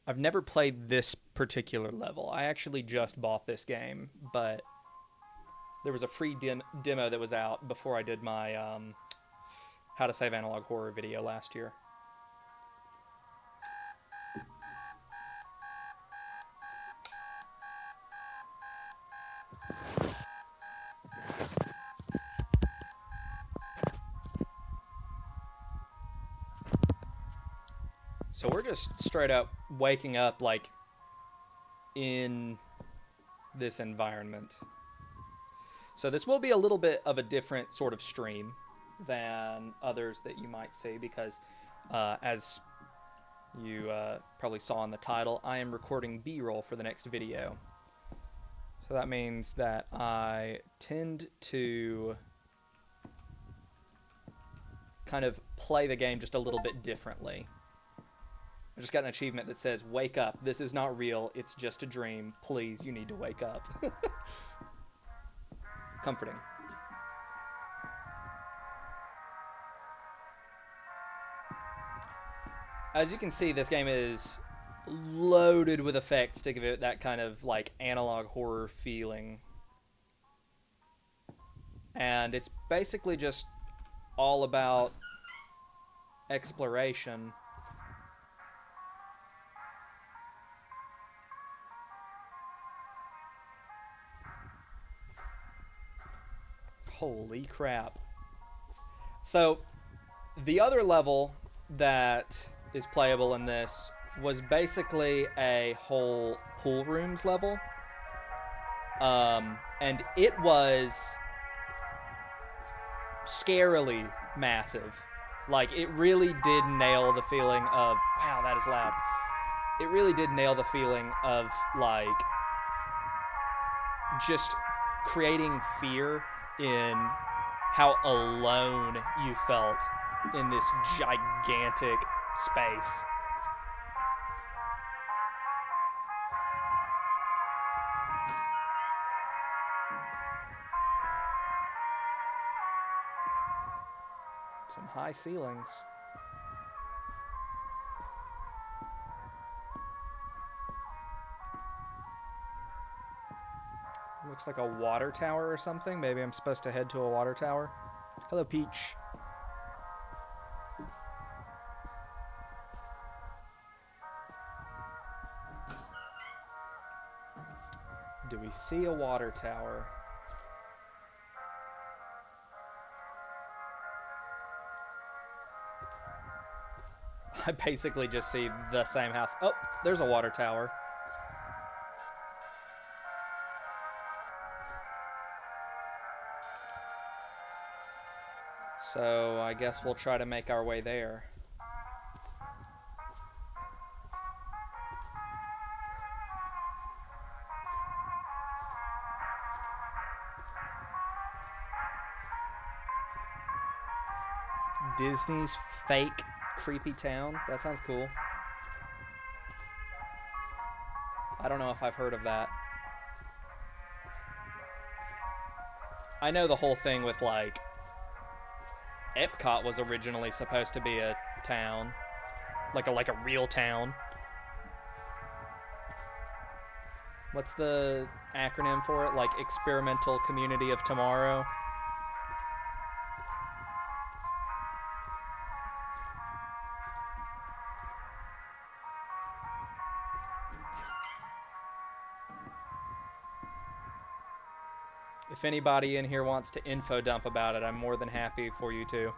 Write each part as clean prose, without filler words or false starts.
I've never played this particular level. I actually just bought this game, but there was a free demo that was out before I did my How to Save Analog Horror video last year. So we're just straight up waking up like in this environment. So this will be a little bit of a different sort of stream than others that you might see because as you probably saw in the title, I am recording B-roll for the next video. So that means that I tend to kind of play the game just a little bit differently. I just got an achievement that says, wake up, this is not real, it's just a dream, please, you need to wake up. Comforting. As you can see, this game is loaded with effects to give it that kind of like analog horror feeling. And it's basically just all about exploration. Holy crap. So, the other level that is playable in this was basically a whole pool rooms level. And it was scarily massive. Like, it really did nail the feeling of, wow, that is loud. It really did nail the feeling of, like, just creating fear in how alone you felt in this gigantic space. Some high ceilings. Looks like a water tower or something. Maybe I'm supposed to head to a water tower. Hello, Peach. Do we see a water tower? I basically just see the same house. Oh, there's a water tower. So I guess we'll try to make our way there. Disney's fake creepy town? That sounds cool. I don't know if I've heard of that. I know the whole thing with, like, Epcot was originally supposed to be a town. Like a real town. What's the acronym for it? Like, Experimental Community of Tomorrow? If anybody in here wants to info dump about it, I'm more than happy for you to.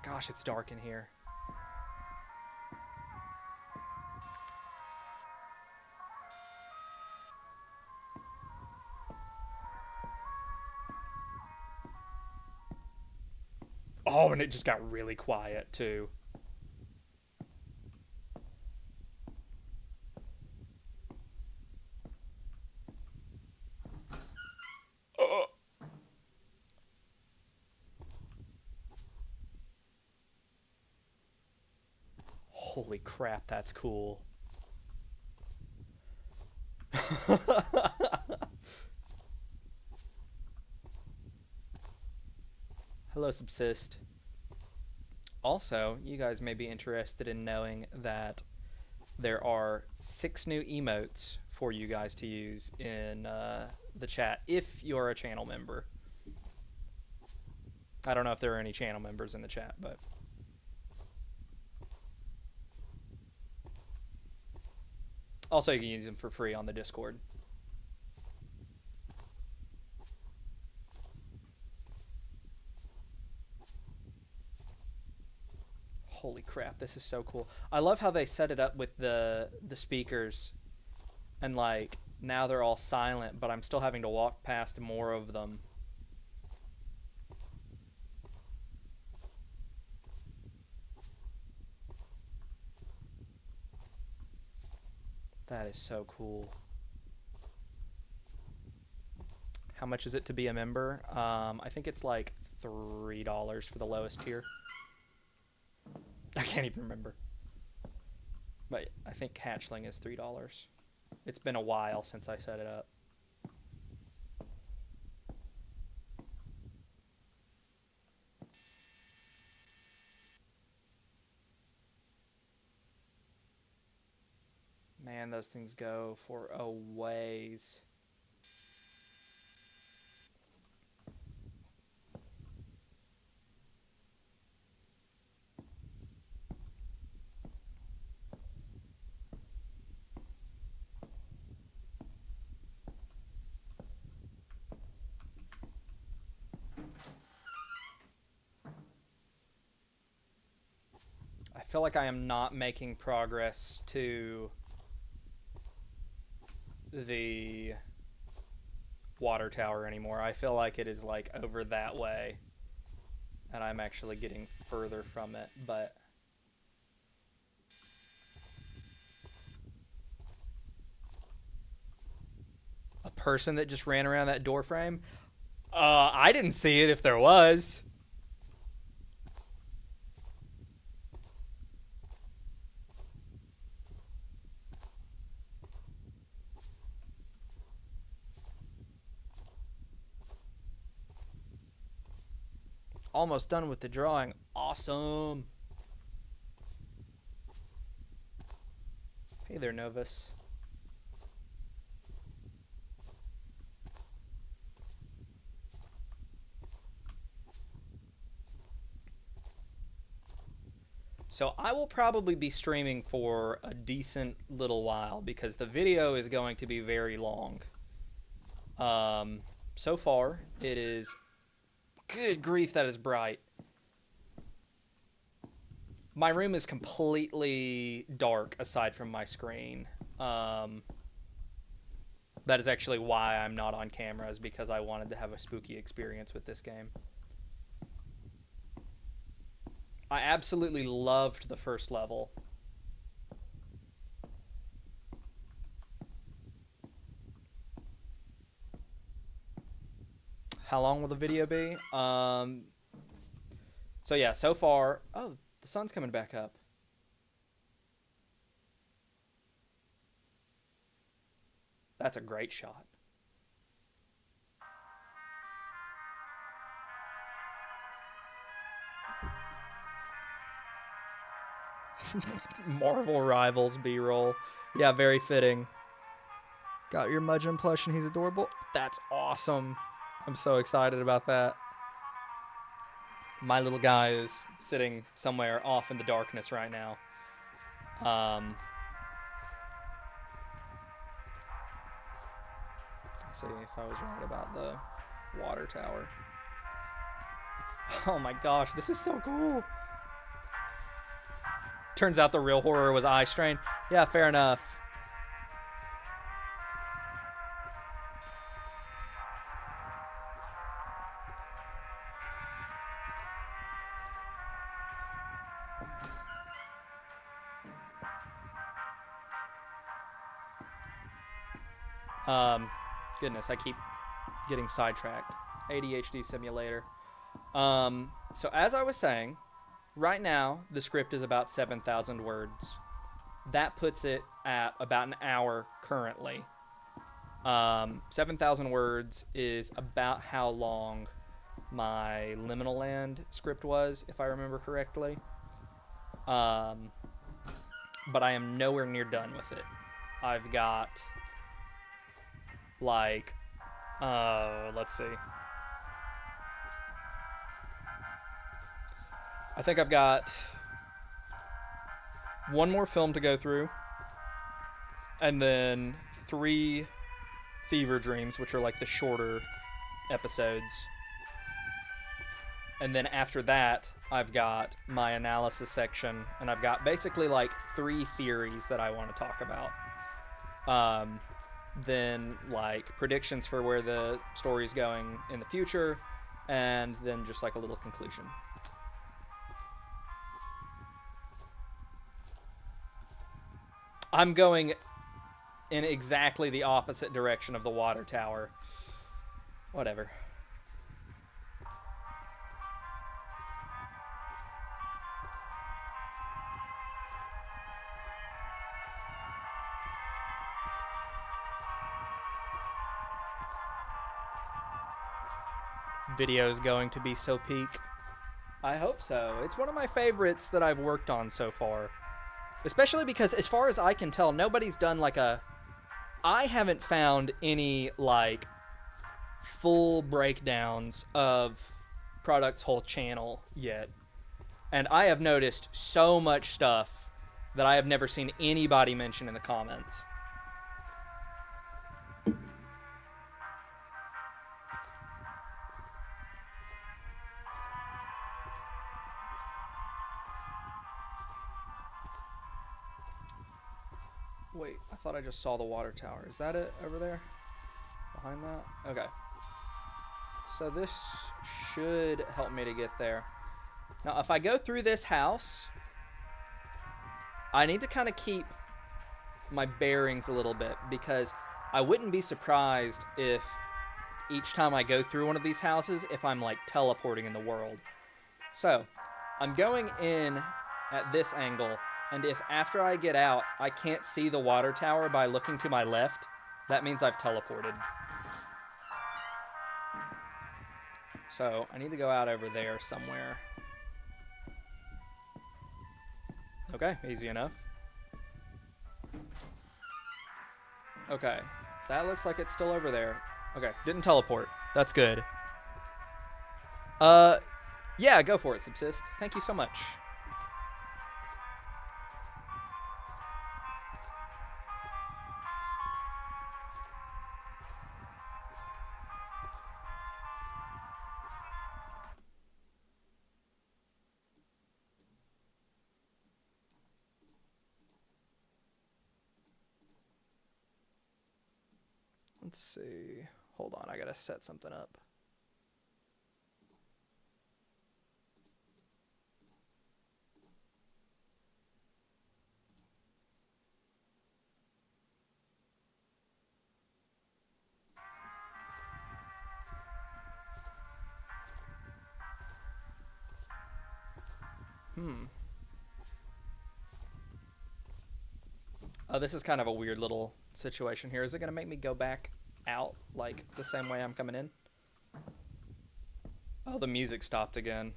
Gosh, it's dark in here. Oh, and it just got really quiet, too. Holy crap, that's cool. Hello, Subsist. Also, you guys may be interested in knowing that there are 6 new emotes for you guys to use in the chat if you're a channel member. I don't know if there are any channel members in the chat, but also you can use them for free on the Discord. Holy crap, this is so cool. I love how they set it up with the speakers, and like now they're all silent, but I'm still having to walk past more of them. That is so cool. How much is it to be a member? I think it's like $3 for the lowest tier. I can't even remember. But I think Hatchling is $3. It's been a while since I set it up. Man, those things go for a ways. I feel like I am not making progress to the water tower anymore. I feel like it is like over that way, and I'm actually getting further from it, but a person that just ran around that door frame? I didn't see it if there was. Almost done with the drawing. Awesome. Hey there, Novus. So I will probably be streaming for a decent little while because the video is going to be very long. So far, it is... Good grief, that is bright. My room is completely dark aside from my screen. That is actually why I'm not on camera, is because I wanted to have a spooky experience with this game. I absolutely loved the first level. How long will the video be? So yeah, so far... Oh, the sun's coming back up. That's a great shot. Marvel Rivals B-roll. Yeah, very fitting. Got your Mudgeon plush and he's adorable. That's awesome. I'm so excited about that. My little guy is sitting somewhere off in the darkness right now. Let's see if I was right about the water tower. Oh my gosh, this is so cool. Turns out the real horror was eye strain. Yeah, fair enough. Goodness, I keep getting sidetracked. ADHD simulator. So as I was saying, right now the script is about 7,000 words. That puts it at about an hour currently. 7,000 words is about how long my Liminal Land script was, if I remember correctly. Um, but I am nowhere near done with it. I've got like, let's see. I think I've got one more film to go through, and then 3 fever dreams, which are like the shorter episodes. And then after that, I've got my analysis section, and I've got basically like 3 theories that I want to talk about. Then like predictions for where the story's going in the future, and then just like a little conclusion. I'm going in exactly the opposite direction of the water tower. Whatever. Video's going to be so peak. I hope so. It's one of my favorites that I've worked on so far. Especially because, as far as I can tell, nobody's done like a... I haven't found any, like, full breakdowns of Product's whole channel yet. And I have noticed so much stuff that I have never seen anybody mention in the comments. Wait, I thought I just saw the water tower. Is that it over there? Behind that? Okay. So this should help me to get there. Now, if I go through this house, I need to kind of keep my bearings a little bit, because I wouldn't be surprised if each time I go through one of these houses, if I'm like teleporting in the world. So, I'm going in at this angle, and if after I get out, I can't see the water tower by looking to my left, that means I've teleported. So, I need to go out over there somewhere. Okay, easy enough. Okay, that looks like it's still over there. Okay, didn't teleport. That's good. Yeah, go for it, Subsist. Thank you so much. Let's see. Hold on, I gotta set something up. Oh, this is kind of a weird little situation here. Is it gonna make me go back out like the same way I'm coming in? Oh, the music stopped again.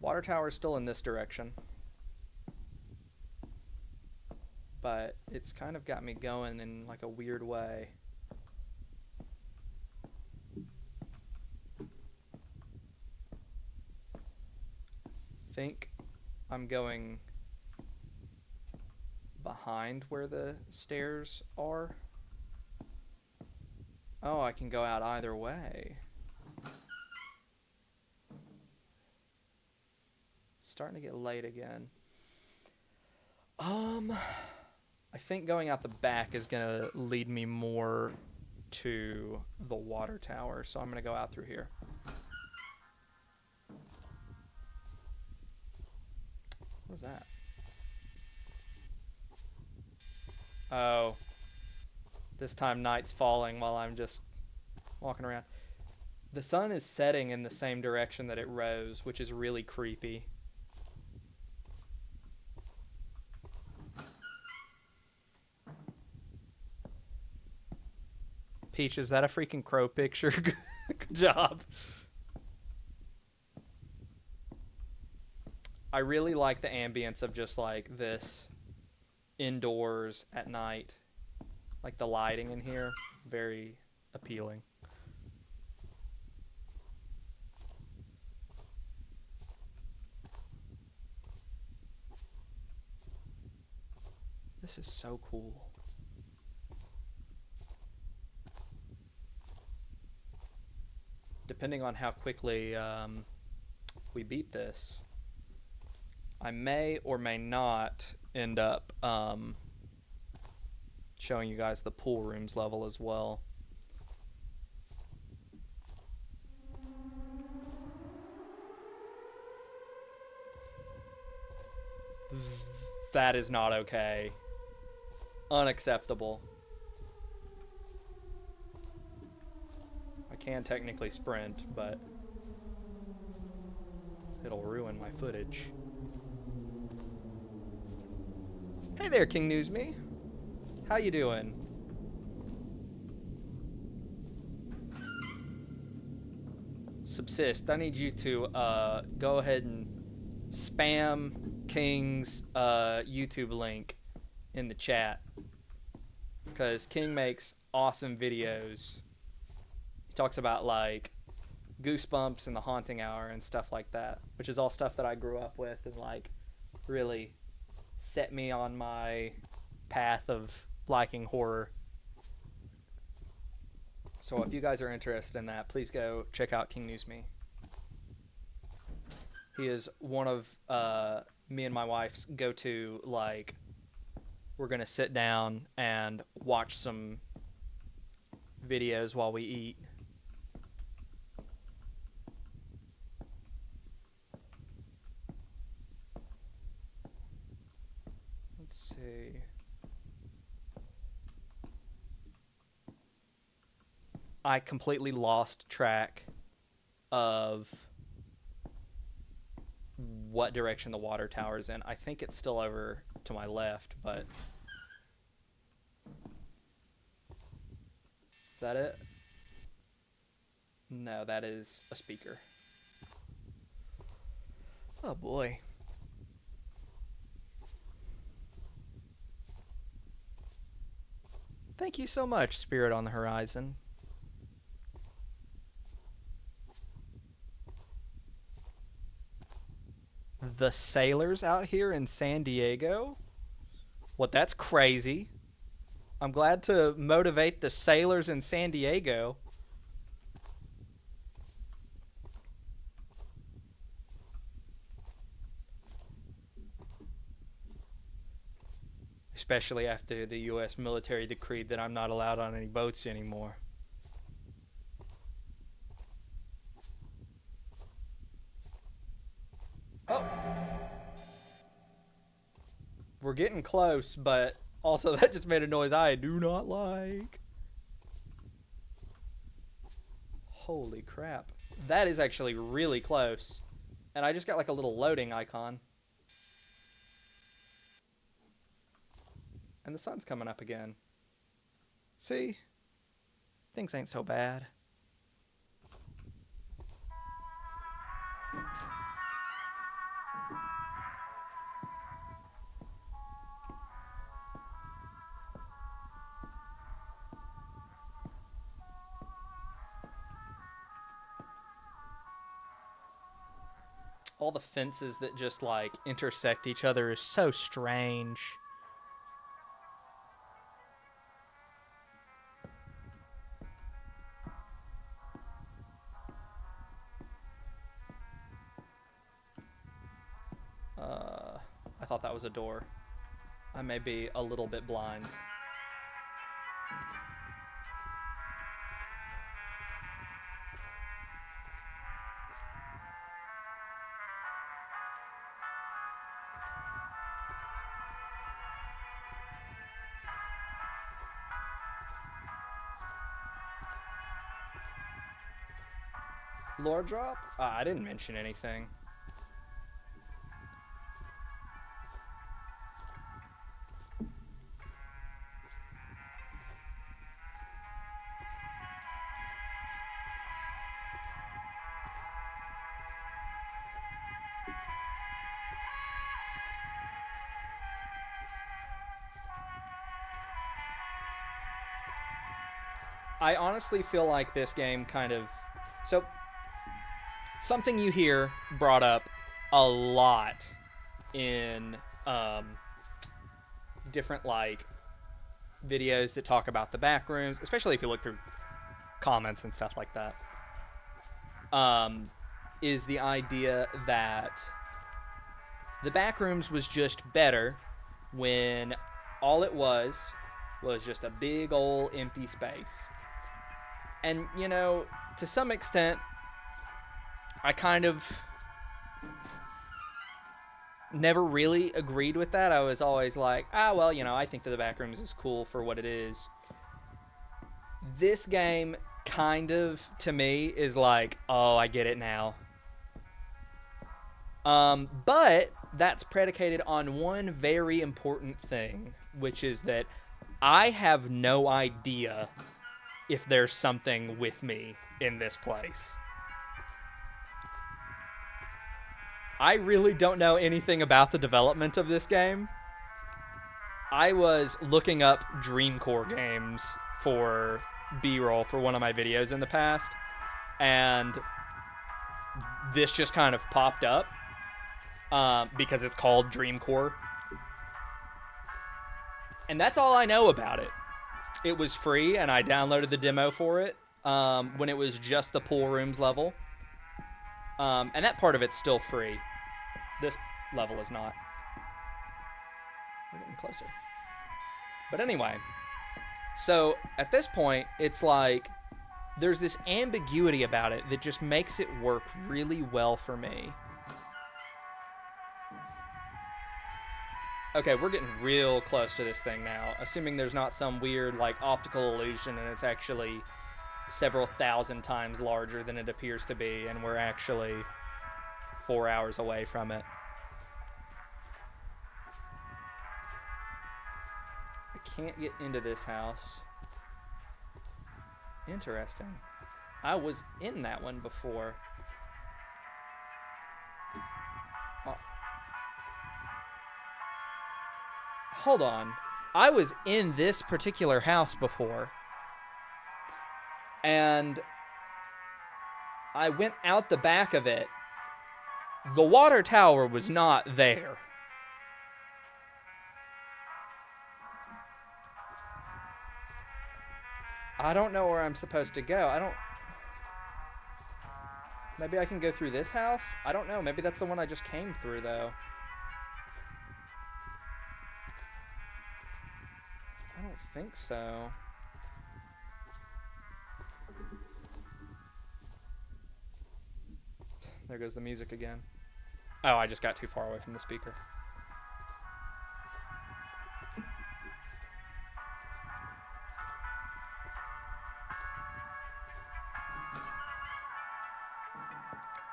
Water tower's still in this direction, but it's kind of got me going in like a weird way. I think I'm going behind where the stairs are. Oh, I can go out either way. Starting to get late again. I think going out the back is gonna lead me more to the water tower, so I'm gonna go out through here. What was that? Oh. This time night's falling while I'm just walking around. The sun is setting in the same direction that it rose, which is really creepy. Peach, is that a freaking crow picture? Good job. I really like the ambience of just like this indoors at night. Like the lighting in here, very appealing. This is so cool. Depending on how quickly we beat this, I may or may not end up showing you guys the pool rooms level as well. That is not okay. Unacceptable. I can technically sprint, but it'll ruin my footage. Hey there, King News Me. How you doing? Subsist. I need you to go ahead and spam King's YouTube link in the chat, because King makes awesome videos. He talks about like Goosebumps and the Haunting Hour and stuff like that, which is all stuff that I grew up with and like really set me on my path of liking horror. So if you guys are interested in that, please go check out King News Me. He is one of me and my wife's go-to, like, we're gonna sit down and watch some videos while we eat. Let's see. I completely lost track of what direction the water tower is in. I think it's still over to my left, but is that it? No, that is a speaker. Oh boy. Thank you so much, Spirit on the Horizon. The sailors out here in San Diego? What, that's crazy. I'm glad to motivate the sailors in San Diego. Especially after the U.S. military decreed that I'm not allowed on any boats anymore. Oh! We're getting close, but also that just made a noise I do not like. Holy crap. That is actually really close. And I just got like a little loading icon. And the sun's coming up again. See? Things ain't so bad. All the fences that just like intersect each other is so strange. I thought that was a door. I may be a little bit blind. Lore drop? I didn't mention anything. I honestly feel like this game kind of... So, something you hear brought up a lot in different, like, videos that talk about the Backrooms, especially if you look through comments and stuff like that, is the idea that the Backrooms was just better when all it was just a big old empty space. And, you know, to some extent, I kind of never really agreed with that. I was always like, well, you know, I think that the Backrooms is cool for what it is. This game kind of, to me, is like, oh, I get it now. But that's predicated on one very important thing, which is that I have no idea if there's something with me in this place. I really don't know anything about the development of this game. I was looking up Dreamcore games for B-roll for one of my videos in the past, and this just kind of popped up because it's called Dreamcore. And that's all I know about it. It was free, and I downloaded the demo for it when it was just the pool rooms level. And that part of it's still free. This level is not. We're getting closer. But anyway, so at this point, it's like there's this ambiguity about it that just makes it work really well for me. Okay, we're getting real close to this thing now, assuming there's not some weird, like, optical illusion and it's actually several thousand times larger than it appears to be, and we're actually 4 hours away from it. I can't get into this house. Interesting. I was in that one before. Hold on. I was in this particular house before. And I went out the back of it. The water tower was not there. I don't know where I'm supposed to go. Maybe I can go through this house? I don't know. Maybe that's the one I just came through, though. I don't think so. There goes the music again. Oh, I just got too far away from the speaker.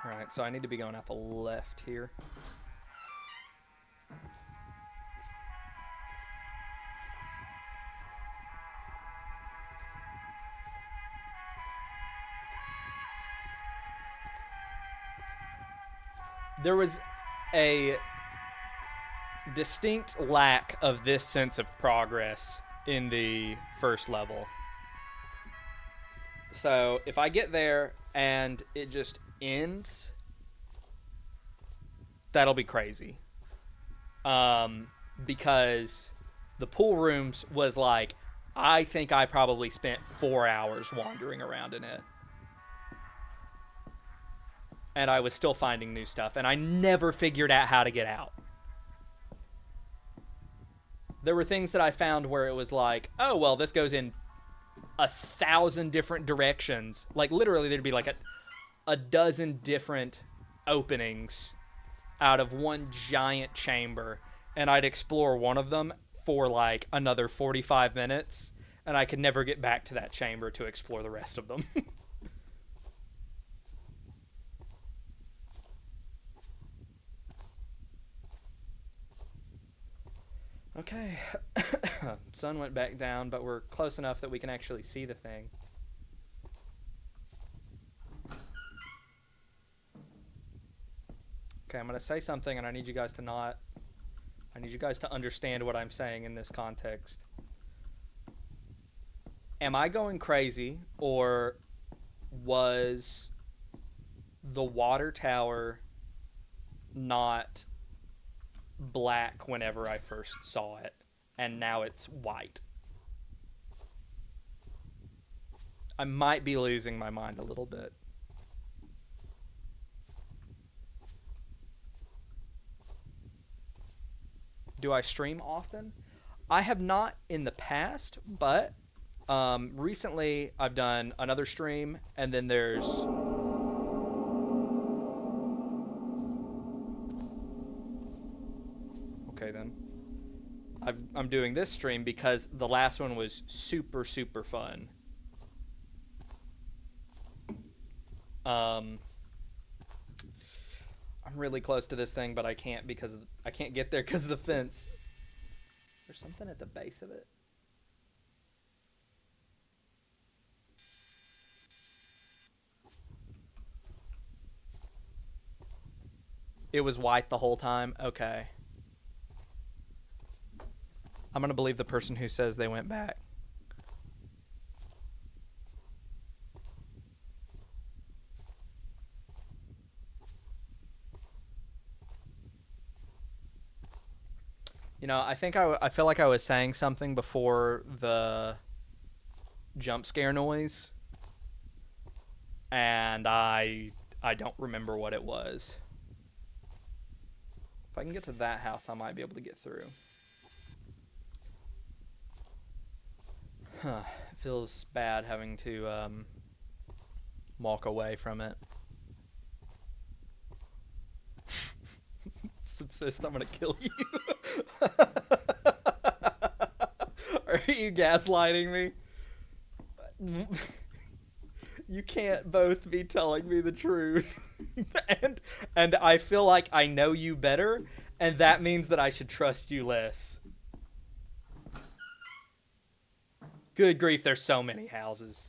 Alright, so I need to be going out the left here. There was a distinct lack of this sense of progress in the first level. So if I get there and it just ends, that'll be crazy. Because the pool rooms was like, I think I probably spent 4 hours wandering around in it. And I was still finding new stuff, and I never figured out how to get out. There were things that I found where it was like, oh, well, this goes in 1,000 different directions. Like, literally, there'd be like a dozen different openings out of one giant chamber, and I'd explore one of them for like another 45 minutes, and I could never get back to that chamber to explore the rest of them. Okay, sun went back down, but we're close enough that we can actually see the thing. Okay, I'm going to say something, and I need you guys to understand what I'm saying in this context. am I going crazy, or was the water tower not black whenever I first saw it, and now it's white? I might be losing my mind a little bit. Do I stream often? I have not in the past, but recently I've done another stream, and then there's. Okay, then. I'm doing this stream because the last one was super, super fun. I'm really close to this thing, but I can't because I can't get there because of the fence. There's something at the base of it. It was white the whole time? Okay. I'm going to believe the person who says they went back. You know, I think I feel like I was saying something before the jump scare noise, and I don't remember what it was. If I can get to that house, I might be able to get through. Huh. It feels bad having to walk away from it. Subsist, I'm gonna kill you. Are you gaslighting me? You can't both be telling me the truth. and I feel like I know you better, and that means that I should trust you less. Good grief, there's so many houses.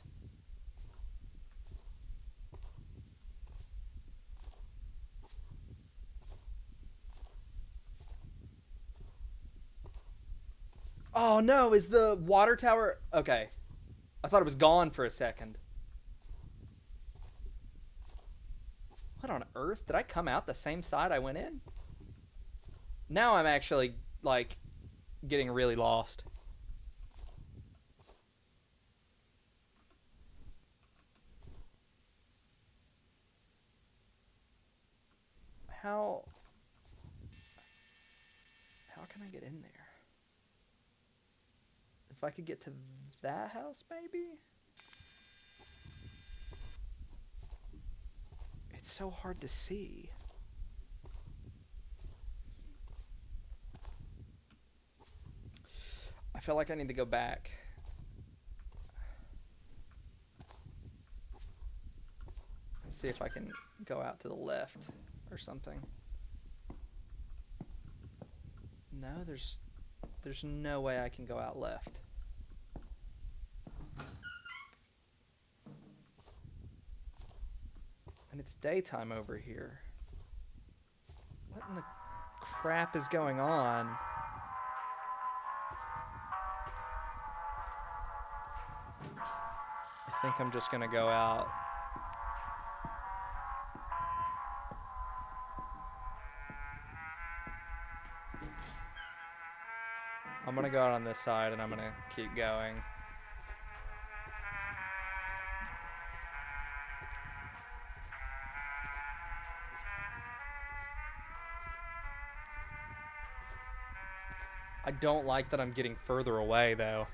Oh no, is the water tower... Okay. I thought it was gone for a second. What on earth? Did I come out the same side I went in? Now I'm actually, like, getting really lost. How can I get in there? If I could get to that house, maybe? It's so hard to see. I feel like I need to go back. Let's see if I can go out to the left or something. No, there's no way I can go out left. And it's daytime over here. What in the crap is going on? I think I'm just gonna go out. I'm gonna go out on this side and I'm gonna keep going. I don't like that I'm getting further away, though.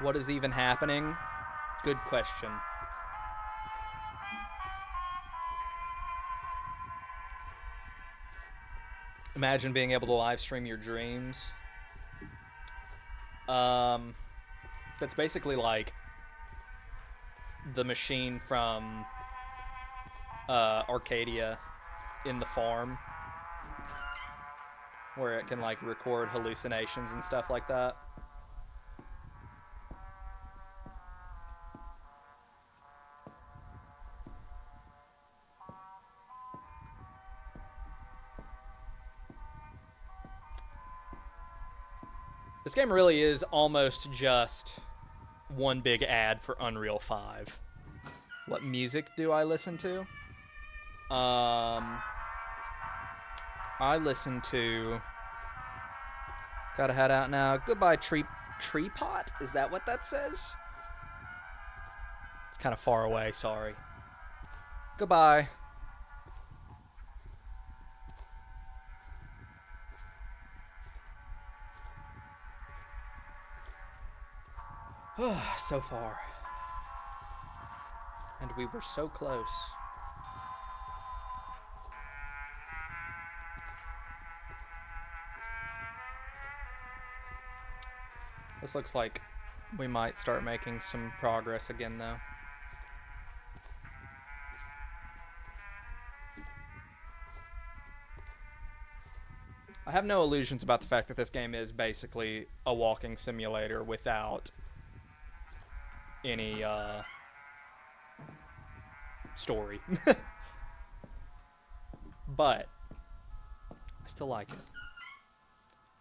What is even happening? Good question. Imagine being able to live stream your dreams. That's basically like the machine from Arcadia in the farm. where it can like record hallucinations and stuff like that. This game really is almost just one big ad for Unreal 5. What music do I listen to? I listen to... Gotta head out now. Goodbye, tree pot? Is that what that says? It's kind of far away, sorry. Goodbye. So far. And we were so close. This looks like we might start making some progress again, though. I have no illusions about the fact that this game is basically a walking simulator without any story. But I still like it.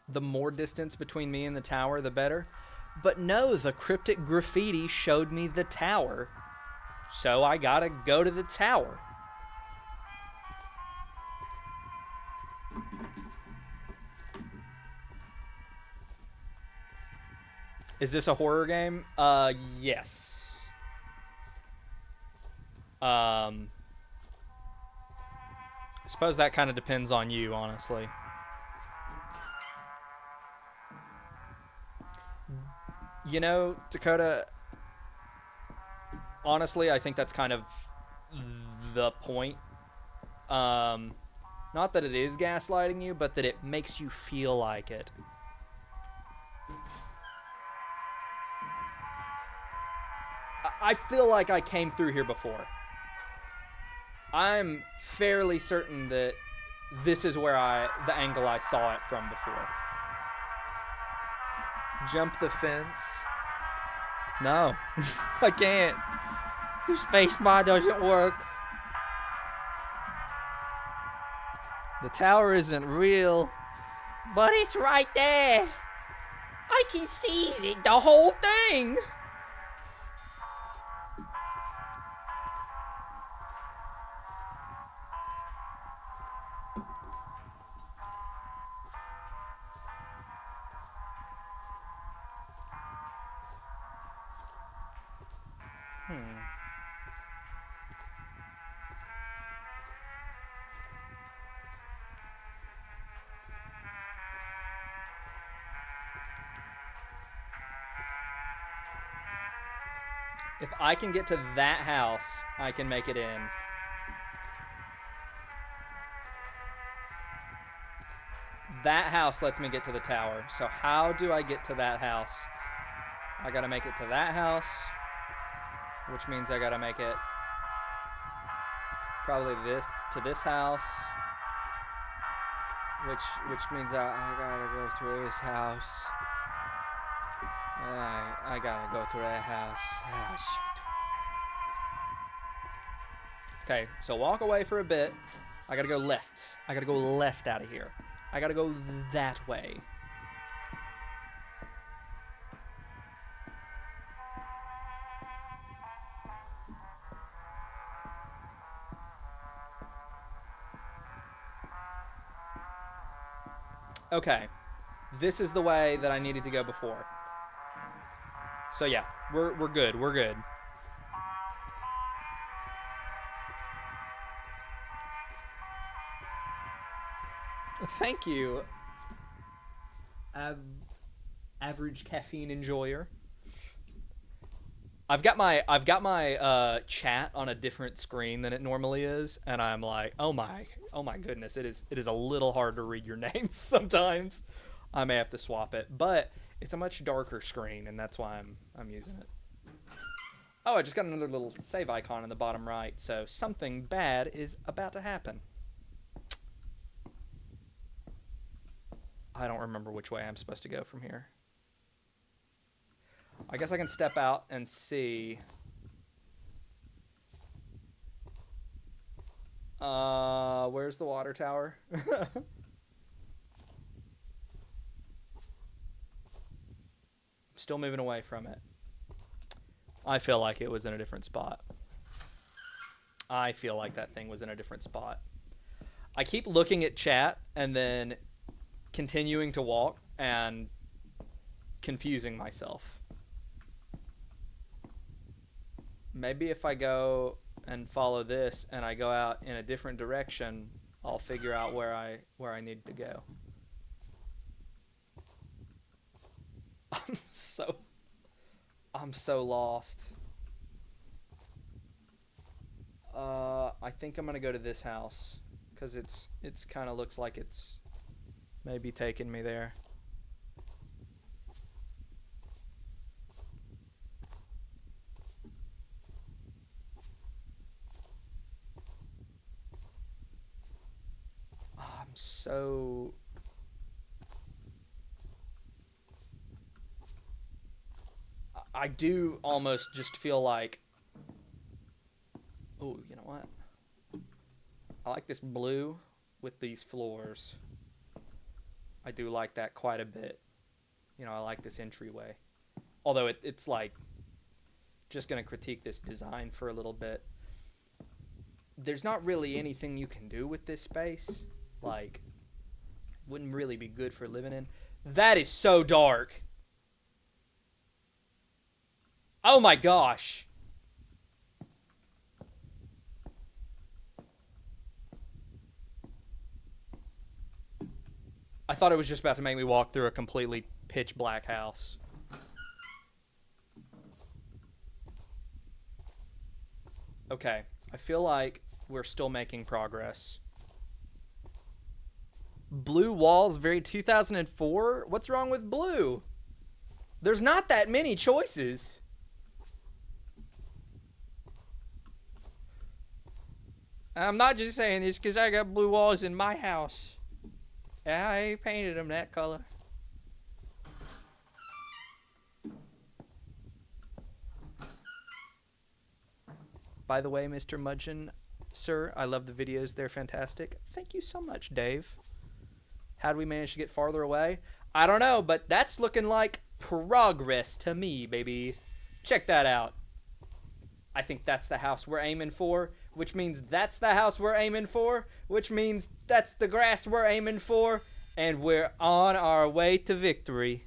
The more distance between me and the tower, the better. But no, the cryptic graffiti showed me the tower, so I gotta go to the tower. Is this a horror game? Yes. I suppose that kind of depends on you, honestly. You know, Dakota, honestly, I think that's kind of the point. Not that it is gaslighting you, but that it makes you feel like it. I feel like I came through here before. I'm fairly certain that this is where the angle I saw it from before. Jump the fence. No, I can't. The spacebar doesn't work. The tower isn't real. But it's right there. I can see it, the whole thing. If I can get to that house, I can make it in. That house lets me get to the tower. So how do I get to that house? I gotta make it to that house, which means I gotta make it probably to this house, which means I gotta go through this house. I gotta go through that house. Ah, shoot. Okay, so walk away for a bit. I gotta go left. I gotta go left out of here. I gotta go that way. Okay, this is the way that I needed to go before. So yeah, we're good. We're good. Thank you, average caffeine enjoyer. I've got my chat on a different screen than it normally is, and I'm like, oh my goodness, it is a little hard to read your names sometimes. I may have to swap it, but it's a much darker screen, and that's why I'm using it. Oh, I just got another little save icon in the bottom right, so something bad is about to happen. I don't remember which way I'm supposed to go from here. I guess I can step out and see. Where's the water tower? Still moving away from it. I feel like it was in a different spot. I feel like that thing was in a different spot. I keep looking at chat and then continuing to walk and confusing myself. Maybe if I go and follow this and I go out in a different direction, I'll figure out where I need to go. I'm so lost. I think I'm gonna go to this house because it's kind of looks like it's maybe taking me there. So I do almost just feel like, oh, you know what? I like this blue with these floors. I do like that quite a bit. You know, I like this entryway. Although it's like, just going to critique this design for a little bit. There's not really anything you can do with this space. Like, wouldn't really be good for living in. That is so dark. Oh my gosh. I thought it was just about to make me walk through a completely pitch black house. Okay, I feel like we're still making progress. Blue walls, very 2004? What's wrong with blue? There's not that many choices. I'm not just saying this because I got blue walls in my house. I ain't painted them that color. By the way, Mr. Mudgeon, sir, I love the videos. They're fantastic. Thank you so much, Dave. How did we manage to get farther away? I don't know, but that's looking like progress to me, baby. Check that out. I think that's the house we're aiming for, which means that's the house we're aiming for, which means that's the grass we're aiming for, and we're on our way to victory.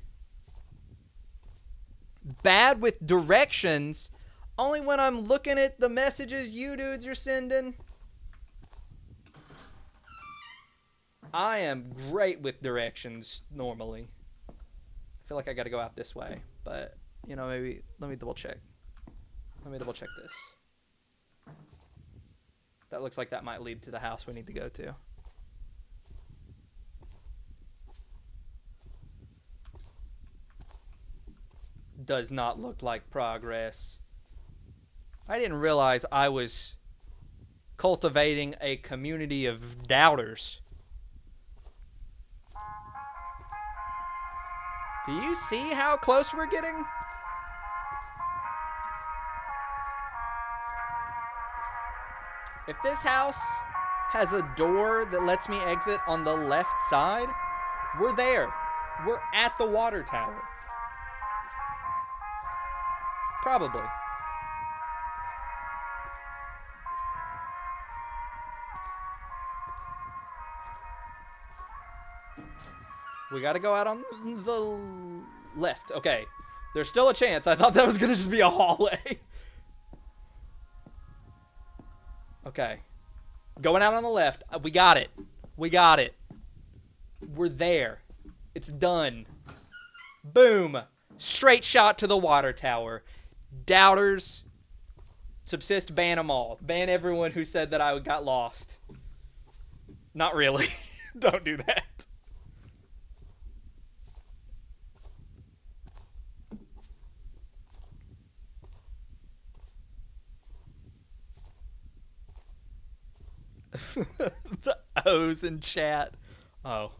Bad with directions, only when I'm looking at the messages you dudes are sending. I am great with directions normally. I feel like I gotta go out this way, but, you know, maybe, let me double check. Let me double check this. That looks like that might lead to the house we need to go to. Does not look like progress. I didn't realize I was cultivating a community of doubters. Do you see how close we're getting? If this house has a door that lets me exit on the left side, we're there. We're at the water tower. Probably. We gotta go out on the left. Okay. There's still a chance. I thought that was gonna just be a hallway. Okay. Going out on the left. We got it. We got it. We're there. It's done. Boom. Straight shot to the water tower. Doubters. Subsist, ban them all. Ban everyone who said that I got lost. Not really. Don't do that. The O's in chat. Oh.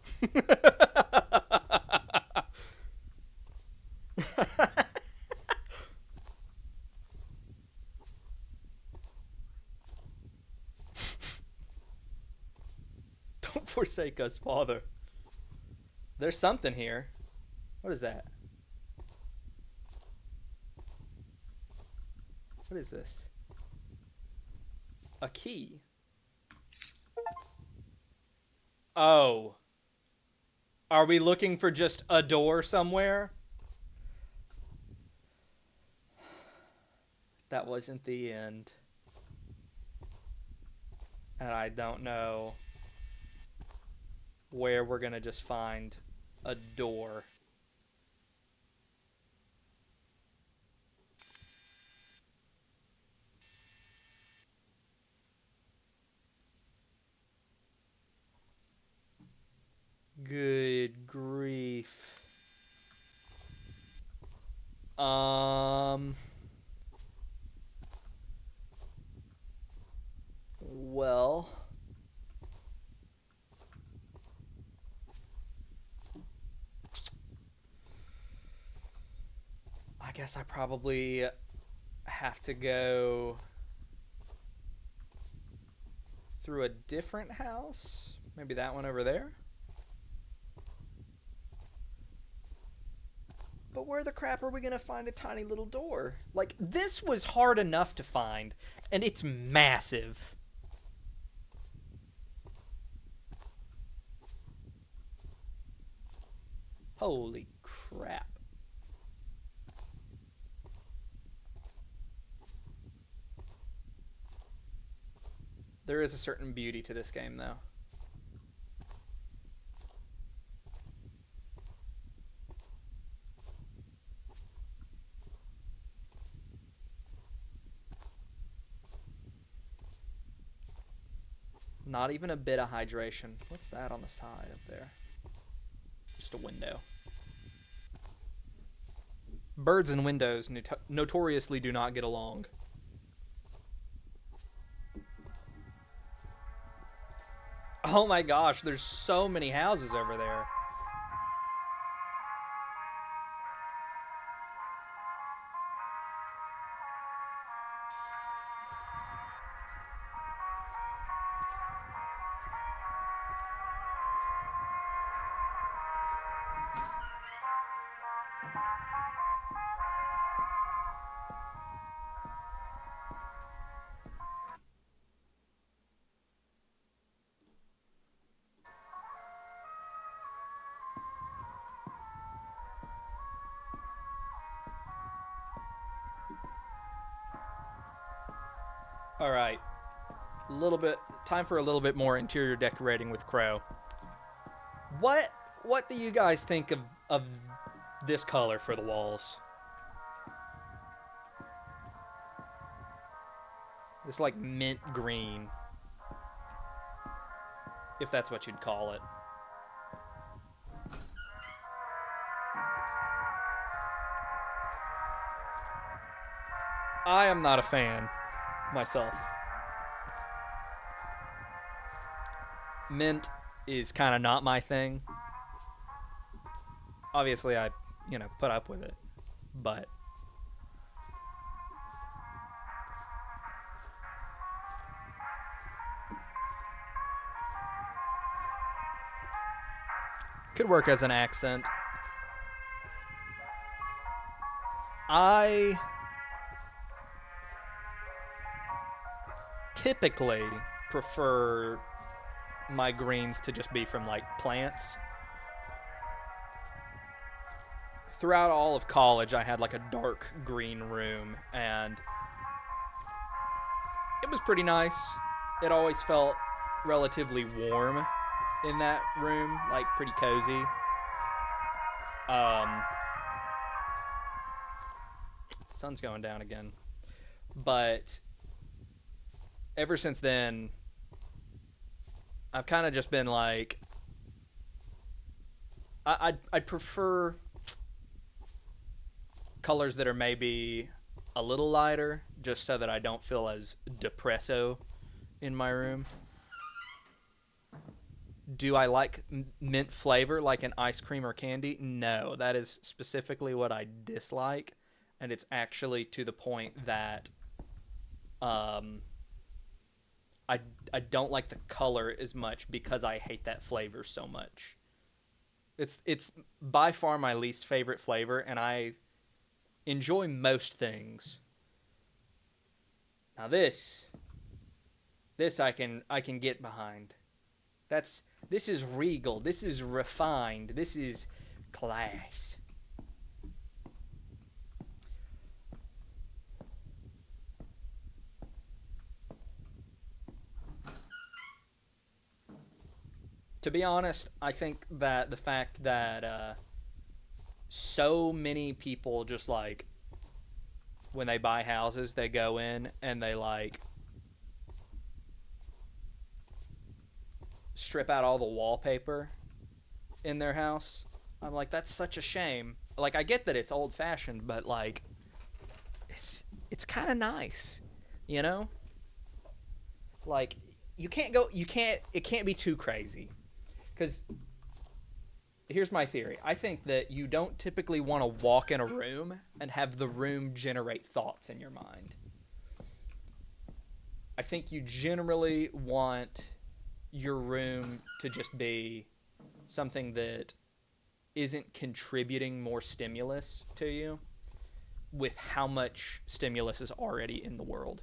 forsake us, Father. There's something here. What is that? What is this? A key. Oh. Are we looking for just a door somewhere? That wasn't the end. And I don't know where we're gonna just find a door. Good grief. Well, I guess I probably have to go through a different house. Maybe that one over there. But where the crap are we going to find a tiny little door? Like, this was hard enough to find, and it's massive. Holy crap. There is a certain beauty to this game, though. Not even a bit of hydration. What's that on the side up there? Just a window. Birds and windows notoriously do not get along. Oh my gosh, there's so many houses over there. All right, time for a little bit more interior decorating with Crow. What do you guys think of this color for the walls? This like mint green, if that's what you'd call it. I am not a fan myself. Mint is kind of not my thing. Obviously, I, put up with it, but could work as an accent. I typically prefer my greens to just be from like plants. Throughout all of college, I had like a dark green room, and it was pretty nice. It always felt relatively warm in that room, like pretty cozy. Sun's going down again. But ever since then, I've kind of just been like, I'd prefer colors that are maybe a little lighter, just so that I don't feel as depresso in my room. Do I like mint flavor like in ice cream or candy? No, that is specifically what I dislike, and it's actually to the point that I I don't like the color as much because I hate that flavor so much. It's by far my least favorite flavor, and I enjoy most things. Now this I can get behind. That's this is regal. This is refined. This is class. To be honest, I think that the fact that so many people just like when they buy houses, they go in and they like strip out all the wallpaper in their house. I'm like, that's such a shame. Like, I get that it's old fashioned, but like, it's kind of nice, you know? Like, it can't be too crazy. Because here's my theory. I think that you don't typically want to walk in a room and have the room generate thoughts in your mind. I think you generally want your room to just be something that isn't contributing more stimulus to you with how much stimulus is already in the world.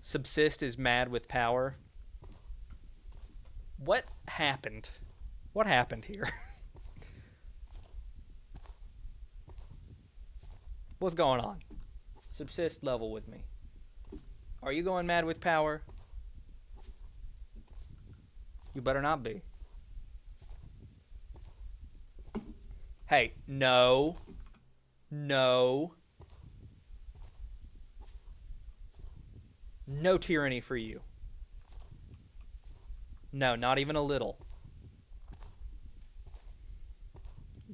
Subsist is mad with power. What happened? What happened here? What's going on? Subsist, level with me. Are you going mad with power? You better not be. Hey, no. No. No tyranny for you. No, not even a little.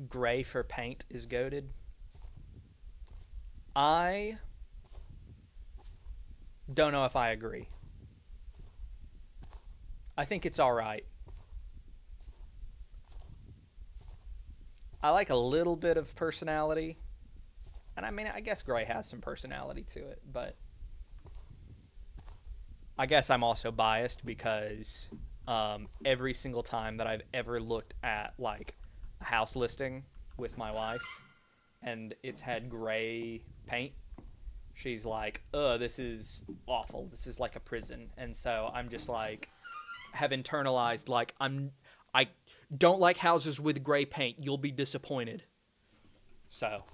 Gray for paint is goated. I don't know if I agree. I think it's alright. I like a little bit of personality. And I mean, I guess gray has some personality to it, but I guess I'm also biased because every single time that I've ever looked at like a house listing with my wife and it's had gray paint, she's like, this is awful. This is like a prison. And so I'm just like, have internalized like I don't like houses with gray paint. You'll be disappointed. So,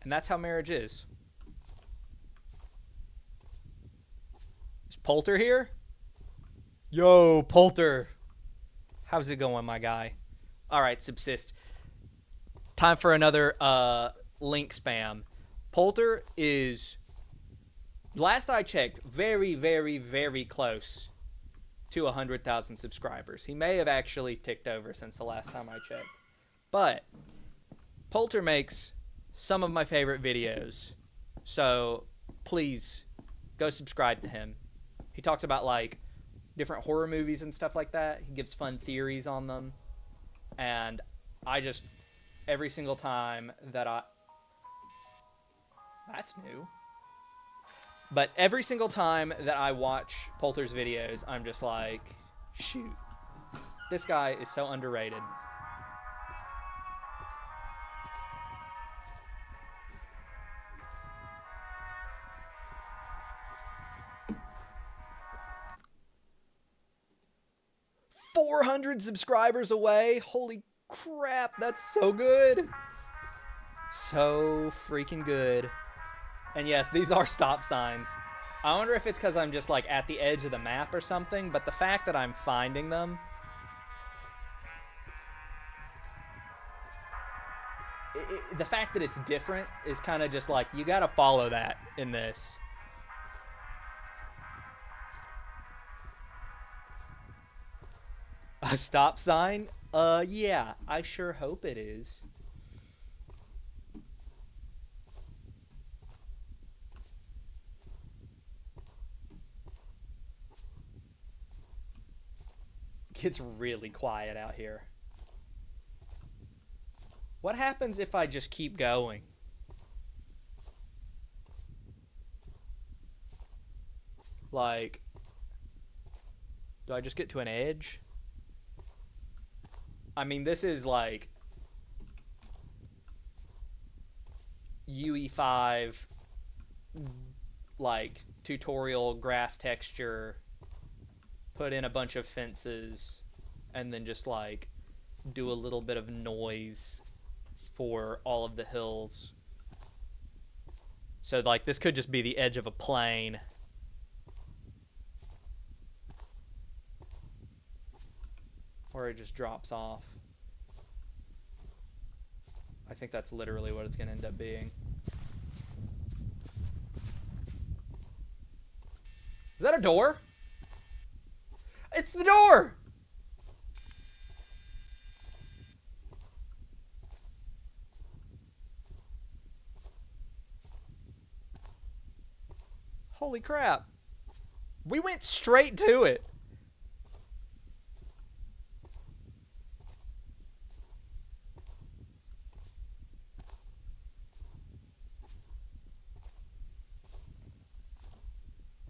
and that's how marriage is. Is Poulter here? Yo, Poulter. How's it going, my guy? All right, subsist. Time for another link spam. Poulter is, last I checked, very, very, very close to 100,000 subscribers. He may have actually ticked over since the last time I checked. But Poulter makes some of my favorite videos. So please go subscribe to him. He talks about like different horror movies and stuff like that. He gives fun theories on them. And I just, every single time that that's new. But every single time that I watch Poulter's videos, I'm just like, shoot, this guy is so underrated. $400 subscribers away. Holy crap, that's so good. So freaking good. And yes, these are stop signs. I wonder if it's because I'm just like at the edge of the map or something, but the fact that I'm finding them, the fact that it's different is kind of just like, you gotta follow that in this. A stop sign? Yeah, I sure hope it is. It's really quiet out here. What happens if I just keep going? Like, do I just get to an edge? I mean, this is like UE5, like tutorial grass texture, put in a bunch of fences, and then just like do a little bit of noise for all of the hills. So like this could just be the edge of a plane. Or it just drops off. I think that's literally what it's going to end up being. Is that a door? It's the door! Holy crap. We went straight to it.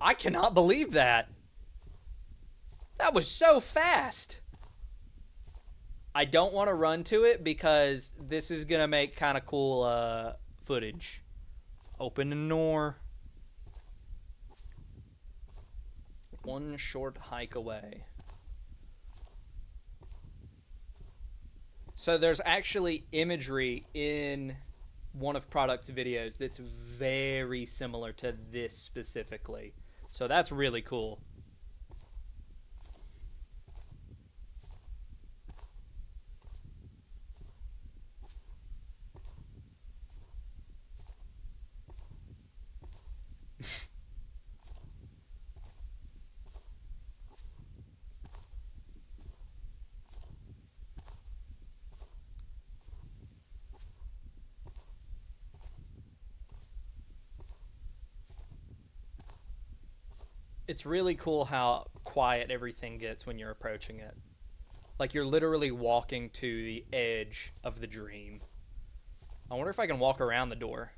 I cannot believe that. That was so fast. I don't want to run to it because this is going to make kind of cool footage. Open the door. One short hike away. So there's actually imagery in one of Product's videos that's very similar to this specifically. So that's really cool. It's really cool how quiet everything gets when you're approaching it. Like you're literally walking to the edge of the dream. I wonder if I can walk around the door.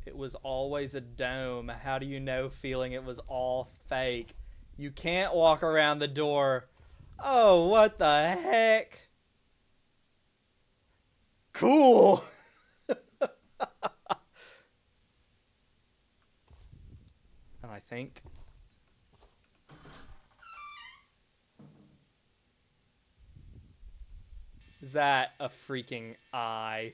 It was always a dome. How do you know feeling it was all fake? You can't walk around the door. Oh, what the heck? Cool. And I think... Is that a freaking eye?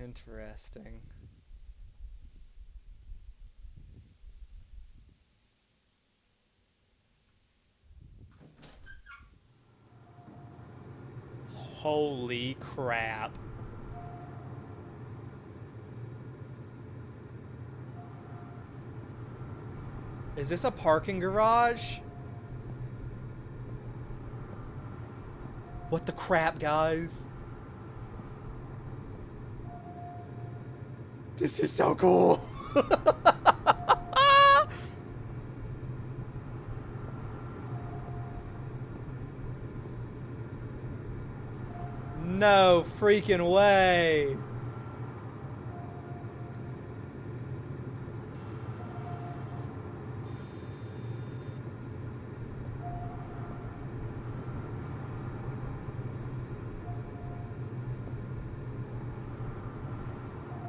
Interesting. Holy crap. Is this a parking garage? What the crap, guys? This is so cool. No freaking way.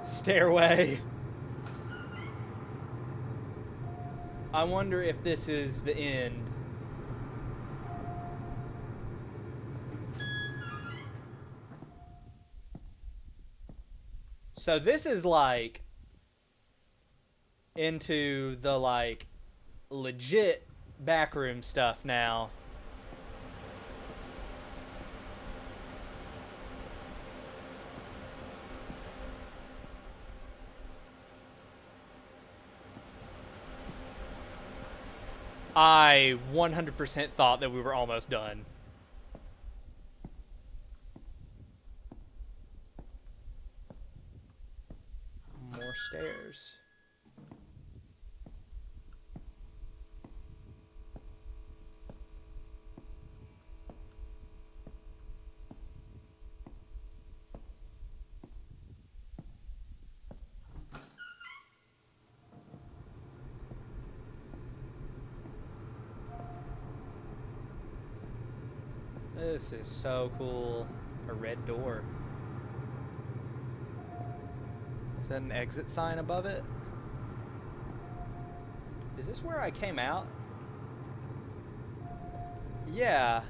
Stairway. I wonder if this is the end. So this is like into the like legit backroom stuff now. I 100% thought that we were almost done. More stairs. This is so cool. A red door. Is that an exit sign above it? Is this where I came out? Yeah.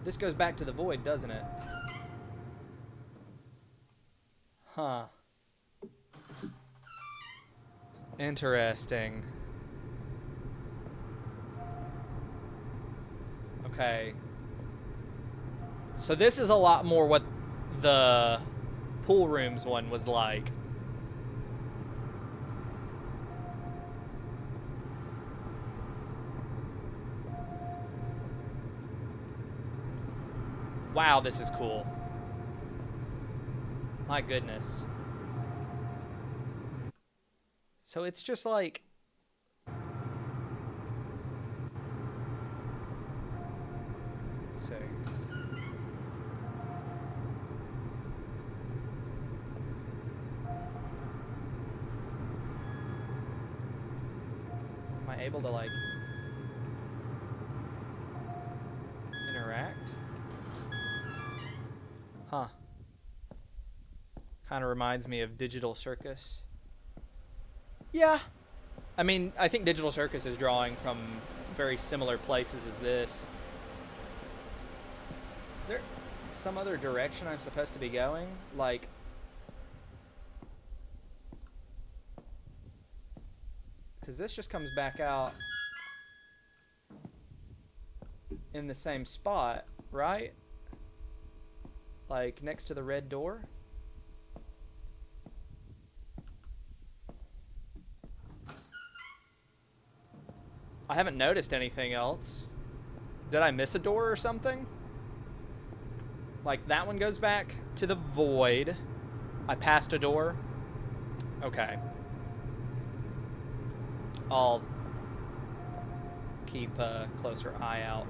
This goes back to the void, doesn't it? Huh. Interesting. Okay. So this is a lot more what the pool rooms one was like. Wow, this is cool. My goodness. So it's just like... Let's see. Am I able to, like, interact? Huh. Kind of reminds me of Digital Circus. Yeah. I mean, I think Digital Circus is drawing from very similar places as this. Is there some other direction I'm supposed to be going? Like... Because this just comes back out in the same spot, right? Like, next to the red door? I haven't noticed anything else. Did I miss a door or something? Like, that one goes back to the void. I passed a door. Okay. I'll keep a closer eye out.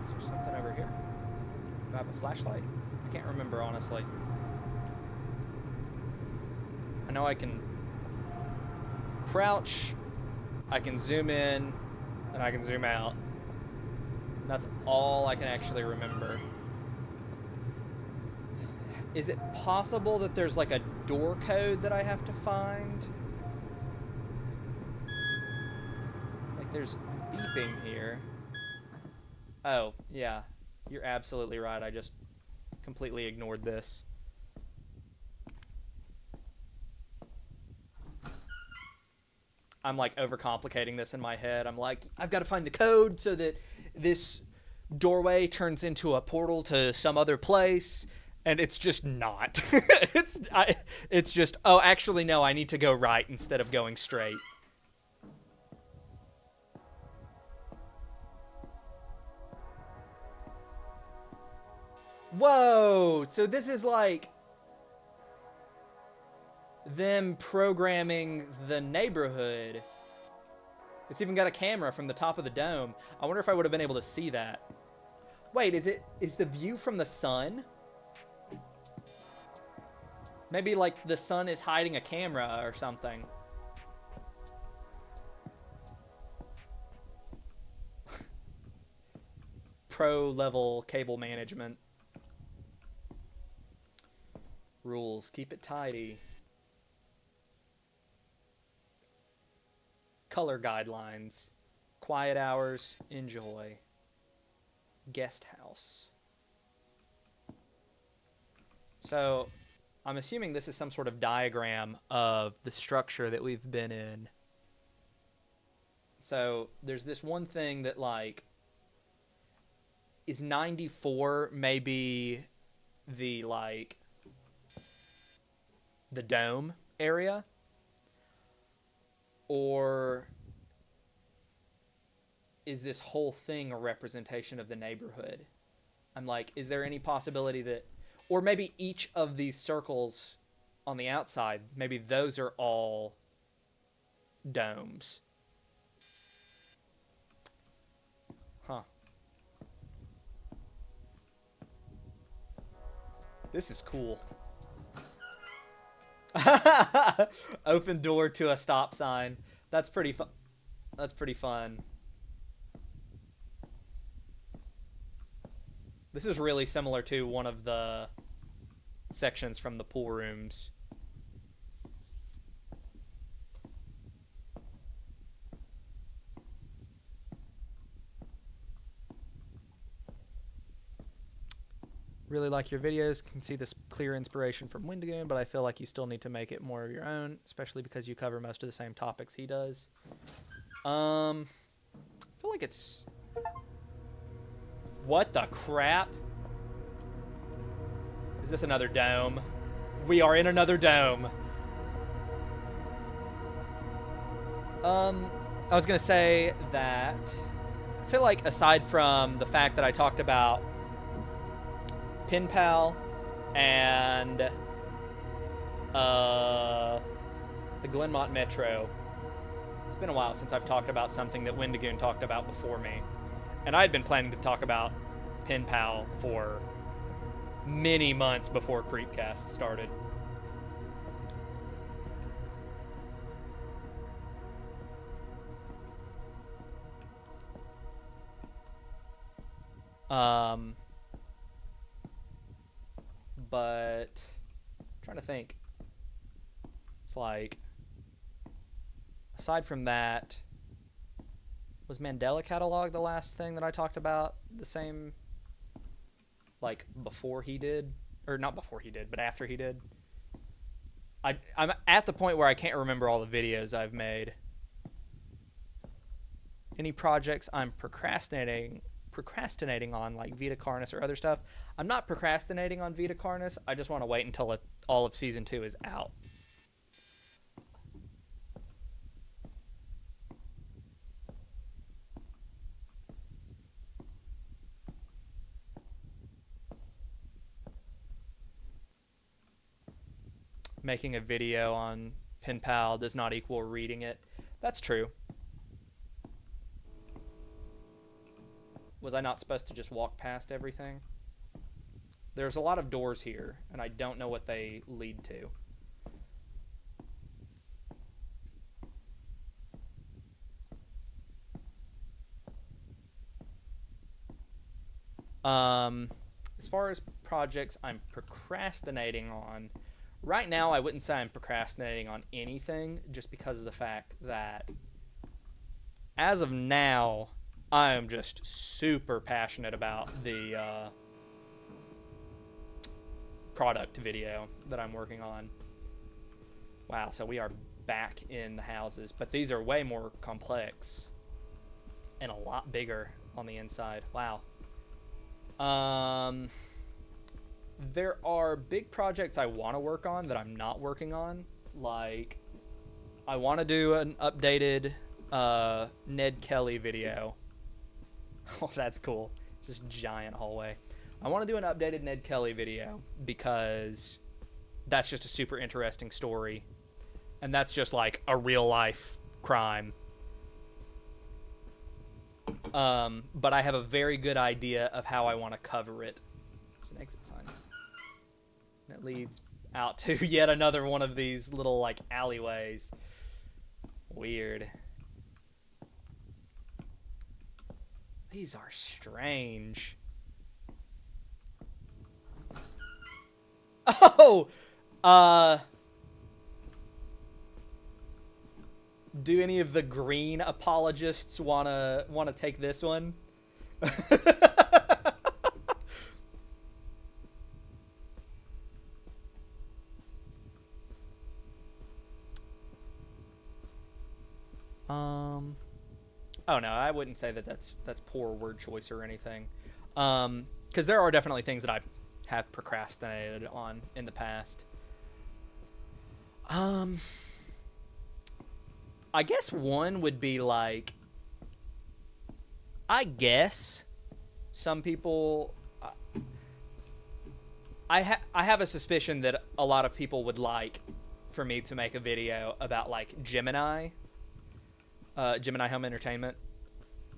Is there something over here? Do I have a flashlight? I can't remember, honestly. I know I can crouch, I can zoom in, and I can zoom out. That's all I can actually remember. Is it possible that there's like a door code that I have to find? Like there's beeping here. Oh, yeah. You're absolutely right. I just completely ignored this. I'm like overcomplicating this in my head. I'm like, I've got to find the code so that this doorway turns into a portal to some other place. And it's just not. It's just, oh, actually, no, I need to go right instead of going straight. Whoa! So this is like them programming the neighborhood. It's even got a camera from the top of the dome. I wonder if I would have been able to see that. Wait, is the view from the sun? Maybe, like, the sun is hiding a camera or something. Pro-level cable management. Rules. Keep it tidy. Color guidelines. Quiet hours. Enjoy. Guest house. So... I'm assuming this is some sort of diagram of the structure that we've been in. So there's this one thing that, like, is 94 maybe the, like, the dome area? Or is this whole thing a representation of the neighborhood? I'm like, is there any possibility that, or maybe each of these circles on the outside, maybe those are all domes. Huh. This is cool. Open door to a stop sign. That's pretty fun. That's pretty fun. This is really similar to one of the sections from the pool rooms. Really like your videos. Can see this clear inspiration from Wendigoon, but I feel like you still need to make it more of your own, especially because you cover most of the same topics he does. I feel like it's... What the crap? Is this another dome? We are in another dome. I was gonna say that I feel like aside from the fact that I talked about Pen Pal and the Glenmont Metro, it's been a while since I've talked about something that Wendigoon talked about before me. And I had been planning to talk about Pen Pal for many months before Creepcast started. But I'm trying to think. It's like, aside from that, was Mandela Catalog the last thing that I talked about? The same, like, before he did? Or not before he did, but after he did? I'm at the point where I can't remember all the videos I've made. Any projects I'm procrastinating on, like Vita Carnis or other stuff. I'm not procrastinating on Vita Carnis. I just want to wait until all of Season 2 is out. Making a video on Pen Pal does not equal reading it. That's true. Was I not supposed to just walk past everything? There's a lot of doors here, and I don't know what they lead to. As far as projects I'm procrastinating on, right now I wouldn't say I'm procrastinating on anything, just because of the fact that as of now, I am just super passionate about the product video that I'm working on. Wow, so we are back in the houses, but these are way more complex and a lot bigger on the inside. Wow. There are big projects I want to work on that I'm not working on. Like, I want to do an updated Ned Kelly video. Oh, that's cool. Just giant hallway. I want to do an updated Ned Kelly video because that's just a super interesting story. And that's just like a real life crime. But I have a very good idea of how I want to cover it. There's an exit sign. And it leads out to yet another one of these little like alleyways. Weird. These are strange. Oh! Do any of the green apologists wanna take this one? Oh no, I wouldn't say that that's poor word choice or anything. Because there are definitely things that I have procrastinated on in the past. I guess one would be like, I guess some people, I have a suspicion that a lot of people would like for me to make a video about like Gemini Home Entertainment,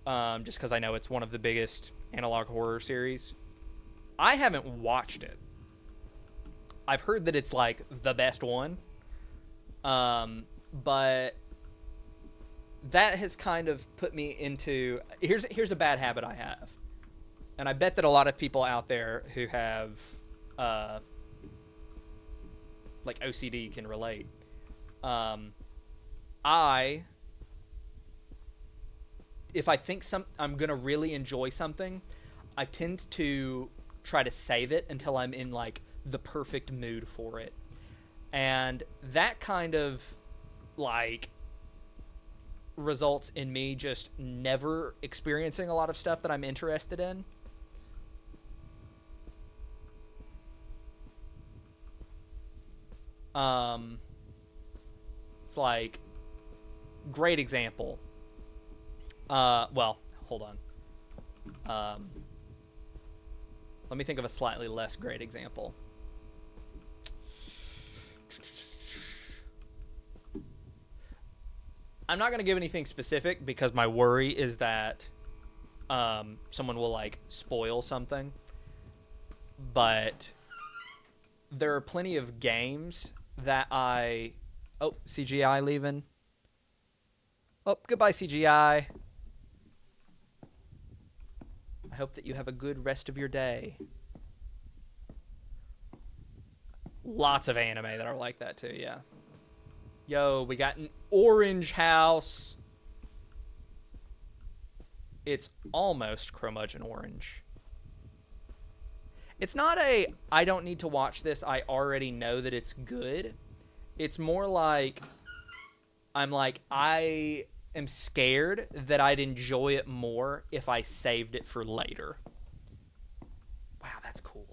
just because I know it's one of the biggest analog horror series. I haven't watched it. I've heard that it's like the best one, but that has kind of put me into here's a bad habit I have, and I bet that a lot of people out there who have like OCD can relate. If I think I'm gonna really enjoy something, I tend to try to save it until I'm in like the perfect mood for it, and that kind of like results in me just never experiencing a lot of stuff that I'm interested in. It's like, great example. Well, hold on. Let me think of a slightly less great example. I'm not going to give anything specific because my worry is that someone will like spoil something. But there are plenty of games that I... Oh, CGI leaving. Oh, goodbye, CGI. I hope that you have a good rest of your day. Lots of anime that are like that too, yeah. Yo, we got an orange house. It's almost curmudgeon orange. It's not a, I don't need to watch this, I already know that it's good. It's more like, I am scared that I'd enjoy it more if I saved it for later. Wow, that's cool.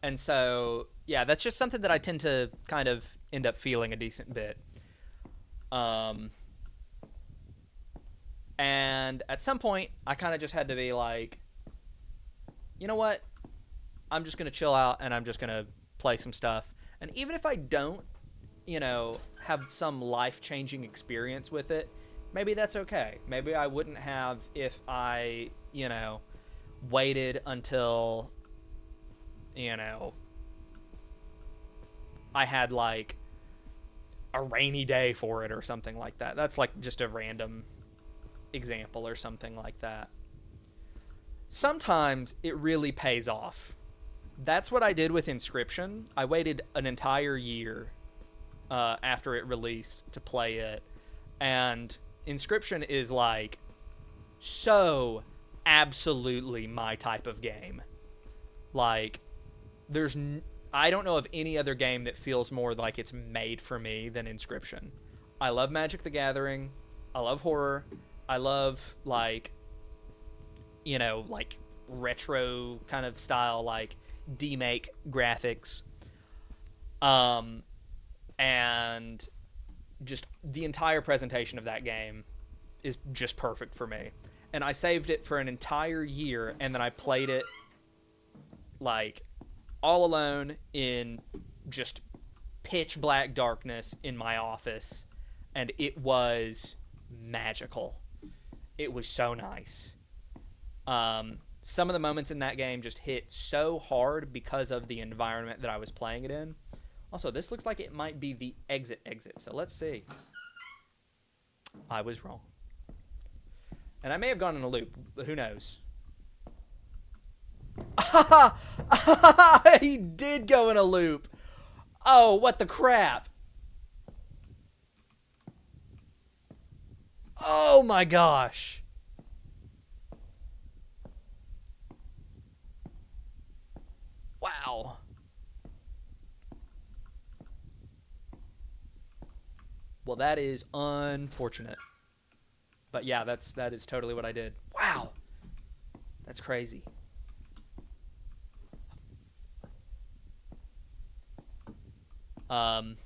And so, yeah, that's just something that I tend to kind of end up feeling a decent bit. And at some point, I kind of just had to be like, you know what? I'm just going to chill out and I'm just going to play some stuff. And even if I don't, have some life-changing experience with it, maybe that's okay. Maybe I wouldn't have if I, waited until, I had like a rainy day for it or something like that. That's like just a random example or something like that. Sometimes it really pays off. That's what I did with Inscription. I waited an entire year after it released to play it, and Inscription is like so absolutely my type of game. Like, I don't know of any other game that feels more like it's made for me than Inscription. I love Magic the Gathering. I love horror. I love like retro kind of style, like demake graphics. And just the entire presentation of that game is just perfect for me. And I saved it for an entire year, and then I played it like all alone in just pitch black darkness in my office, and it was magical. It was so nice. Some of the moments in that game just hit so hard because of the environment that I was playing it in. Also, this looks like it might be the exit, so let's see. I was wrong. And I may have gone in a loop, but who knows? He did go in a loop. Oh, what the crap. Oh my gosh. Wow. Well, that is unfortunate. But yeah, that is totally what I did. Wow. That's crazy. Um,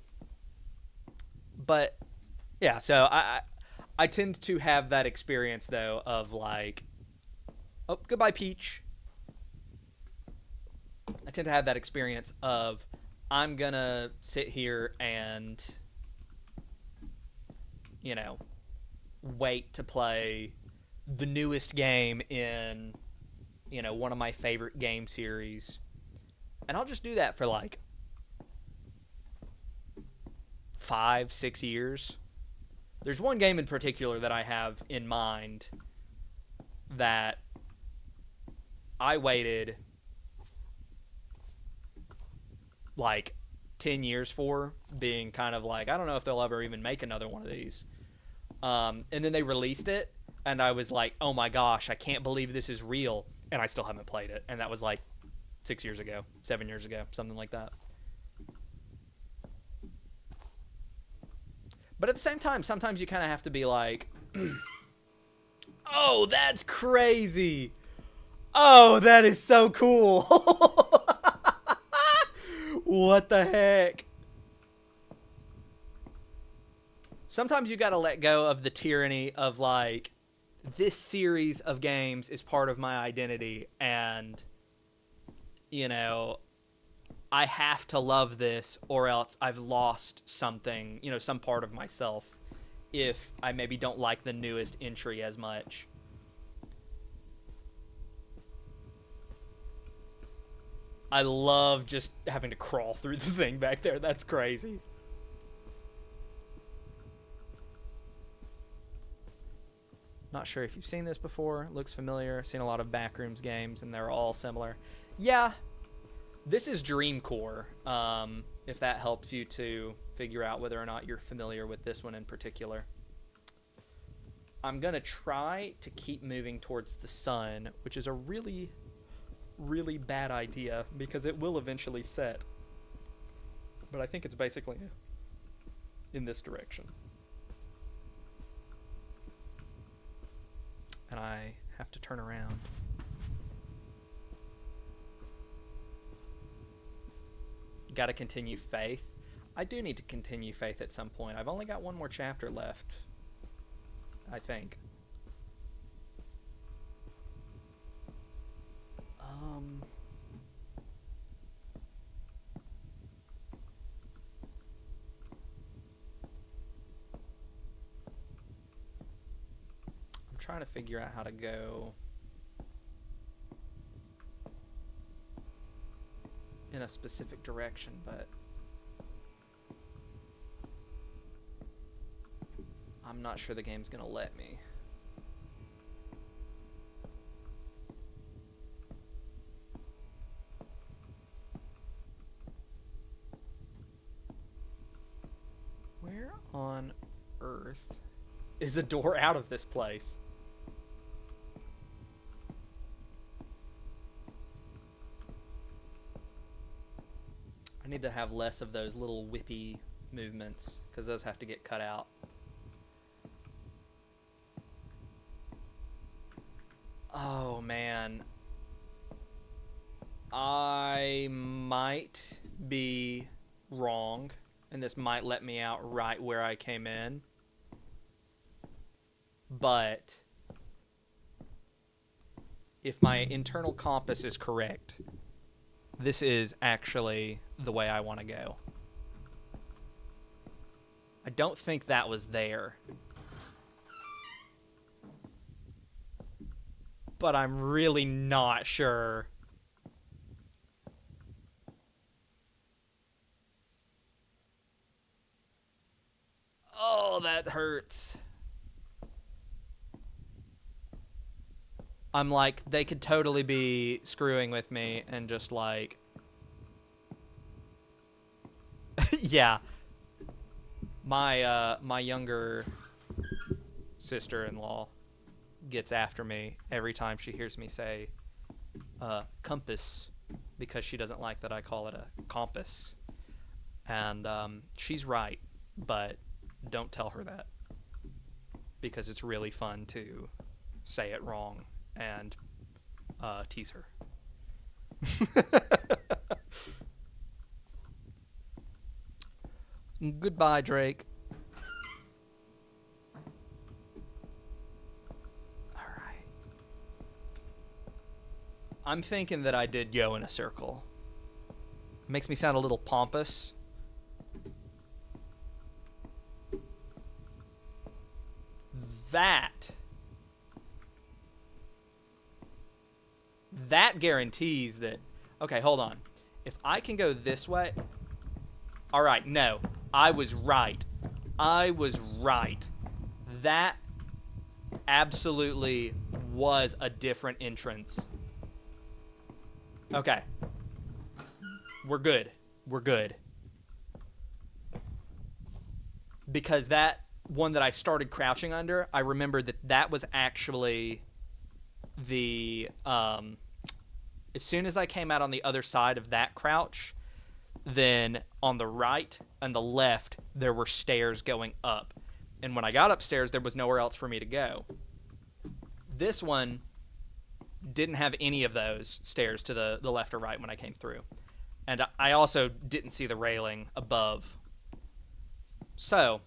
but yeah, so I tend to have that experience though of like, oh, goodbye Peach. I tend to have that experience of I'm gonna sit here and, you know, wait to play the newest game in, one of my favorite game series. And I'll just do that for like 5, 6 years. There's one game in particular that I have in mind that I waited like 10 years for, being kind of like, I don't know if they'll ever even make another one of these. And then they released it, and I was like, oh my gosh, I can't believe this is real. And I still haven't played it. And that was like 6 years ago, 7 years ago, something like that. But at the same time, sometimes you kind of have to be like, oh, that's crazy. Oh, that is so cool. What the heck? Sometimes you gotta let go of the tyranny of like, this series of games is part of my identity, and, I have to love this or else I've lost something, some part of myself, if I maybe don't like the newest entry as much. I love just having to crawl through the thing back there. That's crazy. Not sure if you've seen this before. Looks familiar. Seen a lot of Backrooms games, and they're all similar. Yeah, this is Dreamcore, if that helps you to figure out whether or not you're familiar with this one in particular. I'm going to try to keep moving towards the sun, which is a really, really bad idea because it will eventually set. But I think it's basically in this direction. And I have to turn around. Got to continue Faith. I do need to continue Faith at some point. I've only got one more chapter left, I think. I'm trying to figure out how to go in a specific direction, but I'm not sure the game's gonna let me. Where on earth is a door out of this place? I need to have less of those little whippy movements, because those have to get cut out. Oh, man. I might be wrong, and this might let me out right where I came in. But if my internal compass is correct, this is actually the way I want to go. I don't think that was there. But I'm really not sure. Oh, that hurts. I'm like, they could totally be screwing with me and just like... Yeah. My younger sister-in-law gets after me every time she hears me say compass, because she doesn't like that I call it a compass. And she's right, but don't tell her that, because it's really fun to say it wrong and tease her. Goodbye, Drake. Alright. I'm thinking that I did go in a circle. Makes me sound a little pompous. That guarantees that... Okay, hold on. If I can go this way... Alright, no. I was right. I was right. That absolutely was a different entrance. Okay. We're good. We're good. Because that one that I started crouching under, I remembered that that was actually the... as soon as I came out on the other side of that crouch, then on the right and the left, there were stairs going up. And when I got upstairs, there was nowhere else for me to go. This one didn't have any of those stairs to the left or right when I came through. And I also didn't see the railing above. So,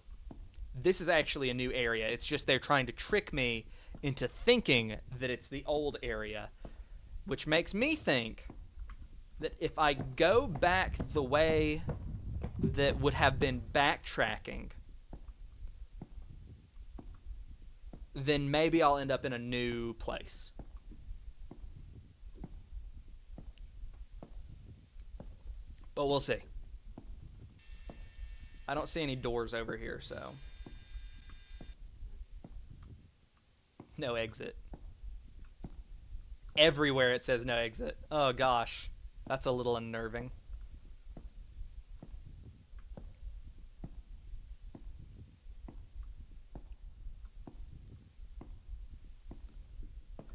this is actually a new area. It's just they're trying to trick me into thinking that it's the old area. Which makes me think that if I go back the way that would have been backtracking, then maybe I'll end up in a new place. But we'll see. I don't see any doors over here, so... No exit. Everywhere it says no exit. Oh gosh, that's a little unnerving.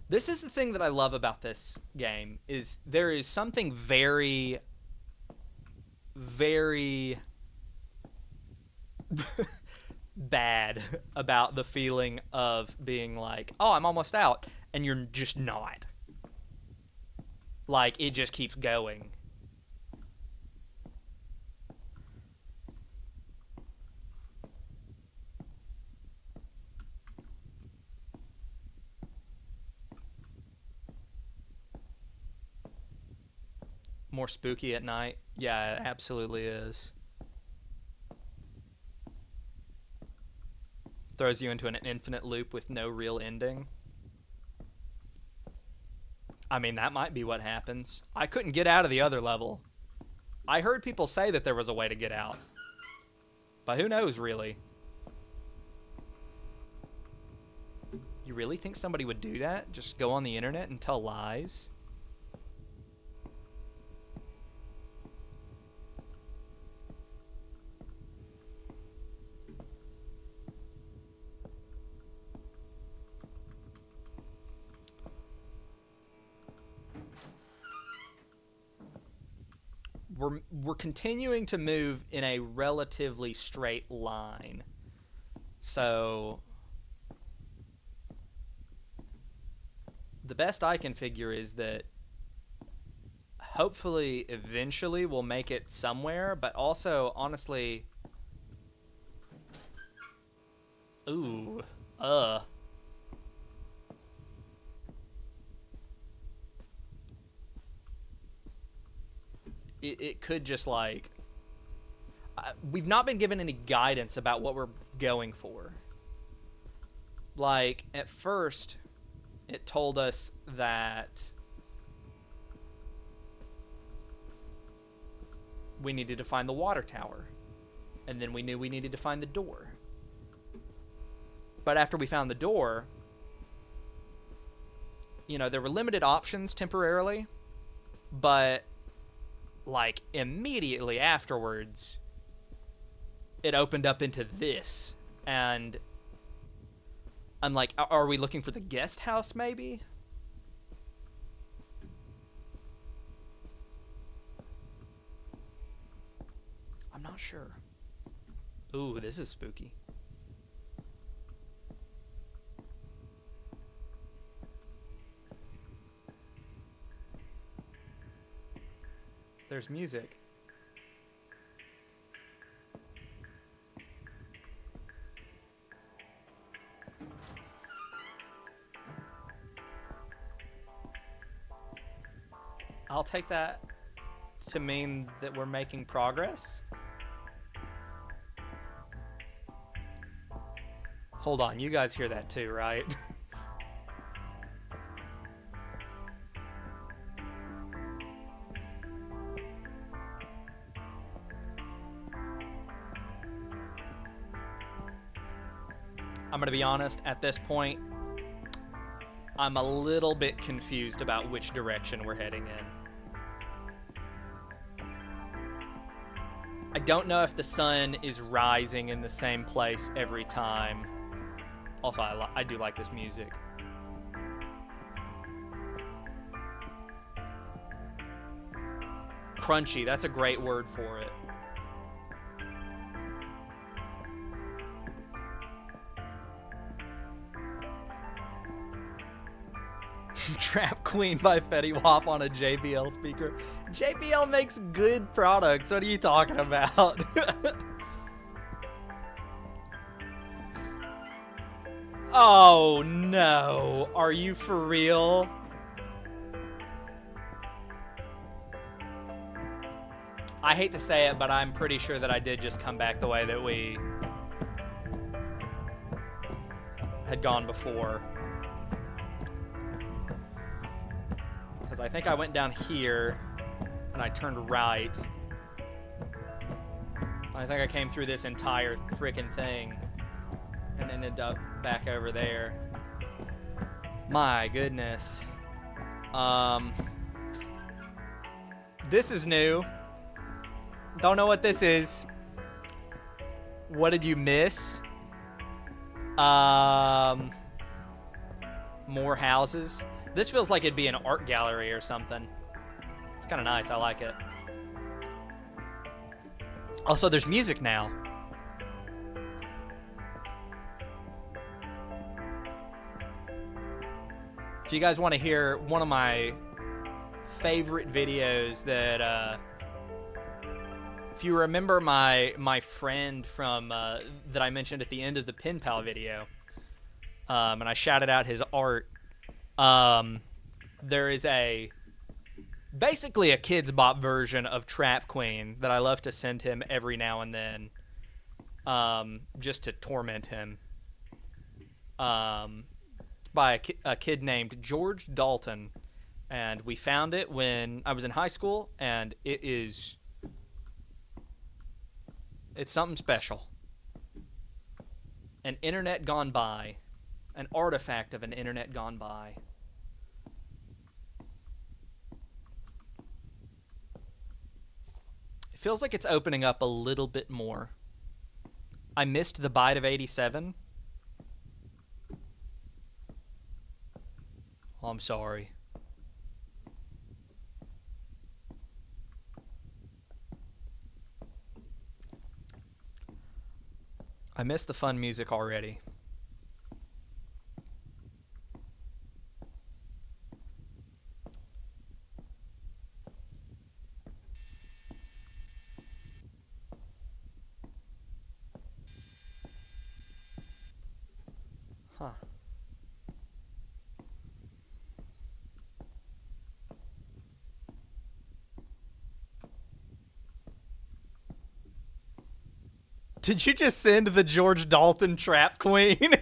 This is the thing that I love about this game, is there is something very, very bad about the feeling of being like, oh, I'm almost out, and you're just not. Like, it just keeps going. More spooky at night? Yeah, it absolutely is. Throws you into an infinite loop with no real ending. I mean, that might be what happens. I couldn't get out of the other level. I heard people say that there was a way to get out. But who knows, really? You really think somebody would do that? Just go on the internet and tell lies? We're continuing to move in a relatively straight line. So the best I can figure is that hopefully eventually we'll make it somewhere, but also honestly, ooh, it could just like... we've not been given any guidance about what we're going for. Like, at first, it told us that we needed to find the water tower. And then we knew we needed to find the door. But after we found the door, you know, there were limited options temporarily, but like immediately afterwards it opened up into this, and I'm like, are we looking for the guest house maybe? I'm not sure. Ooh, this is spooky. There's music. I'll take that to mean that we're making progress. Hold on, you guys hear that too, right? I'm gonna be honest, at this point, I'm a little bit confused about which direction we're heading in. I don't know if the sun is rising in the same place every time. Also, I do like this music. Crunchy, that's a great word for it. Trap Queen by Fetty Wap on a JBL speaker. JBL makes good products. What are you talking about? Oh no. Are you for real? I hate to say it, but I'm pretty sure that I did just come back the way that we had gone before. Because I think I went down here and I turned right. I think I came through this entire freaking thing and ended up back over there. My goodness. This is new. Don't know what this is. What did you miss? More houses. This feels like it'd be an art gallery or something. It's kind of nice. I like it. Also, there's music now. If you guys want to hear one of my favorite videos that, if you remember my friend from, that I mentioned at the end of the Pen Pal video, and I shouted out his art, there is basically a Kids Bop version of Trap Queen that I love to send him every now and then, just to torment him. By a kid named George Dalton, and we found it when I was in high school, and it's something special. An internet gone by. An artifact of an internet gone by. It feels like it's opening up a little bit more. I missed the bite of 87. Oh, I'm sorry. I missed the fun music already. Huh. Did you just send the George Dalton Trap Queen?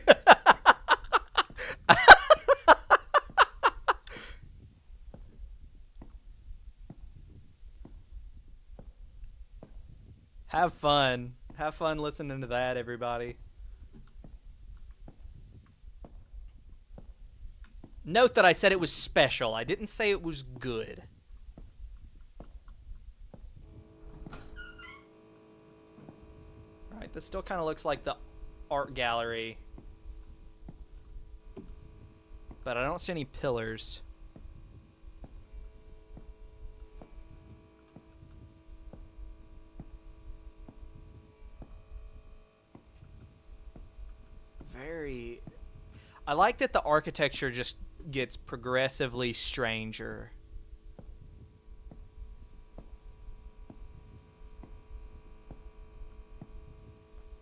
Have fun. Have fun listening to that, everybody. Note that I said it was special. I didn't say it was good. Right, this still kind of looks like the art gallery. But I don't see any pillars. I like that the architecture just gets progressively stranger.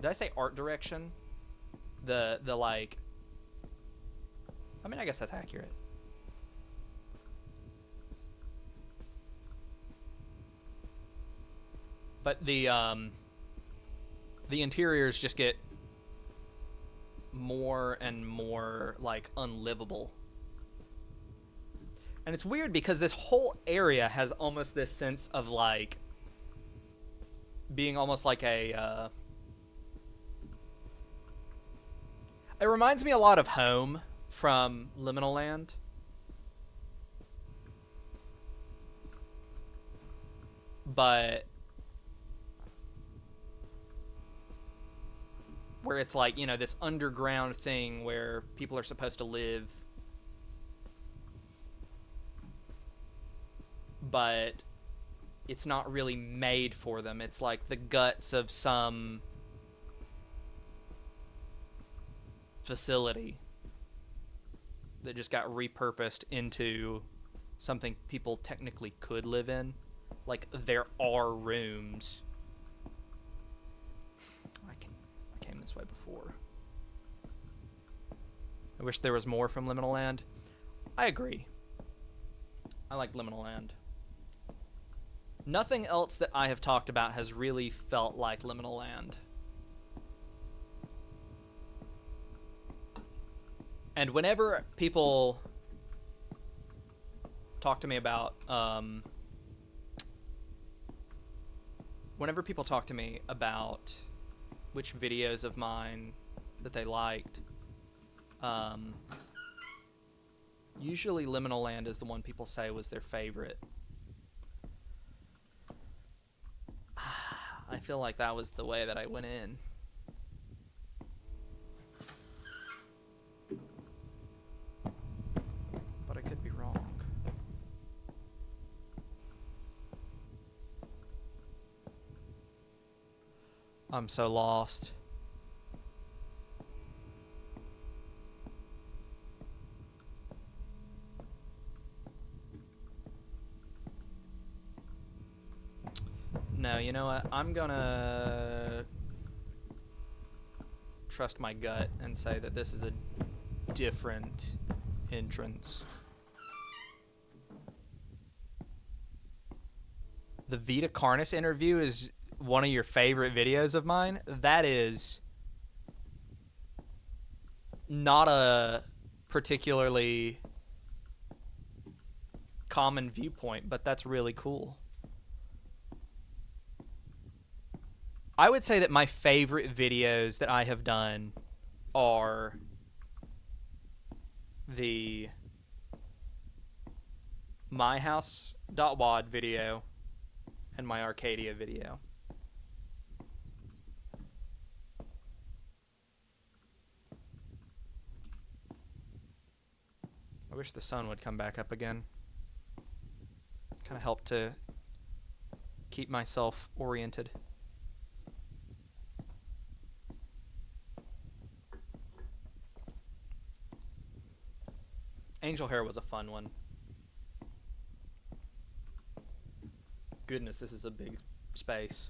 Did I say art direction? The like... I mean, I guess that's accurate. But the interiors just get more and more like unlivable. And it's weird because this whole area has almost this sense of like being almost like a it reminds me a lot of Home from Liminal Land. But where it's like, you know, this underground thing where people are supposed to live, but it's not really made for them. It's like the guts of some facility that just got repurposed into something people technically could live in. Like, there are rooms. I came this way before. I wish there was more from Liminal Land. I agree. I like Liminal Land. Nothing else that I have talked about has really felt like Liminal Land. And whenever people talk to me about which videos of mine that they liked, usually Liminal Land is the one people say was their favorite. I feel like that was the way that I went in. But I could be wrong. I'm so lost. No, you know what? I'm gonna trust my gut and say that this is a different entrance. The Vita Carnis interview is one of your favorite videos of mine. That is not a particularly common viewpoint, but that's really cool. I would say that my favorite videos that I have done are the myhouse.wad video and my Arcadia video. I wish the sun would come back up again. Kind of help to keep myself oriented. Angel Hair was a fun one. Goodness, this is a big space.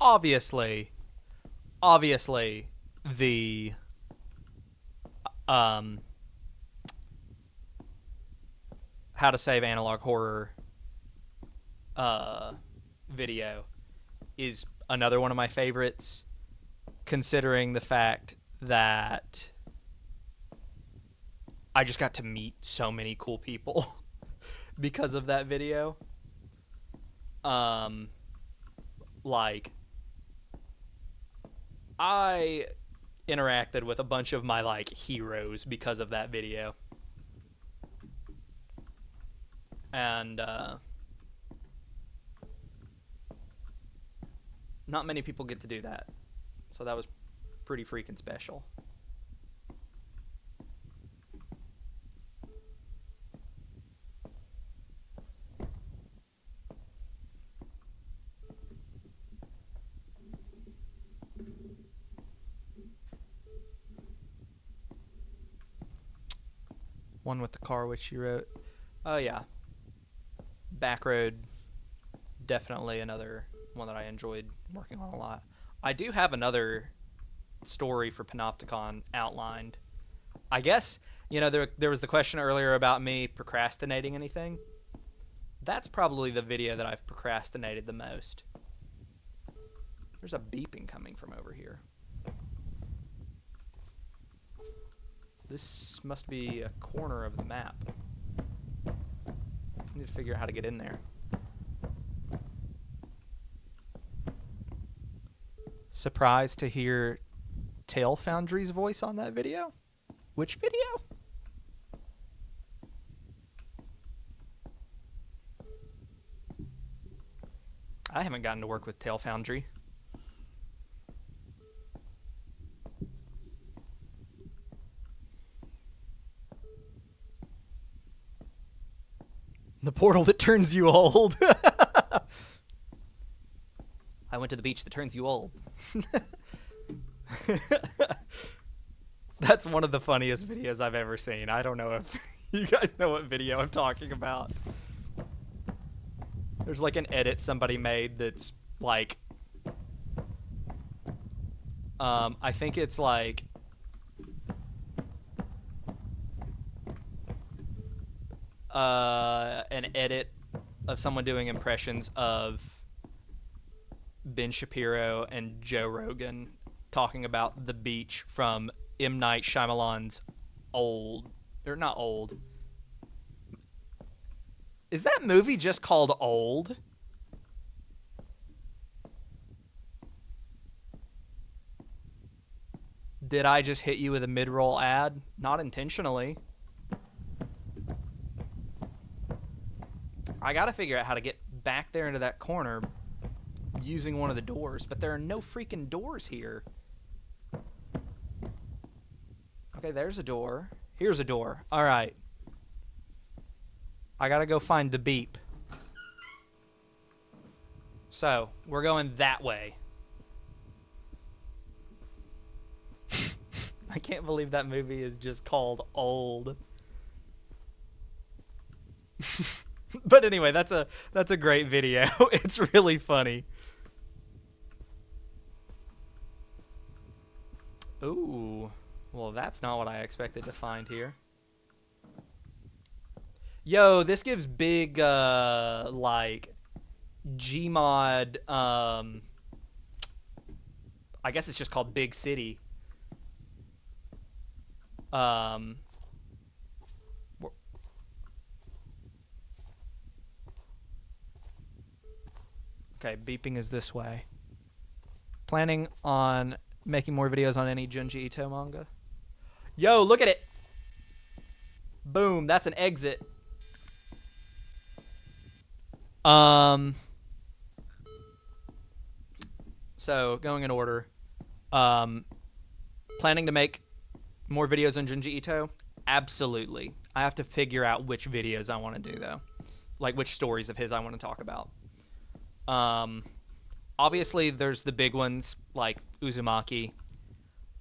Obviously, the how to save analog horror video is another one of my favorites, considering the fact that I just got to meet so many cool people because of that video. Like, I interacted with a bunch of my like heroes because of that video. And not many people get to do that. So that was pretty freaking special. One with the car, which she wrote. Oh yeah. Backroad, definitely another one that I enjoyed working on a lot. I do have another story for Panopticon outlined. I guess, you know, there was the question earlier about me procrastinating anything. That's probably the video that I've procrastinated the most. There's a beeping coming from over here. This must be a corner of the map. I need to figure out how to get in there. Surprised to hear Tail Foundry's voice on that video? Which video? I haven't gotten to work with Tail Foundry. The portal that turns you old. I went to the beach that turns you old. That's one of the funniest videos I've ever seen. I don't know if you guys know what video I'm talking about. There's like an edit somebody made that's like, I think it's like, an edit of someone doing impressions of Ben Shapiro and Joe Rogan talking about the beach from M. Night Shyamalan's not Old. Is that movie just called Old? Did I just hit you with a mid-roll ad? Not intentionally. I gotta figure out how to get back there into that corner using one of the doors, but there are no freaking doors here. Okay, there's a door. Here's a door. All right. I gotta go find the beep. So, we're going that way. I can't believe that movie is just called Old. But anyway, that's a great video. It's really funny. Ooh. Well, that's not what I expected to find here. Yo, this gives big, like, Gmod, I guess it's just called Big City. Okay, beeping is this way. Planning on making more videos on any Junji Ito manga? Yo, look at it! Boom, that's an exit. So, going in order. Planning to make more videos on Junji Ito? Absolutely. I have to figure out which videos I want to do, though. Like, which stories of his I want to talk about. Obviously, there's the big ones, like Uzumaki.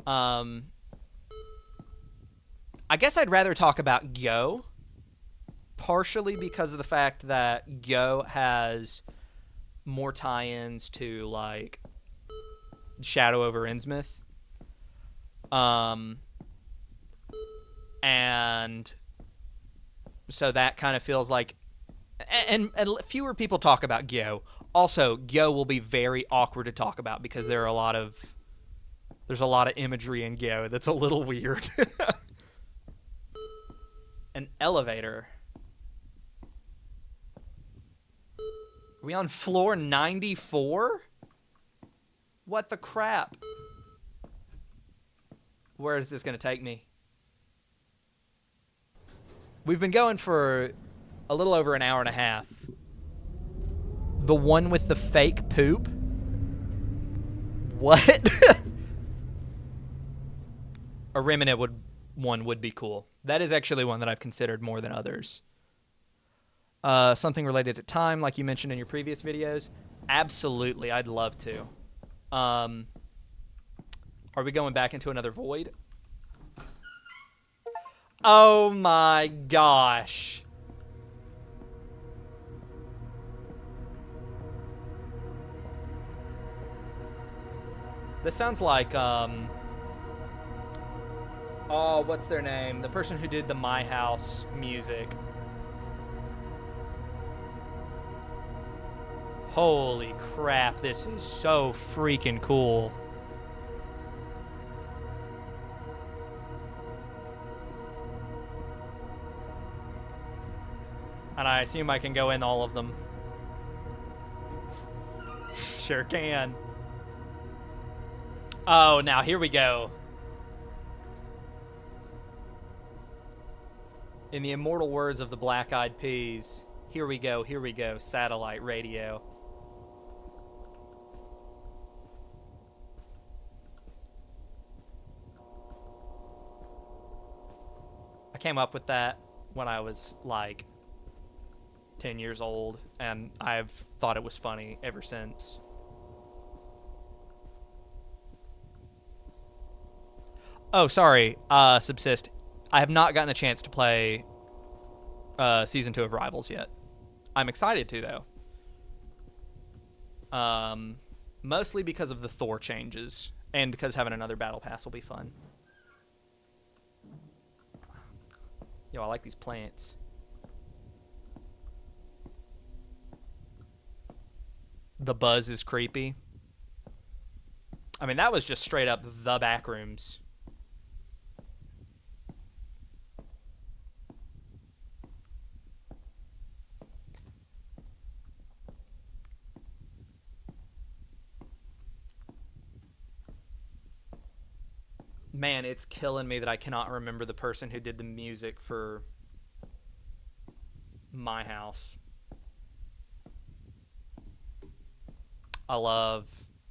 I guess I'd rather talk about Gyo. Partially because of the fact that Gyo has more tie-ins to, like, Shadow over Innsmouth. And so that kind of feels like... And fewer people talk about Gyo. Also, Gyo will be very awkward to talk about because there's a lot of imagery in Gyo that's a little weird. An elevator. Are we on floor 94? What the crap? Where is this going to take me? We've been going for a little over an hour and a half. The one with the fake poop? What? A Remnant one would be cool. That is actually one that I've considered more than others. Something related to time, like you mentioned in your previous videos. Absolutely, I'd love to. Are we going back into another void? Oh my gosh. This sounds like, Oh, what's their name? The person who did the My House music. Holy crap, this is so freaking cool. And I assume I can go in all of them. Sure can. Oh, now here we go. In the immortal words of the Black Eyed Peas, here we go, satellite radio. I came up with that when I was like 10 years old, and I've thought it was funny ever since. Oh, sorry, Subsist. I have not gotten a chance to play Season 2 of Rivals yet. I'm excited to, though. Mostly because of the Thor changes, and because having another Battle Pass will be fun. Yo, I like these plants. The buzz is creepy. I mean, that was just straight up the Backrooms. Man, it's killing me that I cannot remember the person who did the music for My House. I love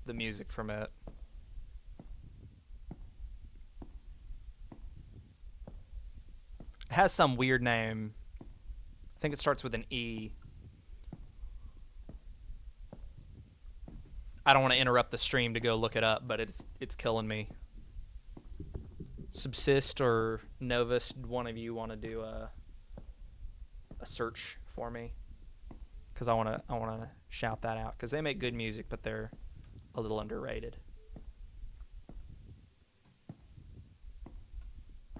the music from it. It has some weird name. I think it starts with an E. I don't want to interrupt the stream to go look it up, but it's killing me. Subsist or Novus, one of you want to do a search for me? Because I want to shout that out, because they make good music, but they're a little underrated.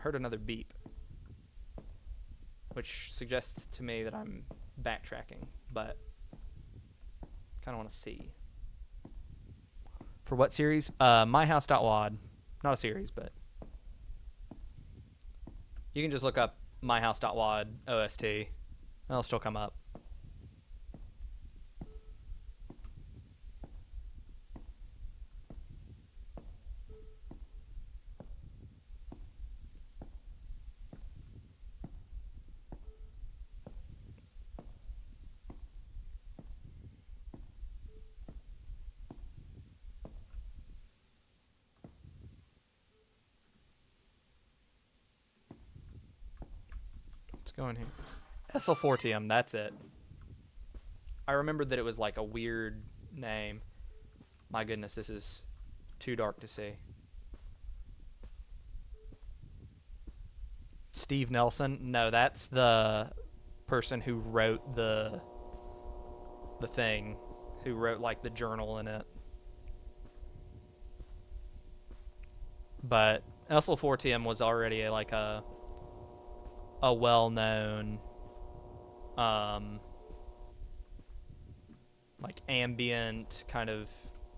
Heard another beep, which suggests to me that I'm backtracking, but kind of want to see. For what series? myhouse.wad. Not a series, but you can just look up myhouse.wad OST. It'll still come up. Go in here. SL4TM, that's it. I remembered that it was like a weird name. My goodness, this is too dark to see. Steve Nelson? No, that's the person who wrote the thing, who wrote like the journal in it. But SL4TM was already like a well-known like ambient kind of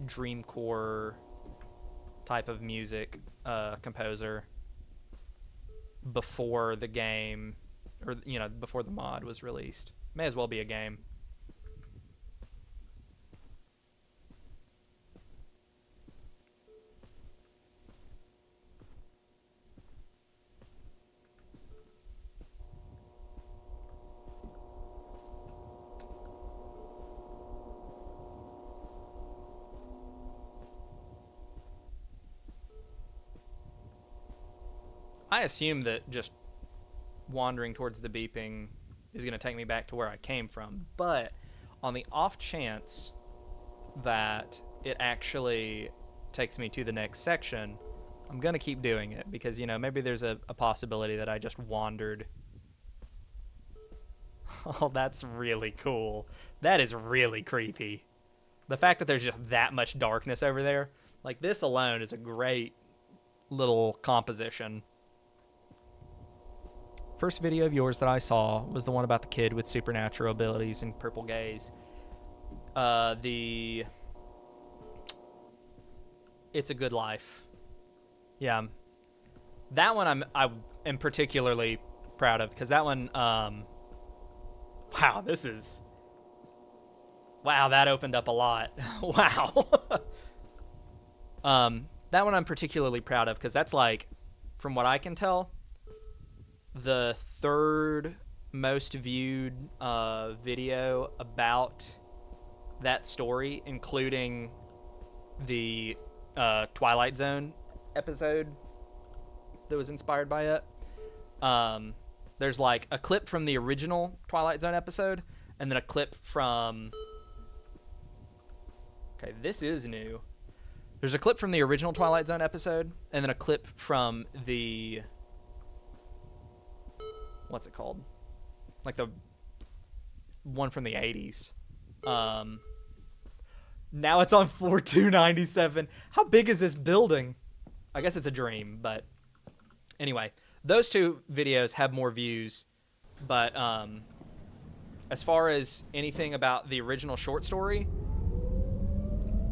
dreamcore type of music composer before the game, or before the mod was released. May as well be a game. I assume that just wandering towards the beeping is going to take me back to where I came from, but on the off chance that it actually takes me to the next section, I'm going to keep doing it, because, maybe there's a possibility that I just wandered. Oh, that's really cool. That is really creepy. The fact that there's just that much darkness over there, like this alone is a great little composition. first video of yours that I saw was the one about the kid with supernatural abilities and purple gaze. It's a Good Life. Yeah. That one I am particularly proud of, because that one, wow, wow, that opened up a lot. Wow. That one I'm particularly proud of, because that's like, from what I can tell, the third most viewed video about that story, including the Twilight Zone episode that was inspired by it. There's like a clip from the original Twilight Zone episode, and then a clip from... Okay, this is new. There's a clip from the original Twilight Zone episode, and then a clip from the... What's it called? Like the one from the 80s. Now it's on floor 297. How big is this building? I guess it's a dream, but... Anyway, those two videos have more views, but as far as anything about the original short story,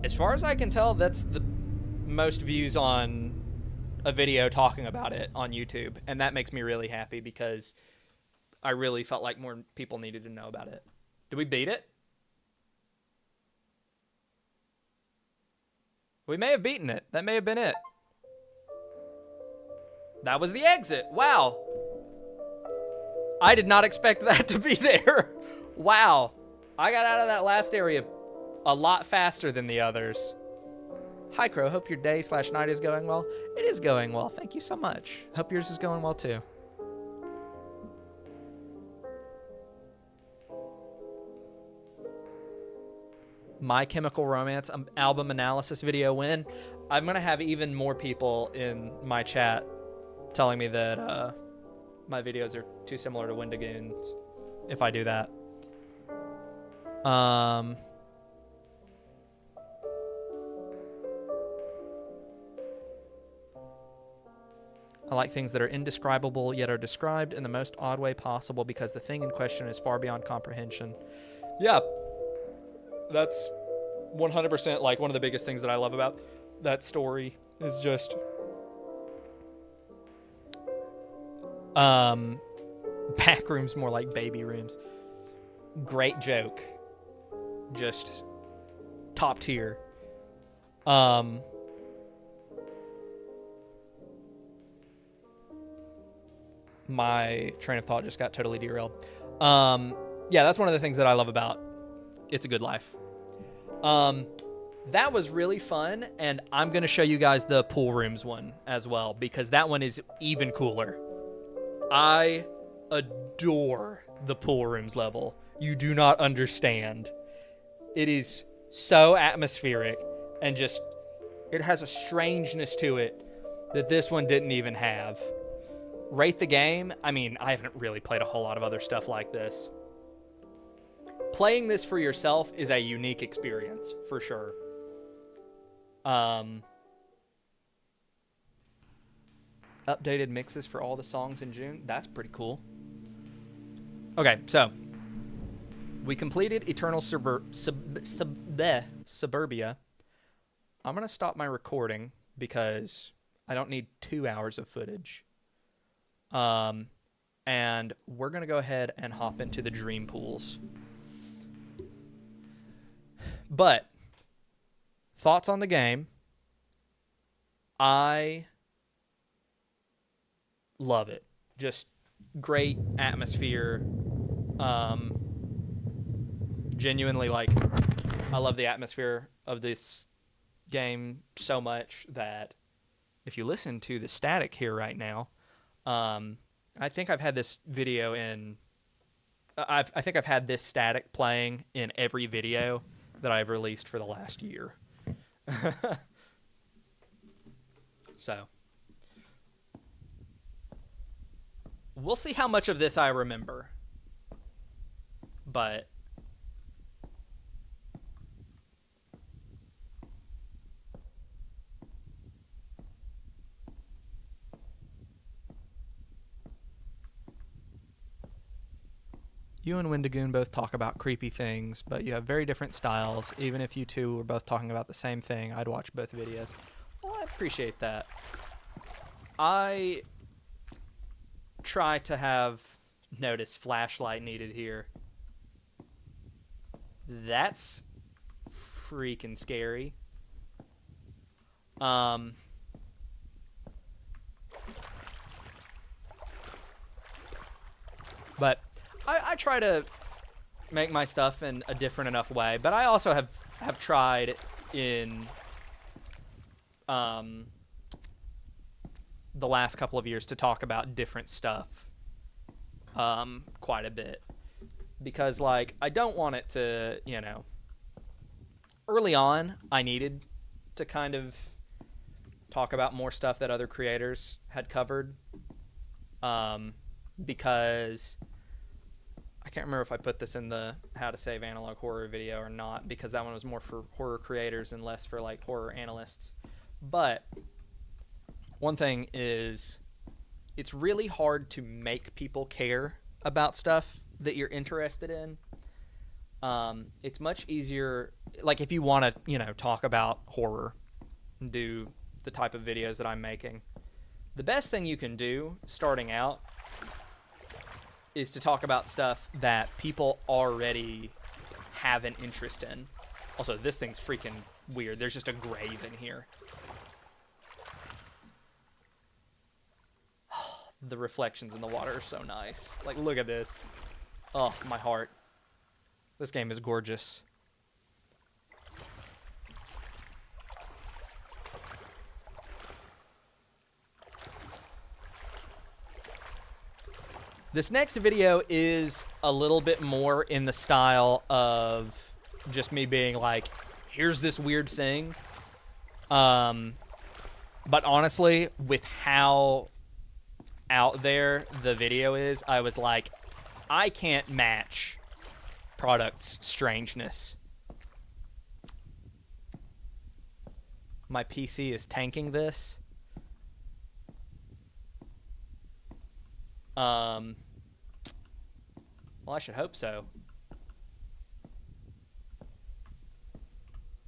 as far as I can tell, that's the most views on a video talking about it on YouTube, and that makes me really happy, because I really felt like more people needed to know about it. Did we beat it? We may have beaten it. That may have been it. That was the exit. Wow. I did not expect that to be there. Wow. I got out of that last area a lot faster than the others. Hi, Crow. Hope your day/night is going well. It is going well. Thank you so much. Hope yours is going well, too. My Chemical Romance album analysis video win. I'm going to have even more people in my chat telling me that my videos are too similar to Wendigoon's if I do that. I like things that are indescribable yet are described in the most odd way possible, because the thing in question is far beyond comprehension. Yeah, that's 100% like one of the biggest things that I love about that story is just Backrooms, more like baby rooms. Great joke. Just top tier. My train of thought just got totally derailed. Yeah, that's one of the things that I love about It's a Good Life. That was really fun, and I'm going to show you guys the pool rooms one as well, because that one is even cooler. I adore the pool rooms level. You do not understand. It is so atmospheric, and just, it has a strangeness to it that this one didn't even have. Rate the game. I mean, I haven't really played a whole lot of other stuff like this. Playing this for yourself is a unique experience, for sure. Updated mixes for all the songs in June. That's pretty cool. Okay, so we completed Eternal Suburbia. I'm going to stop my recording because I don't need 2 hours of footage. And we're going to go ahead and hop into the dream pools. But thoughts on the game? I love it. Just great atmosphere. Genuinely, like, I love the atmosphere of this game so much that if you listen to the static here right now, I think I've had this video in... I think I've had this static playing in every video that I've released for the last year. So, we'll see how much of this I remember. But You and Wendigoon both talk about creepy things, but you have very different styles. Even if you two were both talking about the same thing, I'd watch both videos. Well, I appreciate that. I try to have notice flashlight needed here. That's freaking scary. But I try to make my stuff in a different enough way. But I also have tried in the last couple of years to talk about different stuff quite a bit. Because, like, I don't want it to, you know... Early on, I needed to kind of talk about more stuff that other creators had covered. Because... I can't remember if I put this in the How to Save Analog Horror video or not, because that one was more for horror creators and less for, like, horror analysts. But one thing is, it's really hard to make people care about stuff that you're interested in. It's much easier, like, if you want to, you know, talk about horror and do the type of videos that I'm making. The best thing you can do starting out is to talk about stuff that people already have an interest in. Also, this thing's freaking weird. There's just a grave in here. The reflections in the water are so nice. Like, look at this. Oh, my heart. This game is gorgeous. This next video is a little bit more in the style of just me being like, here's this weird thing. But honestly, with how out there the video is, I was like, I can't match product's strangeness. My PC is tanking this. Well, I should hope so.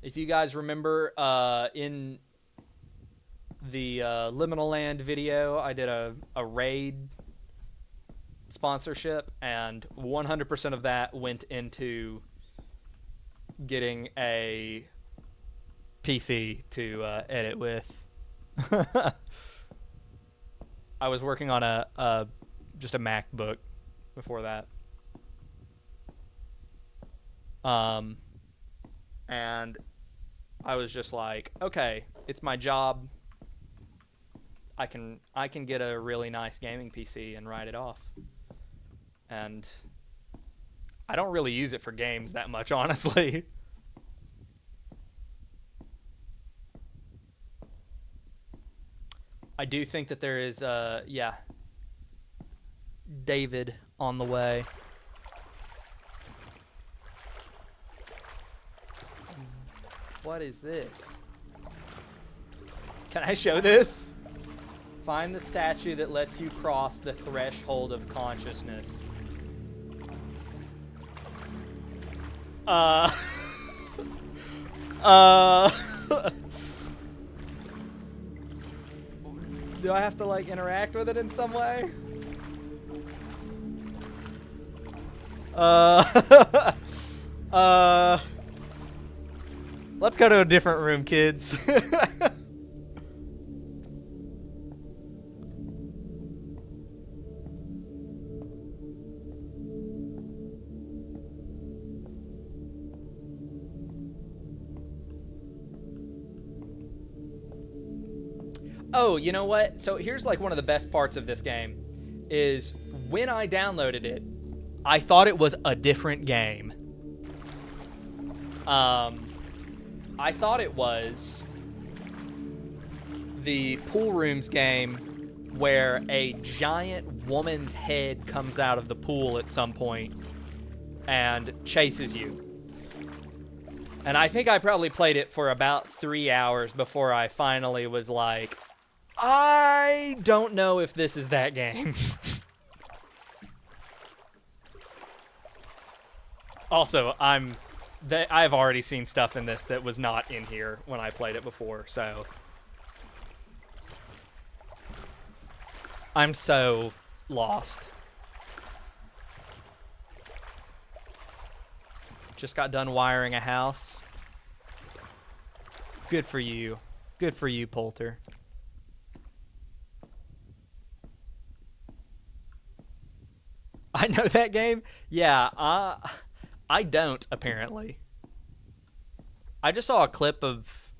If you guys remember, in the Liminal Land video, I did a raid sponsorship, and 100% of that went into getting a PC to edit with. I was working on just a MacBook before that. And I was just like, okay, it's my job. I can get a really nice gaming PC and write it off. And I don't really use it for games that much, honestly. I do think that there is, yeah, David on the way. What is this? Can I show this? Find the statue that lets you cross the threshold of consciousness. Do I have to, like, interact with it in some way? Let's go to a different room, kids. Oh, you know what? So here's like one of the best parts of this game is when I downloaded it, I thought it was a different game. I thought it was the Pool Rooms game where a giant woman's head comes out of the pool at some point and chases you. And I think I probably played it for about 3 hours before I finally was like, I don't know if this is that game. Also, I've already seen stuff in this that was not in here when I played it before, so I'm so lost. Just got done wiring a house. Good for you. Good for you, Poulter. I know that game? Yeah, I don't, apparently. I just saw a clip of...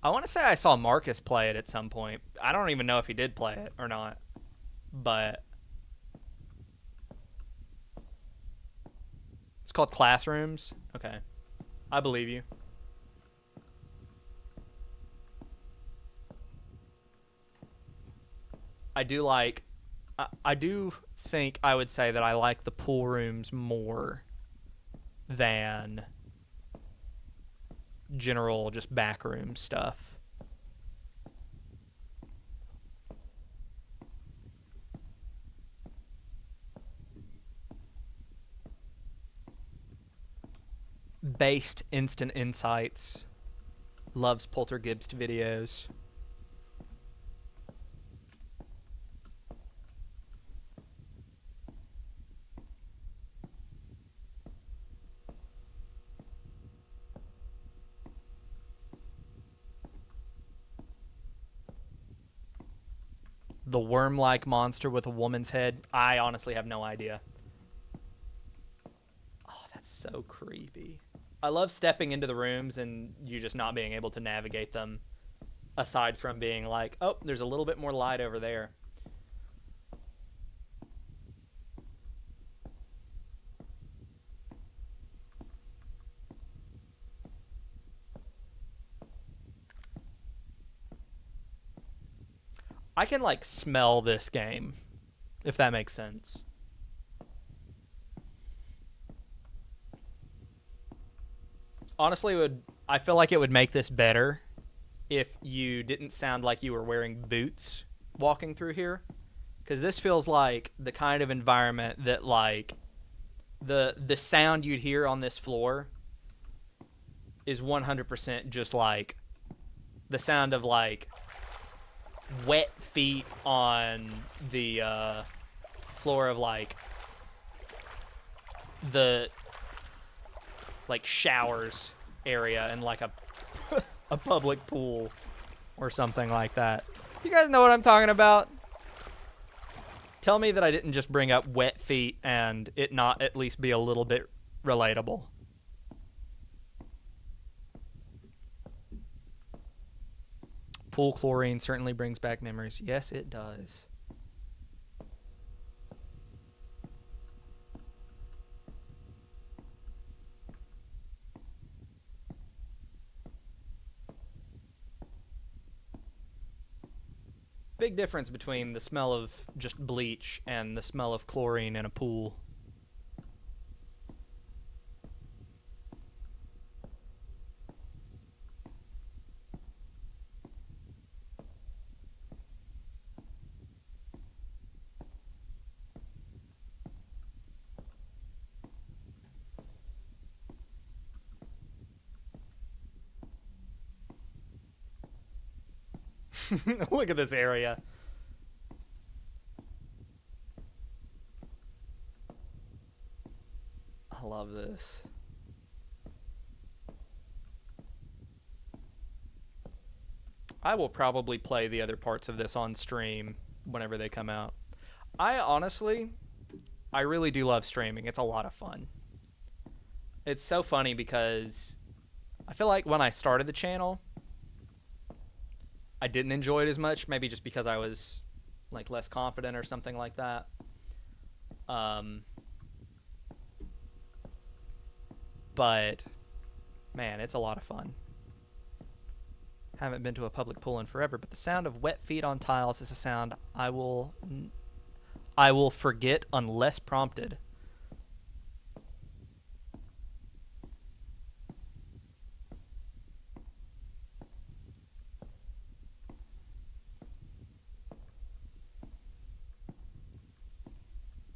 I want to say I saw Marcus play it at some point. I don't even know if he did play it or not. But... It's called Classrooms? Okay. I believe you. I do like... I do think I would say that I like the pool rooms more than general just backroom stuff. Based Instant Insights loves Poltergeist videos. The worm-like monster with a woman's head. I honestly have no idea. Oh, that's so creepy. I love stepping into the rooms and you just not being able to navigate them. Aside from being like, oh, there's a little bit more light over there. I can, like, smell this game, if that makes sense. Honestly, I feel like it would make this better if you didn't sound like you were wearing boots walking through here. Because this feels like the kind of environment that, like, the sound you'd hear on this floor is 100% just, like, the sound of, like, wet feet on the floor of, like, the, like, showers area in, like, a public pool or something like that. You guys know what I'm talking about? Tell me that I didn't just bring up wet feet and it not at least be a little bit relatable. Pool chlorine certainly brings back memories. Yes, it does. Big difference between the smell of just bleach and the smell of chlorine in a pool. Look at this area. I love this. I will probably play the other parts of this on stream whenever they come out. I really do love streaming. It's a lot of fun. It's so funny because I feel like when I started the channel, I didn't enjoy it as much, maybe just because I was, like, less confident or something like that. But, man, it's a lot of fun. Haven't been to a public pool in forever, but the sound of wet feet on tiles is a sound I will forget unless prompted.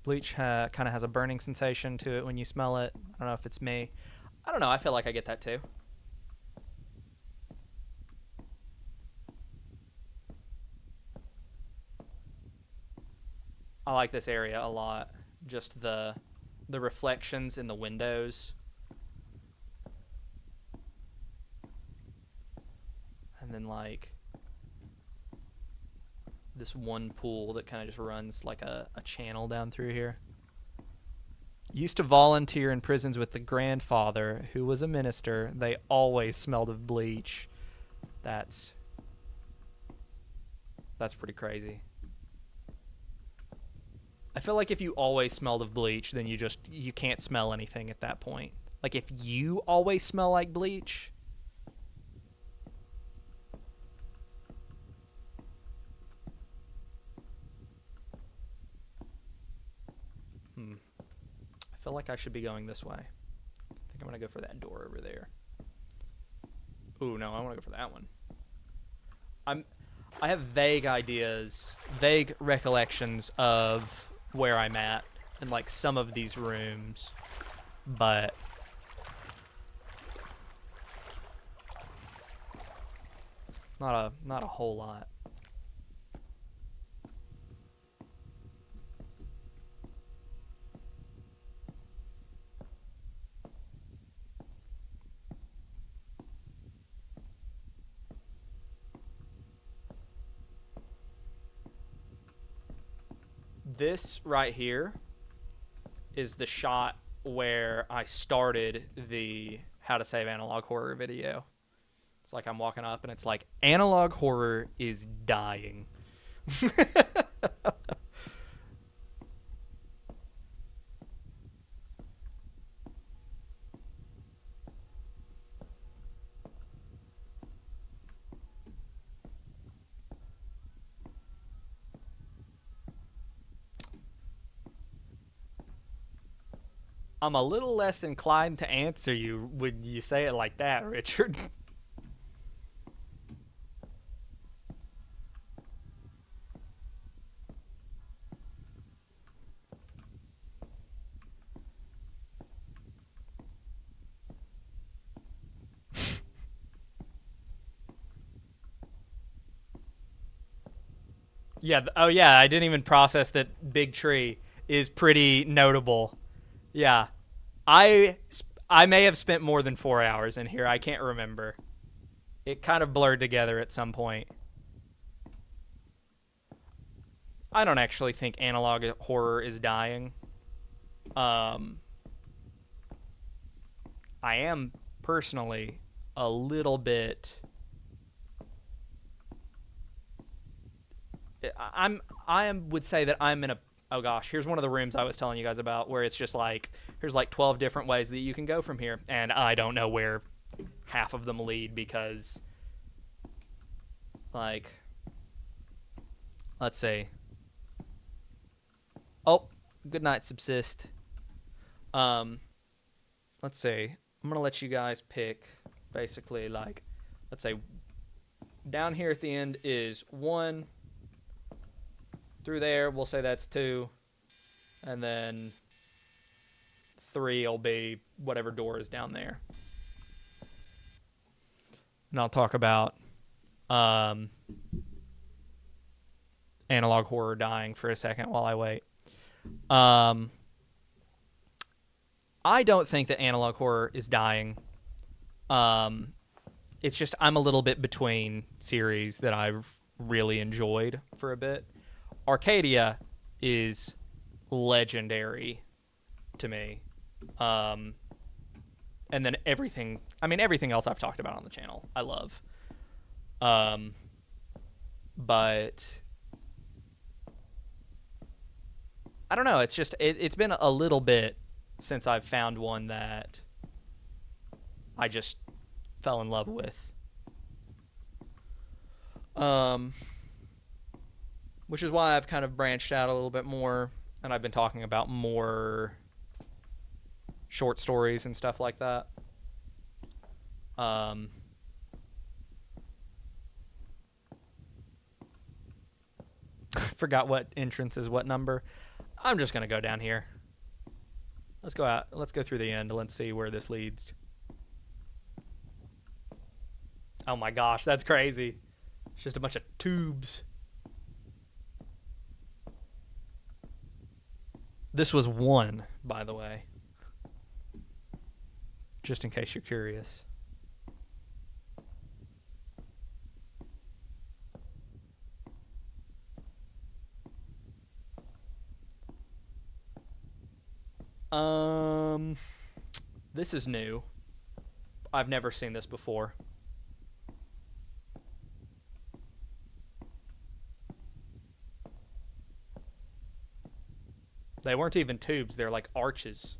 Bleach kind of has a burning sensation to it when you smell it. I don't know if it's me. I don't know. I feel like I get that too. I like this area a lot. Just the reflections in the windows. And then like this one pool that kind of just runs like a channel down through here. Used to volunteer in prisons with the grandfather, who was a minister. They always smelled of bleach. That's pretty crazy. I feel like if you always smelled of bleach, then you can't smell anything at that point. Like if you always smell like bleach. I feel like I should be going this way. I think I'm going to go for that door over there. Ooh, no, I want to go for that one. I have vague ideas, vague recollections of where I'm at in like some of these rooms, but not a whole lot. This right here is the shot where I started the How to Save Analog Horror video. It's like I'm walking up and it's like, analog horror is dying. I'm a little less inclined to answer you when you say it like that, Richard. Yeah. Oh, yeah. I didn't even process that Big Tree is pretty notable. Yeah. I may have spent more than 4 hours in here. I can't remember. It kind of blurred together at some point. I don't actually think analog horror is dying. I am personally a little bit... I would say that I'm in a... Oh gosh, here's one of the rooms I was telling you guys about where it's just like, here's like 12 different ways that you can go from here. And I don't know where half of them lead because, like, let's see. Oh, good night, Subsist. Let's see. I'm going to let you guys pick basically like, let's say down here at the end is 1. Through there, we'll say that's 2. And then 3 will be whatever door is down there. And I'll talk about analog horror dying for a second while I wait. I don't think that analog horror is dying. It's just I'm a little bit between series that I've really enjoyed for a bit. Arcadia is legendary to me. And then everything else I've talked about on the channel, I love. But I don't know. It's just, it's been a little bit since I've found one that I just fell in love with. Which is why I've kind of branched out a little bit more, and I've been talking about more short stories and stuff like that. I forgot what entrance is what number. I'm just going to go down here. Let's go out. Let's go through the end. Let's see where this leads. Oh my gosh, that's crazy. It's just a bunch of tubes. This was 1, by the way. Just in case you're curious. This is new. I've never seen this before. They weren't even tubes, they're like arches.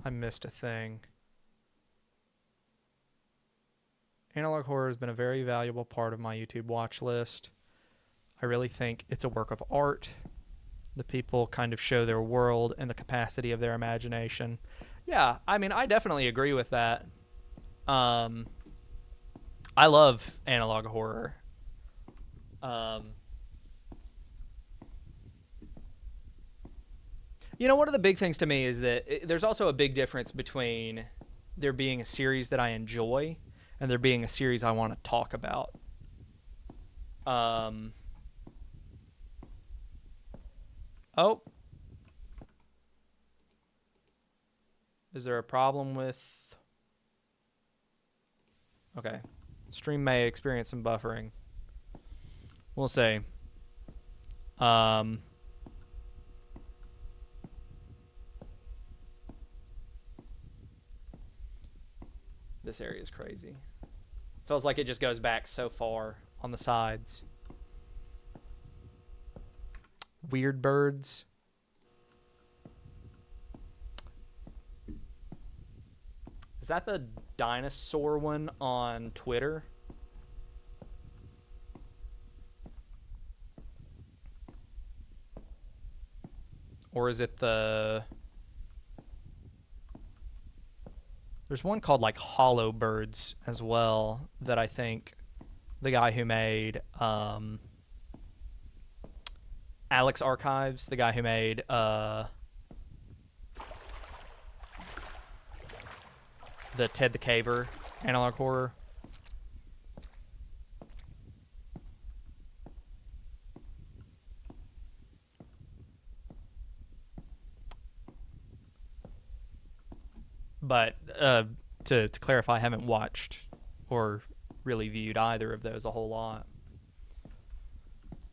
I missed a thing. Analog horror has been a very valuable part of my YouTube watch list. I really think it's a work of art. The people kind of show their world and the capacity of their imagination. Yeah, I mean, I definitely agree with that. I love analog horror. You know, one of the big things to me is that there's also a big difference between there being a series that I enjoy and there being a series I want to talk about. Oh. Is there a problem with... Okay. Stream may experience some buffering. We'll see. This area is crazy. Feels like it just goes back so far on the sides. Weird birds. Is that the dinosaur one on Twitter? Or is it the... There's one called like Hollow Birds as well that I think the guy who made Alex Archives, the guy who made the Ted the Caver analog horror. But to clarify, I haven't watched or really viewed either of those a whole lot.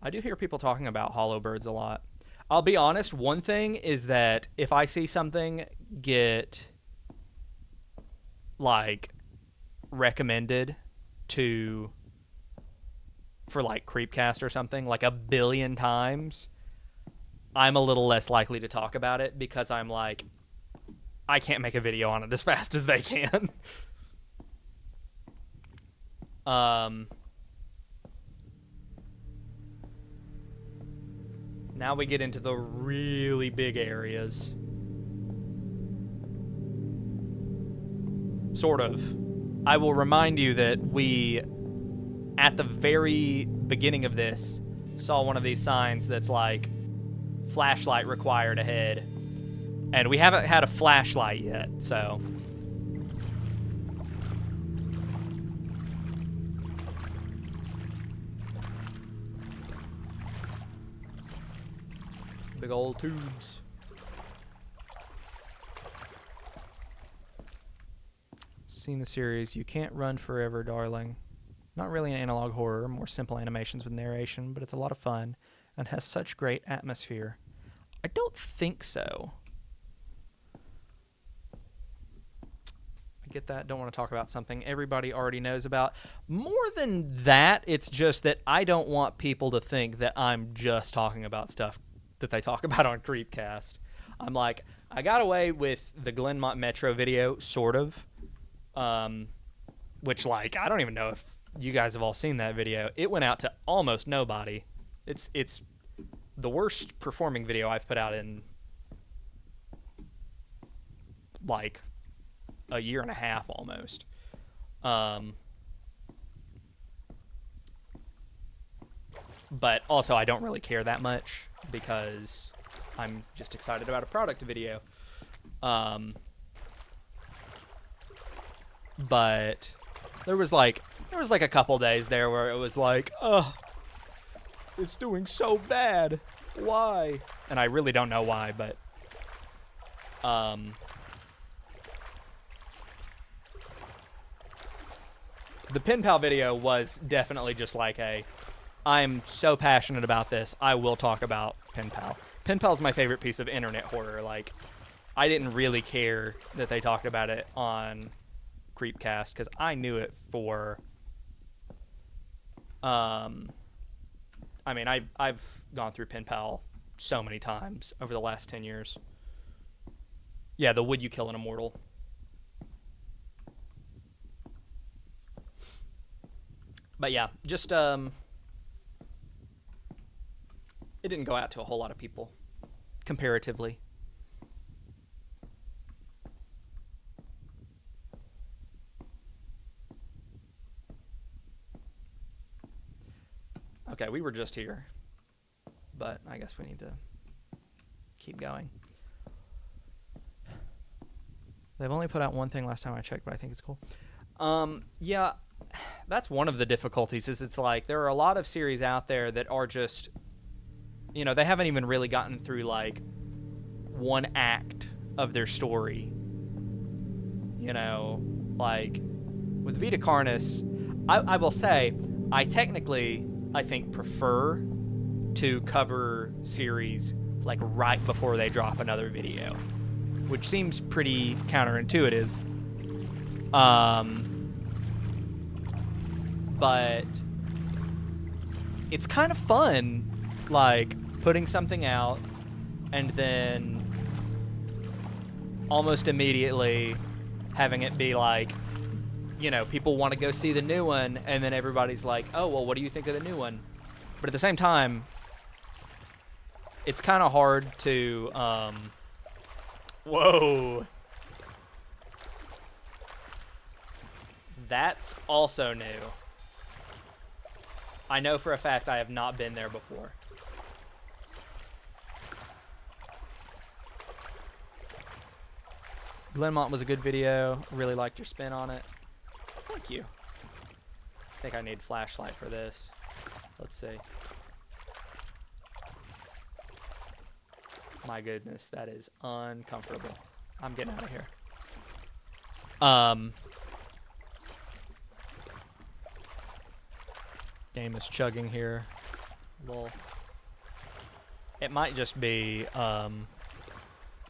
I do hear people talking about Hollow Birds a lot. I'll be honest, one thing is that if I see something get like recommended for like Creepcast or something like 1 billion times, I'm a little less likely to talk about it because I'm like, I can't make a video on it as fast as they can. Now we get into the really big areas. Sort of. I will remind you that we, at the very beginning of this, saw one of these signs that's like, flashlight required ahead. And we haven't had a flashlight yet, so... Big old tubes. Seen the series You Can't Run Forever, Darling. Not really an analog horror, more simple animations with narration, but it's a lot of fun and has such great atmosphere. I don't think so. Get that. Don't want to talk about something everybody already knows about. More than that, it's just that I don't want people to think that I'm just talking about stuff that they talk about on Creepcast. I'm like, I got away with the Glenmont Metro video, sort of. Which, like, I don't even know if you guys have all seen that video. It went out to almost nobody. It's the worst performing video I've put out in like a year and a half almost. But also I don't really care that much because I'm just excited about a product video. But there was like a couple days there where it was like, oh, it's doing so bad. Why? And I really don't know why, but the Pen Pal video was definitely just like I'm so passionate about this, I will talk about Pen Pal. Pen Pal's my favorite piece of internet horror. Like, I didn't really care that they talked about it on Creepcast because I knew it for I mean, I've gone through Pen Pal so many times over the last 10 years. Yeah, the Would You Kill an Immortal. But yeah, just it didn't go out to a whole lot of people comparatively. Okay, we were just here, but I guess we need to keep going. They've only put out one thing last time I checked, but I think it's cool. Yeah, that's one of the difficulties is it's like there are a lot of series out there that are just, you know, they haven't even really gotten through like one act of their story. You know, like with Vita Carnis, I will say I think prefer to cover series like right before they drop another video, which seems pretty counterintuitive. But it's kind of fun, like putting something out and then almost immediately having it be like, you know, people want to go see the new one, and then everybody's like, oh, well, what do you think of the new one? But at the same time, it's kind of hard to, whoa. That's also new. I know for a fact I have not been there before. Glenmont was a good video. Really liked your spin on it. Thank you. I think I need flashlight for this. Let's see. My goodness, that is uncomfortable. I'm getting out of here. Game is chugging here. Lol. It might just be on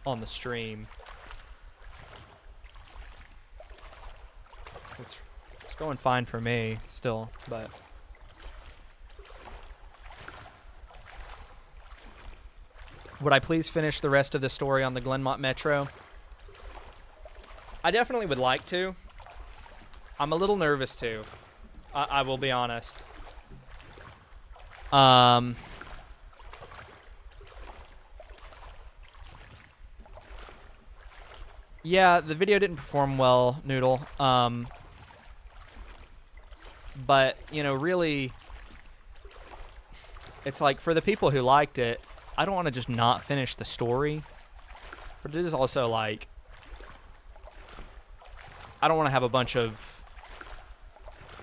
the stream. It's going fine for me still, but would I please finish the rest of the story on the Glenmont Metro? I definitely would like to. I'm a little nervous too. I will be honest. Yeah, the video didn't perform well, Noodle. But, you know, really, it's like for the people who liked it, I don't want to just not finish the story. But it is also like, I don't want to have a bunch of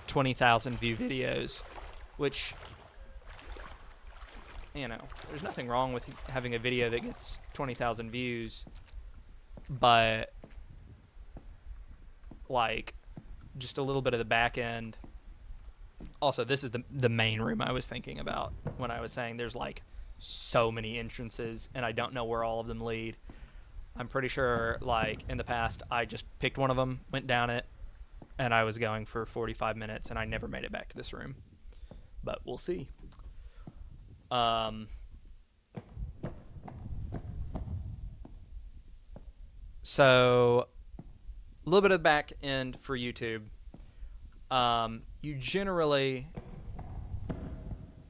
20,000 view videos, which, you know, there's nothing wrong with having a video that gets 20,000 views, but like just a little bit of the back end. Also, this is the main room I was thinking about when I was saying there's like so many entrances and I don't know where all of them lead. I'm pretty sure like in the past I just picked one of them, went down it, and I was going for 45 minutes and I never made it back to this room. But we'll see. So a little bit of back end for YouTube. You generally,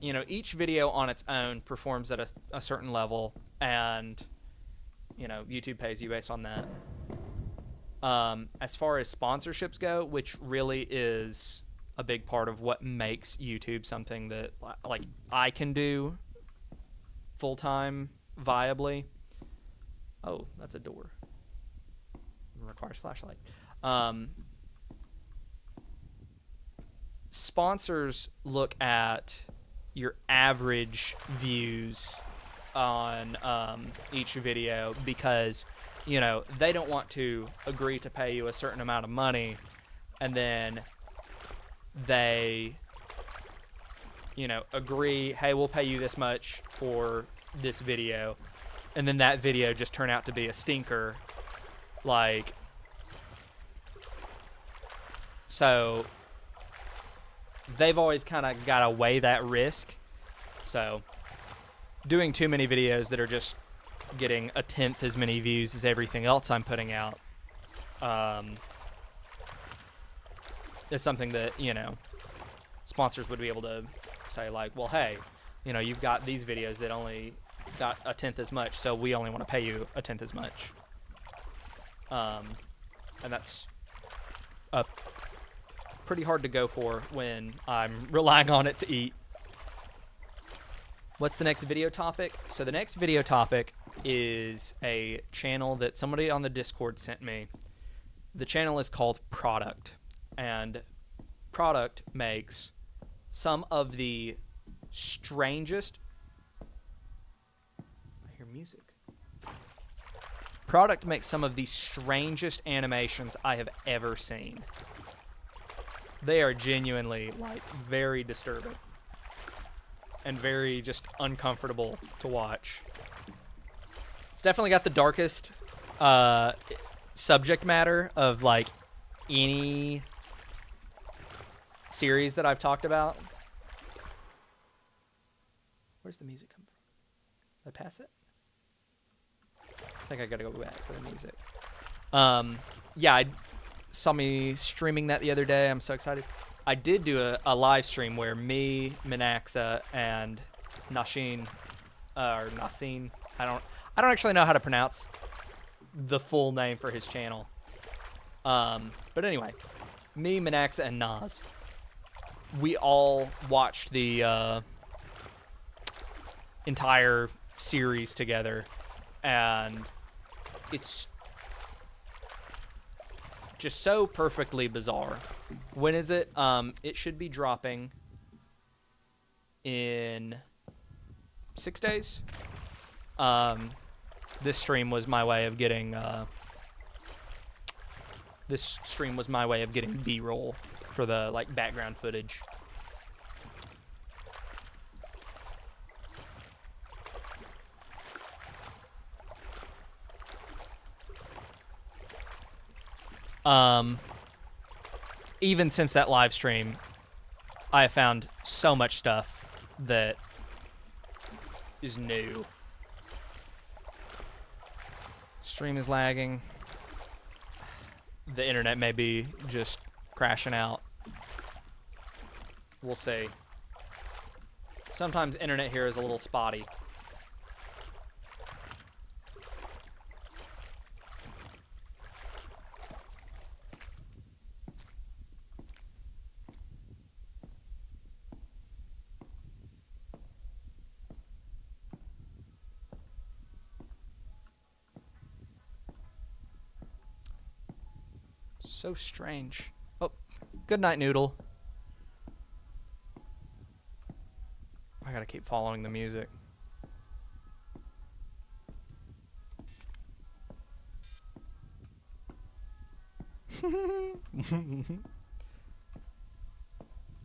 each video on its own performs at a certain level, and YouTube pays you based on that. As far as sponsorships go, which really is a big part of what makes YouTube something that like I can do full time viably. Oh, that's a door. It requires flashlight. Sponsors look at your average views on each video because they don't want to agree to pay you a certain amount of money and then they agree, hey, we'll pay you this much for this video, and then that video just turn out to be a stinker. Like, so they've always kind of got to weigh that risk. So doing too many videos that are just getting a tenth as many views as everything else I'm putting out is something that sponsors would be able to say, like, well, hey, you've got these videos that only got a tenth as much, so we only want to pay you a tenth as much. And that's pretty hard to go for when I'm relying on it to eat. What's the next video topic? So the next video topic is a channel that somebody on the Discord sent me. The channel is called Product, and Product makes some of the strangest... I hear music. Product makes some of the strangest animations I have ever seen. They are genuinely, like, very disturbing and very just uncomfortable to watch. It's definitely got the darkest subject matter of, like, any series that I've talked about. Where's the music come from? Did I pass it? I think I gotta go back for the music. Yeah, I saw me streaming that the other day. I'm so excited. I did do a live stream where me, Minaxa, and Nashin, or Nasin, I don't actually know how to pronounce the full name for his channel. But anyway, me, Minaxa, and Nas, we all watched the entire series together, and it's just so perfectly bizarre. When is it? It should be dropping in 6 days. This stream was my way of getting B-roll for the, like, background footage. Even since that live stream, I have found so much stuff that is new. Stream is lagging. The internet may be just crashing out. We'll see. Sometimes internet here is a little spotty. So strange. Oh, good night, Noodle. I gotta keep following the music.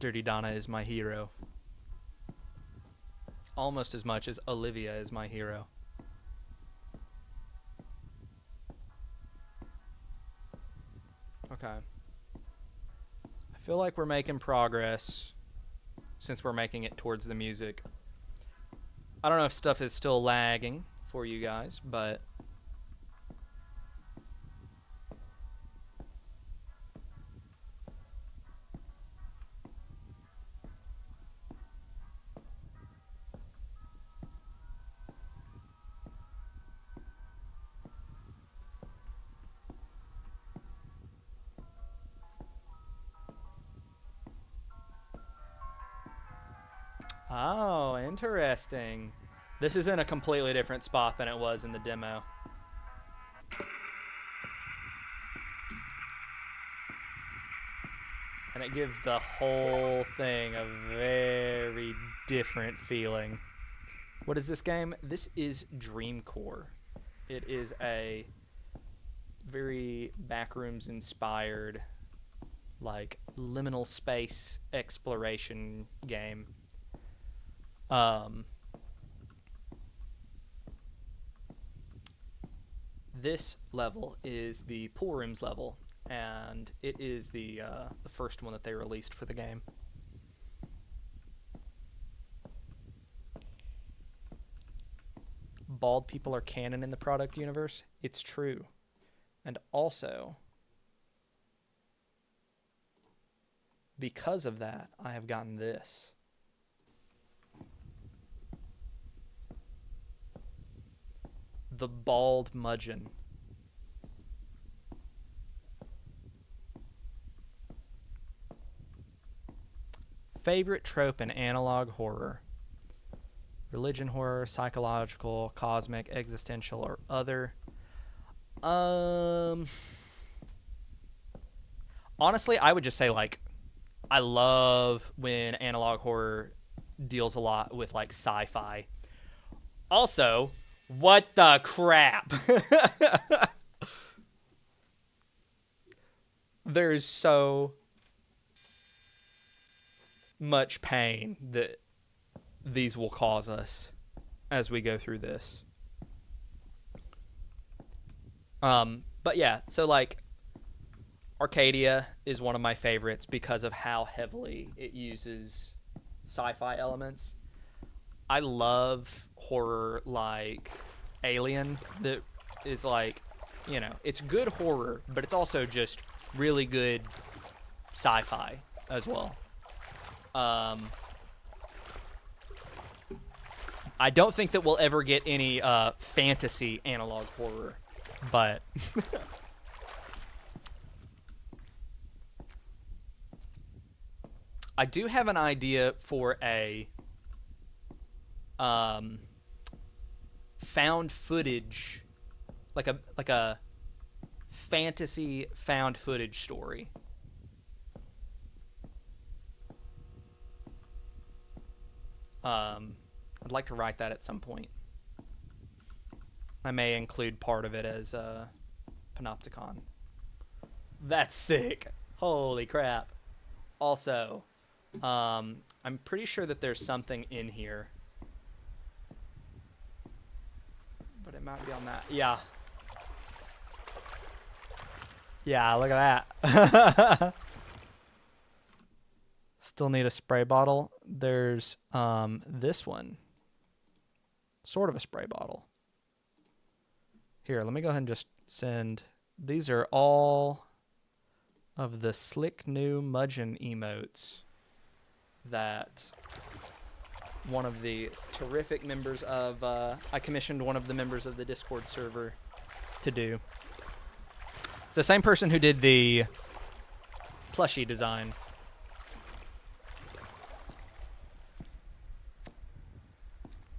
Dirty Donna is my hero. Almost as much as Olivia is my hero. Okay. I feel like we're making progress since we're making it towards the music. I don't know if stuff is still lagging for you guys, but Interesting. This is in a completely different spot than it was in the demo. And it gives the whole thing a very different feeling. What is this game? This is Dreamcore. It is a very Backrooms inspired, like, liminal space exploration game. This level is the pool rooms level, and it is the first one that they released for the game. Bald people are canon in the product universe. It's true. And also, because of that, I have gotten this. The Bald Mudgeon. Favorite trope in analog horror. Religion horror, psychological, cosmic, existential, or other. Honestly, I would just say, like, I love when analog horror deals a lot with, like, sci-fi. Also, what the crap? There's so much pain that these will cause us as we go through this. But yeah, so, like, Arcadia is one of my favorites because of how heavily it uses sci-fi elements. I love horror like Alien that is, like, you know, it's good horror, but it's also just really good sci-fi as well. I don't think that we'll ever get any fantasy analog horror, but I do have an idea for a found footage, like a fantasy found footage story. I'd like to write that at some point. I may include part of it as Panopticon. That's sick. Holy crap. Also, I'm pretty sure that there's something in here. But it might be on that. Yeah. Yeah, look at that. Still need a spray bottle. There's this one. Sort of a spray bottle. Here, let me go ahead and just send. These are all of the slick new Mudgeon emotes that one of the terrific members of, I commissioned one of the members of the Discord server to do. It's the same person who did the plushie design.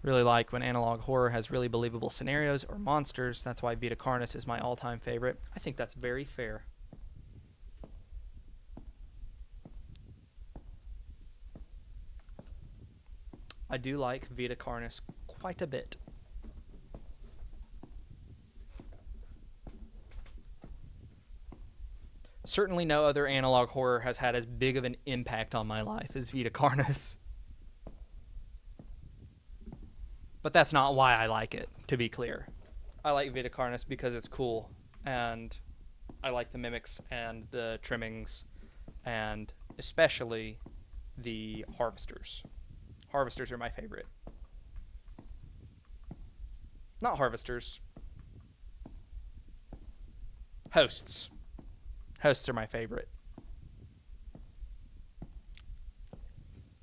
Really like when analog horror has really believable scenarios or monsters. That's why Vita Carnis is my all-time favorite. I think that's very fair. I do like Vita Carnis quite a bit. Certainly no other analog horror has had as big of an impact on my life as Vita Carnis. But that's not why I like it, to be clear. I like Vita Carnis because it's cool, and I like the mimics and the trimmings, and especially the harvesters. Harvesters are my favorite. Not harvesters. Hosts. Hosts are my favorite.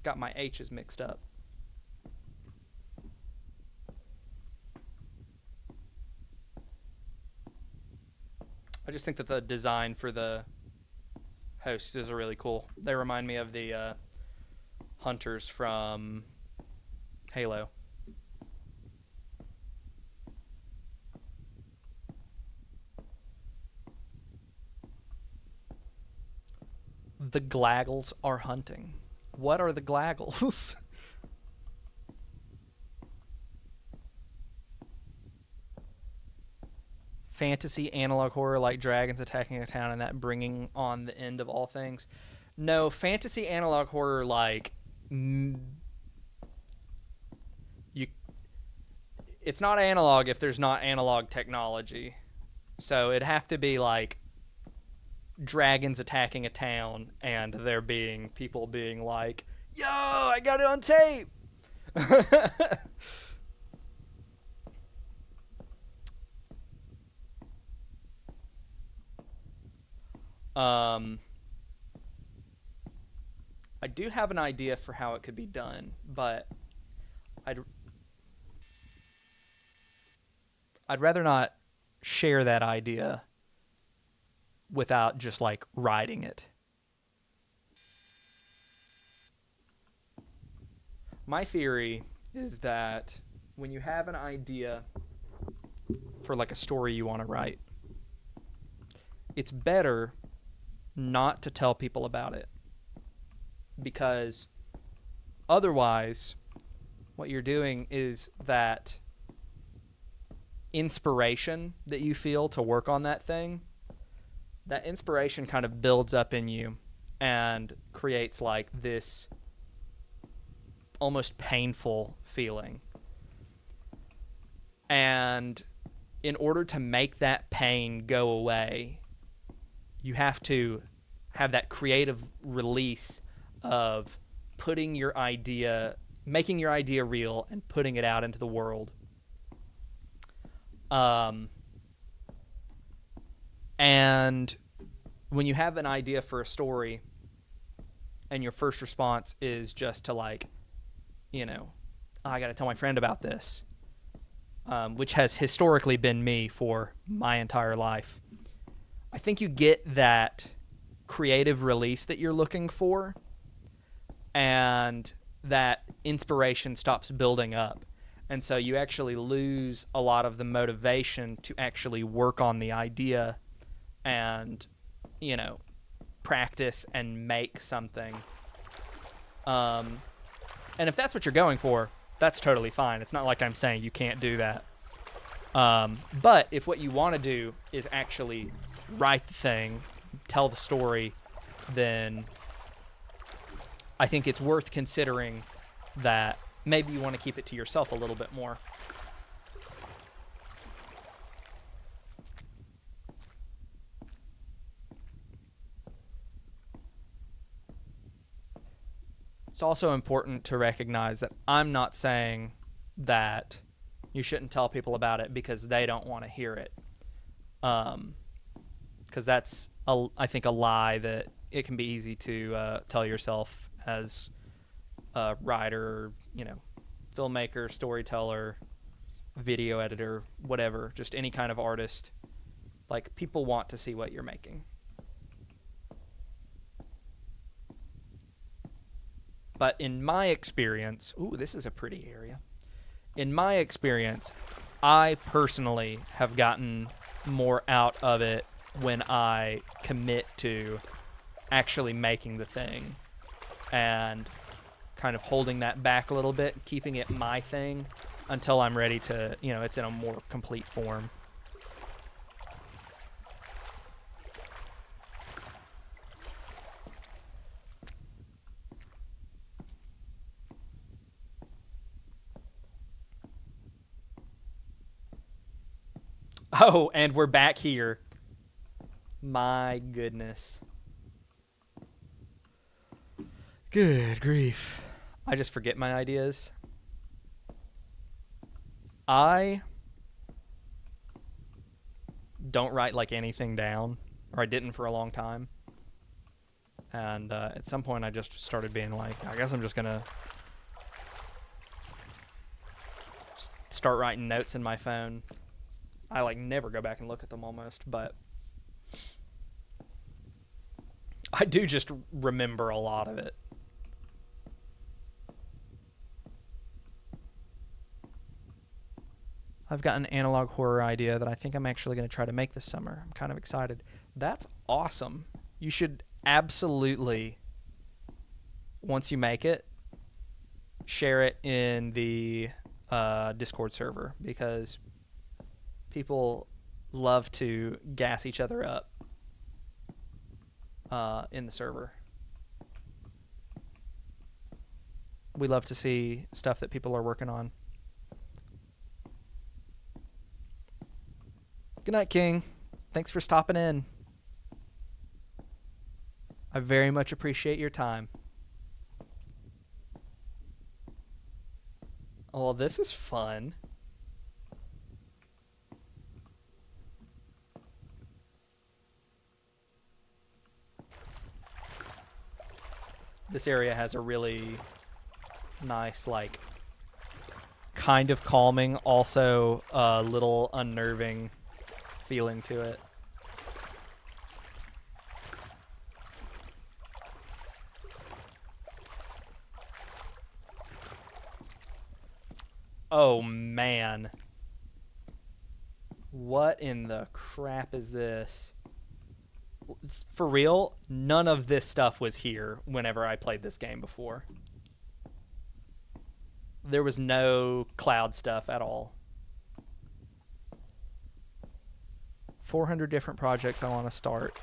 Got my H's mixed up. I just think that the design for the hosts is really cool. They remind me of the hunters from Halo. The Glaggles are hunting. What are the Glaggles? Fantasy analog horror like dragons attacking a town and that bringing on the end of all things. No, fantasy analog horror like you. It's not analog if there's not analog technology. So it'd have to be like dragons attacking a town and there being people being like, "Yo, I got it on tape." um I do have an idea for how it could be done, but I'd I'd rather not share that idea without just like writing it. My theory is that when you have an idea for like a story you want to write, it's better not to tell people about it, because otherwise what you're doing is that inspiration that you feel to work on that thing, that inspiration kind of builds up in you and creates like this almost painful feeling. And in order to make that pain go away, you have to have that creative release of putting your idea, making your idea real and putting it out into the world. And when you have an idea for a story and your first response is just to like, you know, oh, I got to tell my friend about this, which has historically been me for my entire life, I think you get that creative release that you're looking for, and that inspiration stops building up. And so you actually lose a lot of the motivation to actually work on the idea and, you know, practice and make something. And if that's what you're going for, that's totally fine. It's not like I'm saying you can't do that. But if what you want to do is actually write the thing, tell the story, then I think it's worth considering that maybe you want to keep it to yourself a little bit more. It's also important to recognize that I'm not saying that you shouldn't tell people about it because they don't want to hear it. Because that's, I think, a lie that it can be easy to tell yourself as a writer, you know, filmmaker, storyteller, video editor, whatever, just any kind of artist. Like, people want to see what you're making. But in my experience, ooh, this is a pretty area. In my experience, I personally have gotten more out of it when I commit to actually making the thing and kind of holding that back a little bit, keeping it my thing until I'm ready to, you know, it's in a more complete form. Oh, and we're back here. My goodness. Good grief. I just forget my ideas. I don't write like anything down, or I didn't for a long time. And at some point I just started being like, I guess I'm just going to start writing notes in my phone. I like never go back and look at them almost, but I do just remember a lot of it. I've got an analog horror idea that I think I'm actually going to try to make this summer. I'm kind of excited. That's awesome. You should absolutely, once you make it, share it in the Discord server, because people love to gas each other up in the server. We love to see stuff that people are working on. Good night, King. Thanks for stopping in. I very much appreciate your time. Oh, this is fun. This area has a really nice, like, kind of calming, also a little unnerving feeling to it. Oh, man. What in the crap is this? For real, none of this stuff was here whenever I played this game before. There was no cloud stuff at all. 400 different projects I want to start.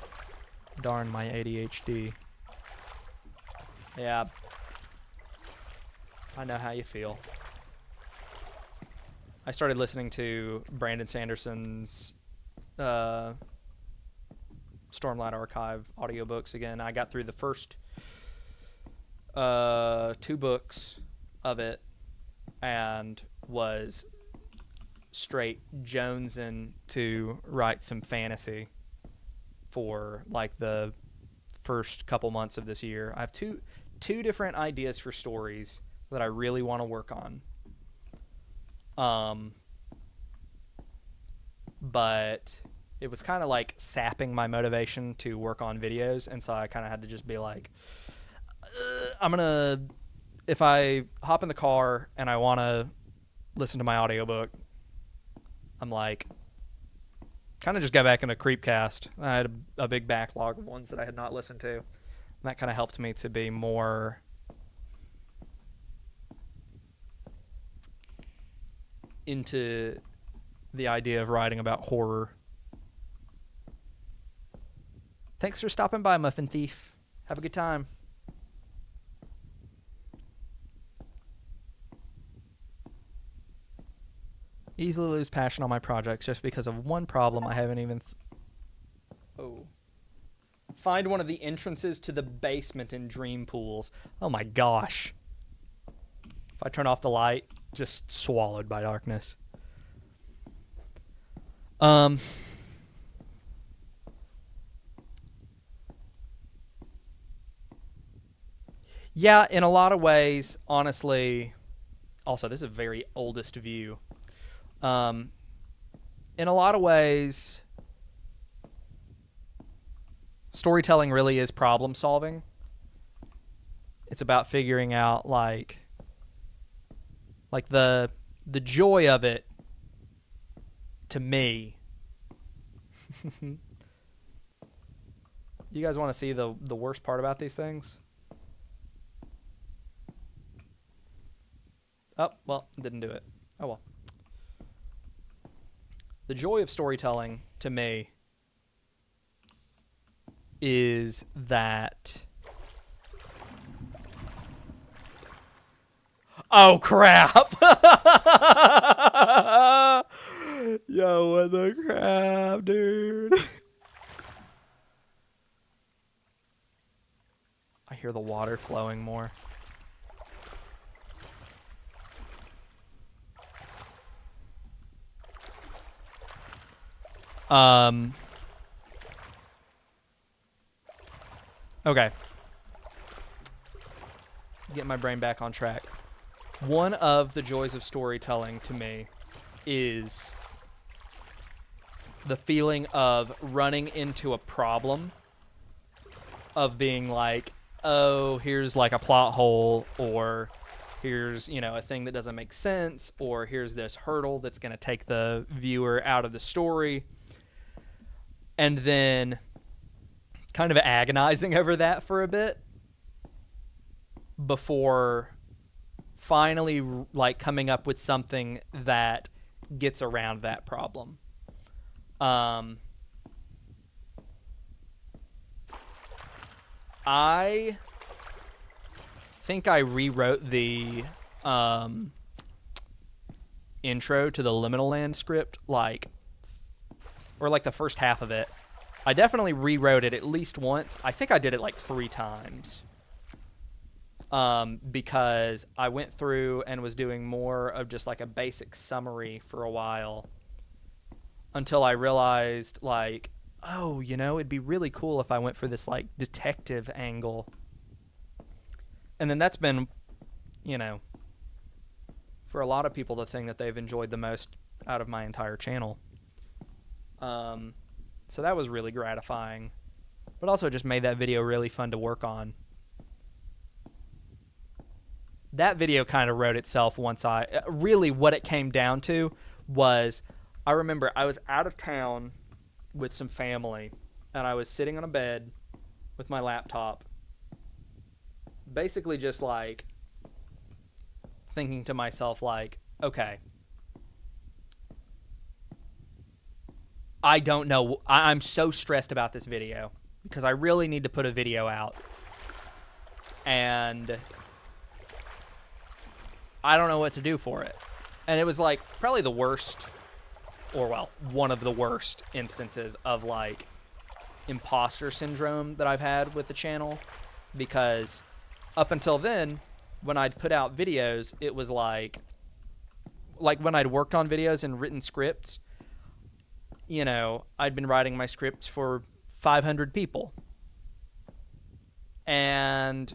Darn my ADHD. Yeah. I know how you feel. I started listening to Brandon Sanderson's Stormlight Archive audiobooks again. I got through the first 2 books of it and was straight jonesing to write some fantasy for like the first couple months of this year. I have two different ideas for stories that I really want to work on. But it was kind of like sapping my motivation to work on videos, and so I kind of had to just be like, if I hop in the car and I want to listen to my audiobook, I'm like, kind of just go back into Creepcast. I had a big backlog of ones that I had not listened to, and that kind of helped me to be more into the idea of writing about horror. Thanks for stopping by, Muffin Thief. Have a good time. Easily lose passion on my projects just because of one problem I haven't even... Find one of the entrances to the basement in Dream Pools. Oh my gosh. If I turn off the light, just swallowed by darkness. Yeah, in a lot of ways, honestly... Also, this is a very oldest view. In a lot of ways, storytelling really is problem solving. It's about figuring out like the joy of it to me. You guys want to see the worst part about these things? Oh, well, didn't do it. Oh well. The joy of storytelling, to me, is that... Oh, crap! Yo, what the crap, dude? I hear the water flowing more. Okay. Get my brain back on track. One of the joys of storytelling to me is the feeling of running into a problem, of being like, oh, here's like a plot hole, or here's, you know, a thing that doesn't make sense, or here's this hurdle that's going to take the viewer out of the story. And then kind of agonizing over that for a bit before finally like coming up with something that gets around that problem. I think I rewrote the intro to the Liminal Land script, like the first half of it. I definitely rewrote it at least once. I think I did it like 3 times. Because I went through and was doing more of just like a basic summary for a while until I realized, like, oh, you know, it'd be really cool if I went for this like detective angle. And then that's been, you know, for a lot of people, the thing that they've enjoyed the most out of my entire channel. So that was really gratifying, but also just made that video really fun to work on. That video kind of wrote itself once really what it came down to was, I remember I was out of town with some family and I was sitting on a bed with my laptop, basically just like thinking to myself like, okay, I don't know. I'm so stressed about this video because I really need to put a video out. And I don't know what to do for it. And it was like probably the worst, or well, one of the worst instances of like imposter syndrome that I've had with the channel. Because up until then, when I'd put out videos, it was like when I'd worked on videos and written scripts, you know, I'd been writing my scripts for 500 people. And,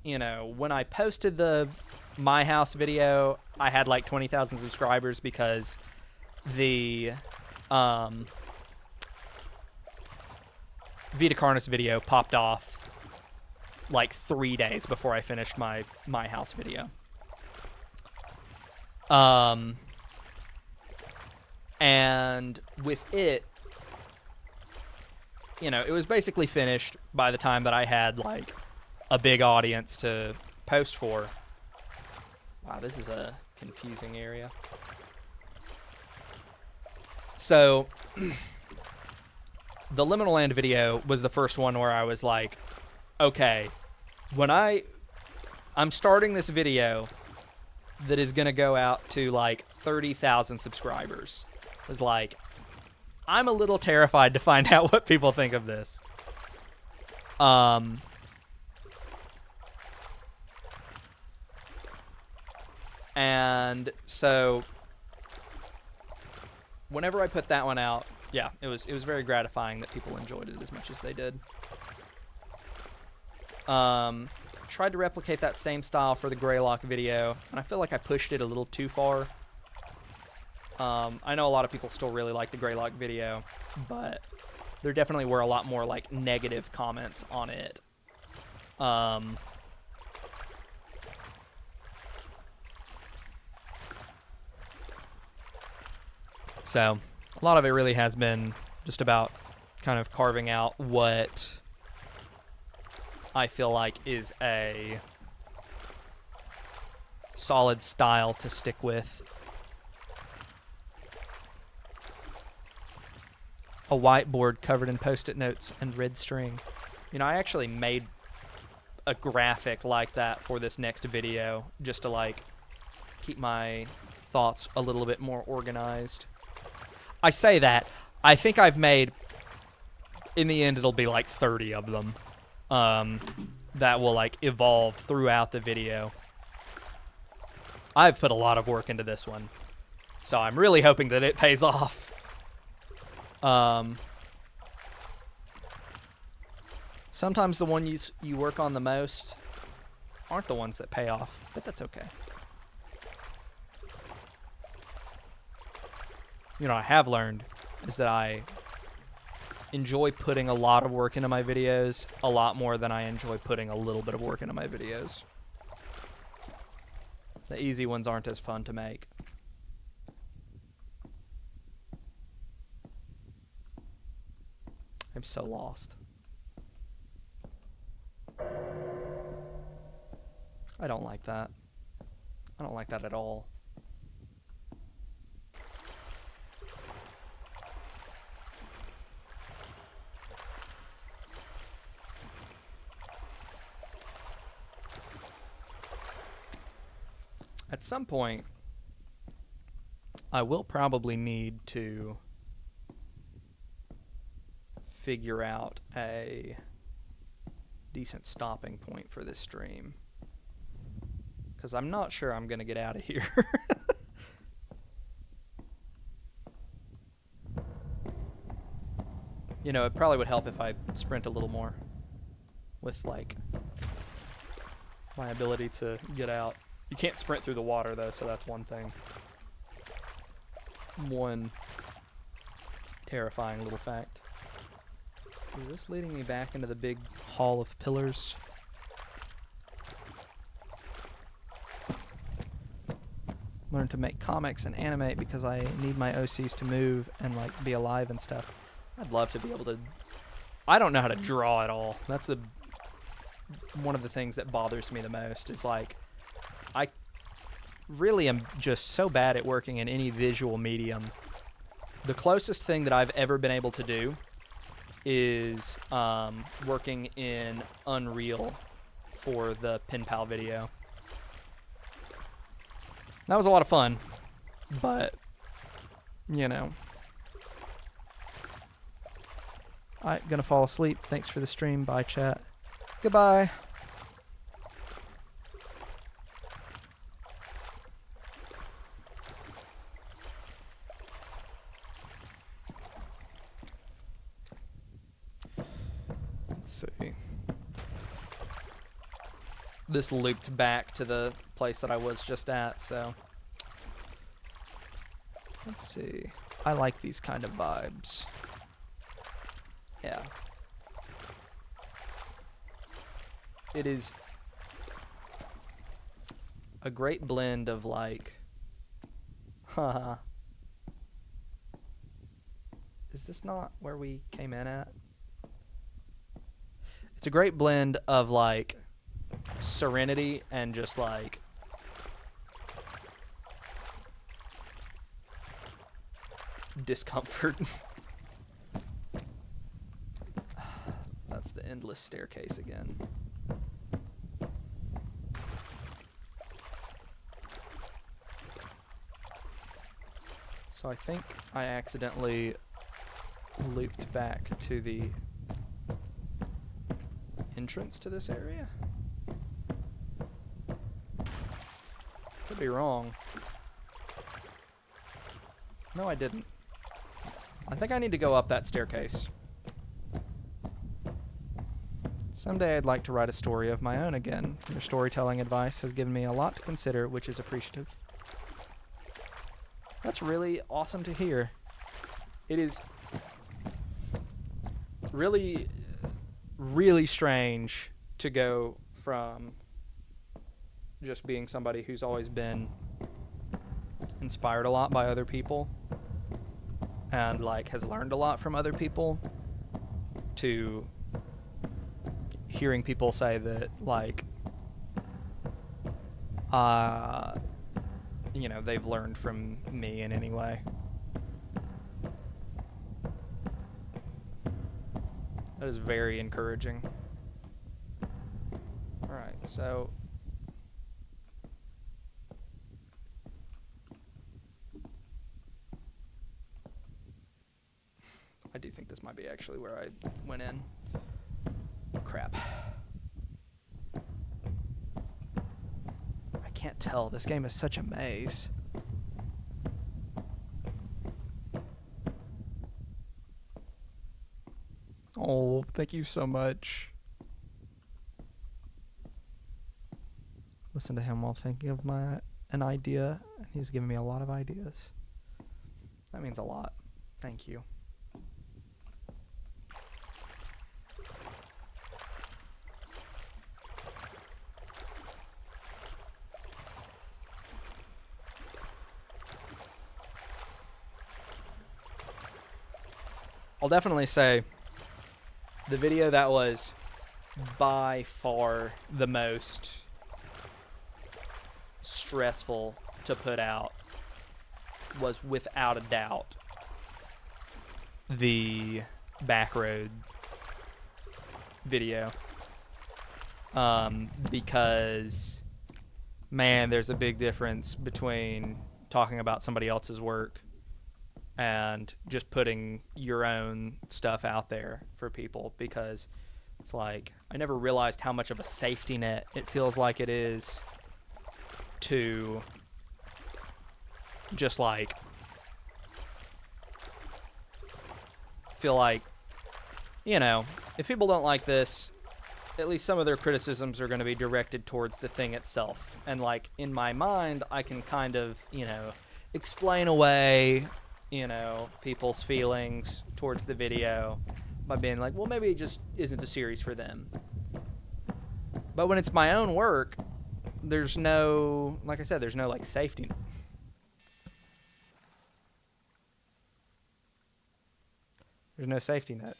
you know, when I posted the My House video, I had like 20,000 subscribers because the Vita Carnus video popped off like 3 days before I finished my My House video. And with it, you know, it was basically finished by the time that I had like a big audience to post for. Wow, this is a confusing area. So the Liminal Land video was the first one where I was like, okay, when I'm starting this video that is going to go out to like 30,000 subscribers. It was like, I'm a little terrified to find out what people think of this. And so whenever I put that one out, yeah, it was very gratifying that people enjoyed it as much as they did. Tried to replicate that same style for the Greylock video, and I feel like I pushed it a little too far. I know a lot of people still really like the Greylock video, but there definitely were a lot more like negative comments on it. So a lot of it really has been just about kind of carving out what I feel like is a solid style to stick with. A whiteboard covered in post-it notes and red string. You know, I actually made a graphic like that for this next video just to like keep my thoughts a little bit more organized. I say that. I think I've made, in the end, it'll be like 30 of them that will like evolve throughout the video. I've put a lot of work into this one, so I'm really hoping that it pays off. Sometimes the one you work on the most aren't the ones that pay off, but that's okay. You know, I have learned is that I enjoy putting a lot of work into my videos a lot more than I enjoy putting a little bit of work into my videos. The easy ones aren't as fun to make. I'm so lost. I don't like that. I don't like that at all. At some point, I will probably need to figure out a decent stopping point for this stream, because I'm not sure I'm going to get out of here. You know, it probably would help if I sprint a little more with, like, my ability to get out. You can't sprint through the water, though, so that's one thing. One terrifying little fact. Is this leading me back into the big hall of pillars? Learn to make comics and animate because I need my OCs to move and, like, be alive and stuff. I'd love to be able to... I don't know how to draw at all. That's one of the things that bothers me the most is, like, I really am just so bad at working in any visual medium. The closest thing that I've ever been able to do is working in Unreal for the Pen Pal video. That was a lot of fun, but, you know. I'm gonna fall asleep. Thanks for the stream. Bye, chat. Goodbye. Let's see. This looped back to the place that I was just at, so. Let's see. I like these kind of vibes. Yeah. It is a great blend of, like, haha. Is this not where we came in at? It's a great blend of, like, serenity and just, like, discomfort. That's the endless staircase again. So I think I accidentally looped back to the entrance to this area. Could be wrong. No, I didn't. I think I need to go up that staircase. Someday I'd like to write a story of my own again. Your storytelling advice has given me a lot to consider, which is appreciative. That's really awesome to hear. It is really, really strange to go from just being somebody who's always been inspired a lot by other people and, like, has learned a lot from other people to hearing people say that, like, you know, they've learned from me in any way. That is very encouraging. Alright, so I do think this might be actually where I went in. Crap. I can't tell. This game is such a maze. Oh, thank you so much. Listen to him while thinking of an idea, and he's given me a lot of ideas. That means a lot. Thank you. I'll definitely say the video that was by far the most stressful to put out was without a doubt the Backroad video. Because, man, there's a big difference between talking about somebody else's work and just putting your own stuff out there for people, because it's like, I never realized how much of a safety net it feels like it is to just like feel like, you know, if people don't like this, at least some of their criticisms are going to be directed towards the thing itself. And like, in my mind, I can kind of, you know, explain away, you know, people's feelings towards the video by being like, well, maybe it just isn't a series for them. But when it's my own work, there's no, like I said, there's no like safety net. There's no safety net.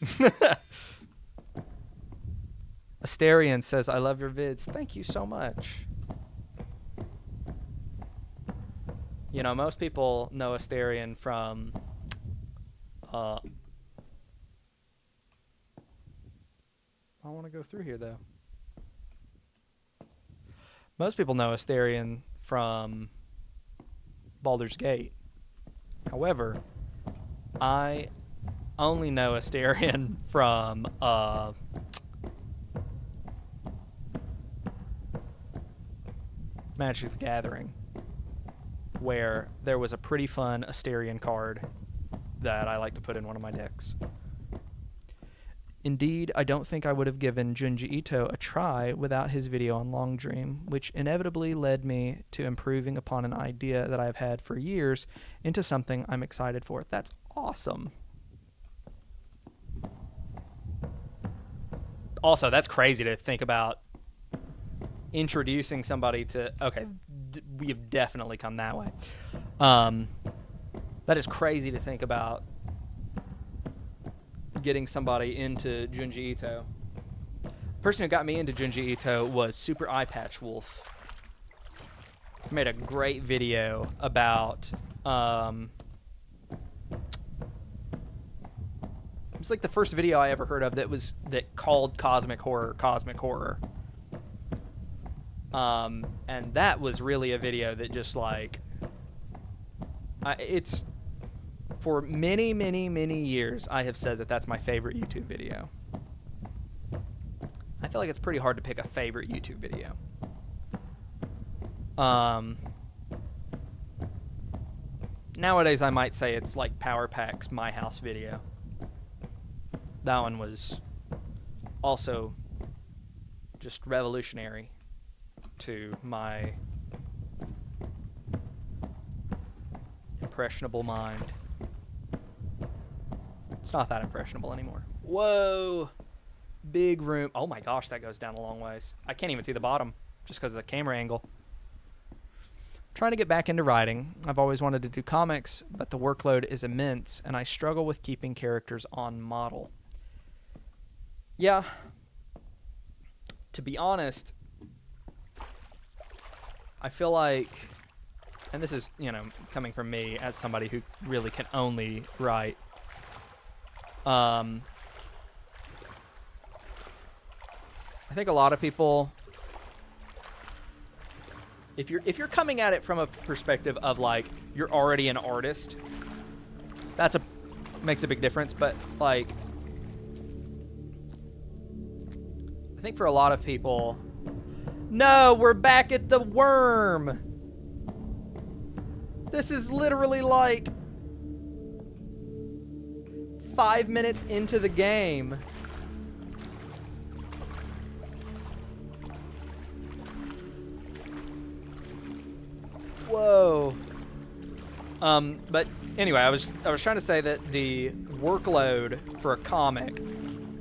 Asterian says, I love your vids. Thank you so much. You know, most people know Asterian from I want to go through here though. Most people know Asterian from Baldur's Gate. However, I only know Asterian from Magic the Gathering, where there was a pretty fun Asterian card that I like to put in one of my decks. Indeed, I don't think I would have given Junji Ito a try without his video on Long Dream, which inevitably led me to improving upon an idea that I've had for years into something I'm excited for. That's awesome. Also, that's crazy to think about, introducing somebody to, okay, we have definitely come that way. That is crazy to think about, getting somebody into Junji Ito. The person who got me into Junji Ito was Super Eye Patch Wolf. He made a great video about it was like the first video I ever heard of that called cosmic horror. And that was really a video that just like, it's, for many, many, many years, I have said that that's my favorite YouTube video. I feel like it's pretty hard to pick a favorite YouTube video. Nowadays, I might say it's like Power Pack's My House video. That one was also just revolutionary to my impressionable mind. It's not that impressionable anymore. Whoa! Big room. Oh my gosh, that goes down a long ways. I can't even see the bottom just because of the camera angle. Trying to get back into writing. I've always wanted to do comics, but the workload is immense, and I struggle with keeping characters on model. Yeah. To be honest, I feel like, and this is, you know, coming from me as somebody who really can only write, I think a lot of people, if you're coming at it from a perspective of like you're already an artist, makes a big difference. But like, I think for a lot of people, no, we're back at the worm. This is literally like 5 minutes into the game. Whoa. But anyway, I was trying to say that the workload for a comic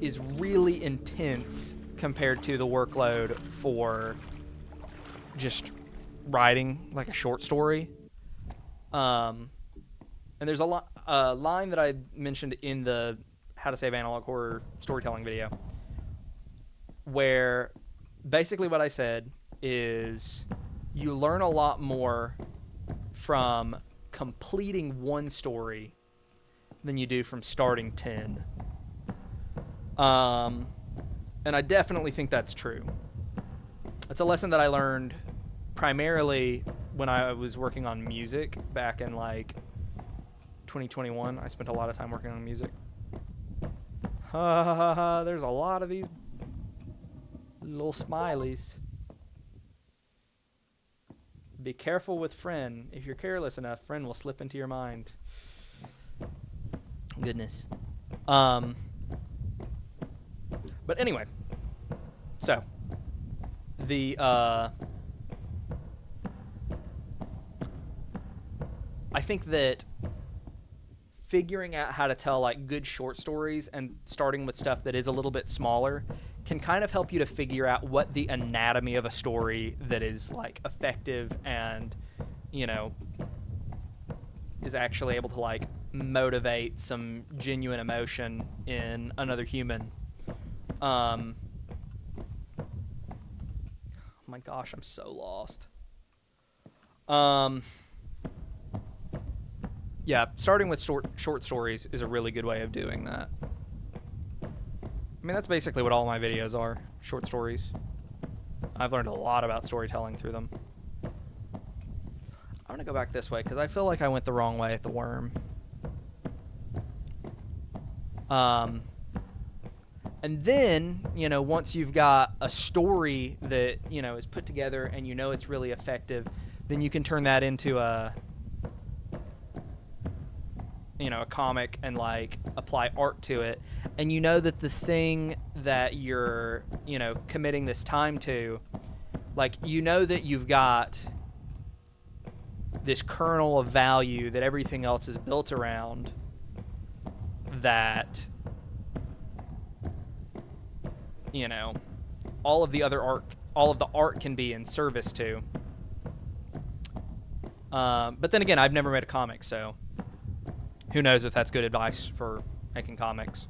is really intense compared to the workload for just writing like a short story. And there's a line that I mentioned in the How to Save Analog Horror storytelling video, where basically what I said is you learn a lot more from completing one story than you do from starting 10. And I definitely think that's true. It's a lesson that I learned primarily when I was working on music back in like 2021. I spent a lot of time working on music. There's a lot of these little smileys. Be careful with friend. If you're careless enough, friend will slip into your mind. Goodness. But anyway, so the I think that figuring out how to tell like good short stories and starting with stuff that is a little bit smaller can kind of help you to figure out what the anatomy of a story that is like effective and, you know, is actually able to like motivate some genuine emotion in another human. Oh my gosh, I'm so lost. Yeah, starting with short stories is a really good way of doing that. I mean, that's basically what all my videos are, short stories. I've learned a lot about storytelling through them. I'm gonna go back this way because I feel like I went the wrong way at the worm. And then, you know, once you've got a story that, you know, is put together and you know it's really effective, then you can turn that into a, you know, a comic and like apply art to it. And you know that the thing that you're, you know, committing this time to, like, you know that you've got this kernel of value that everything else is built around, that, you know, all of the art can be in service to. But then again, I've never made a comic, so who knows if that's good advice for making comics.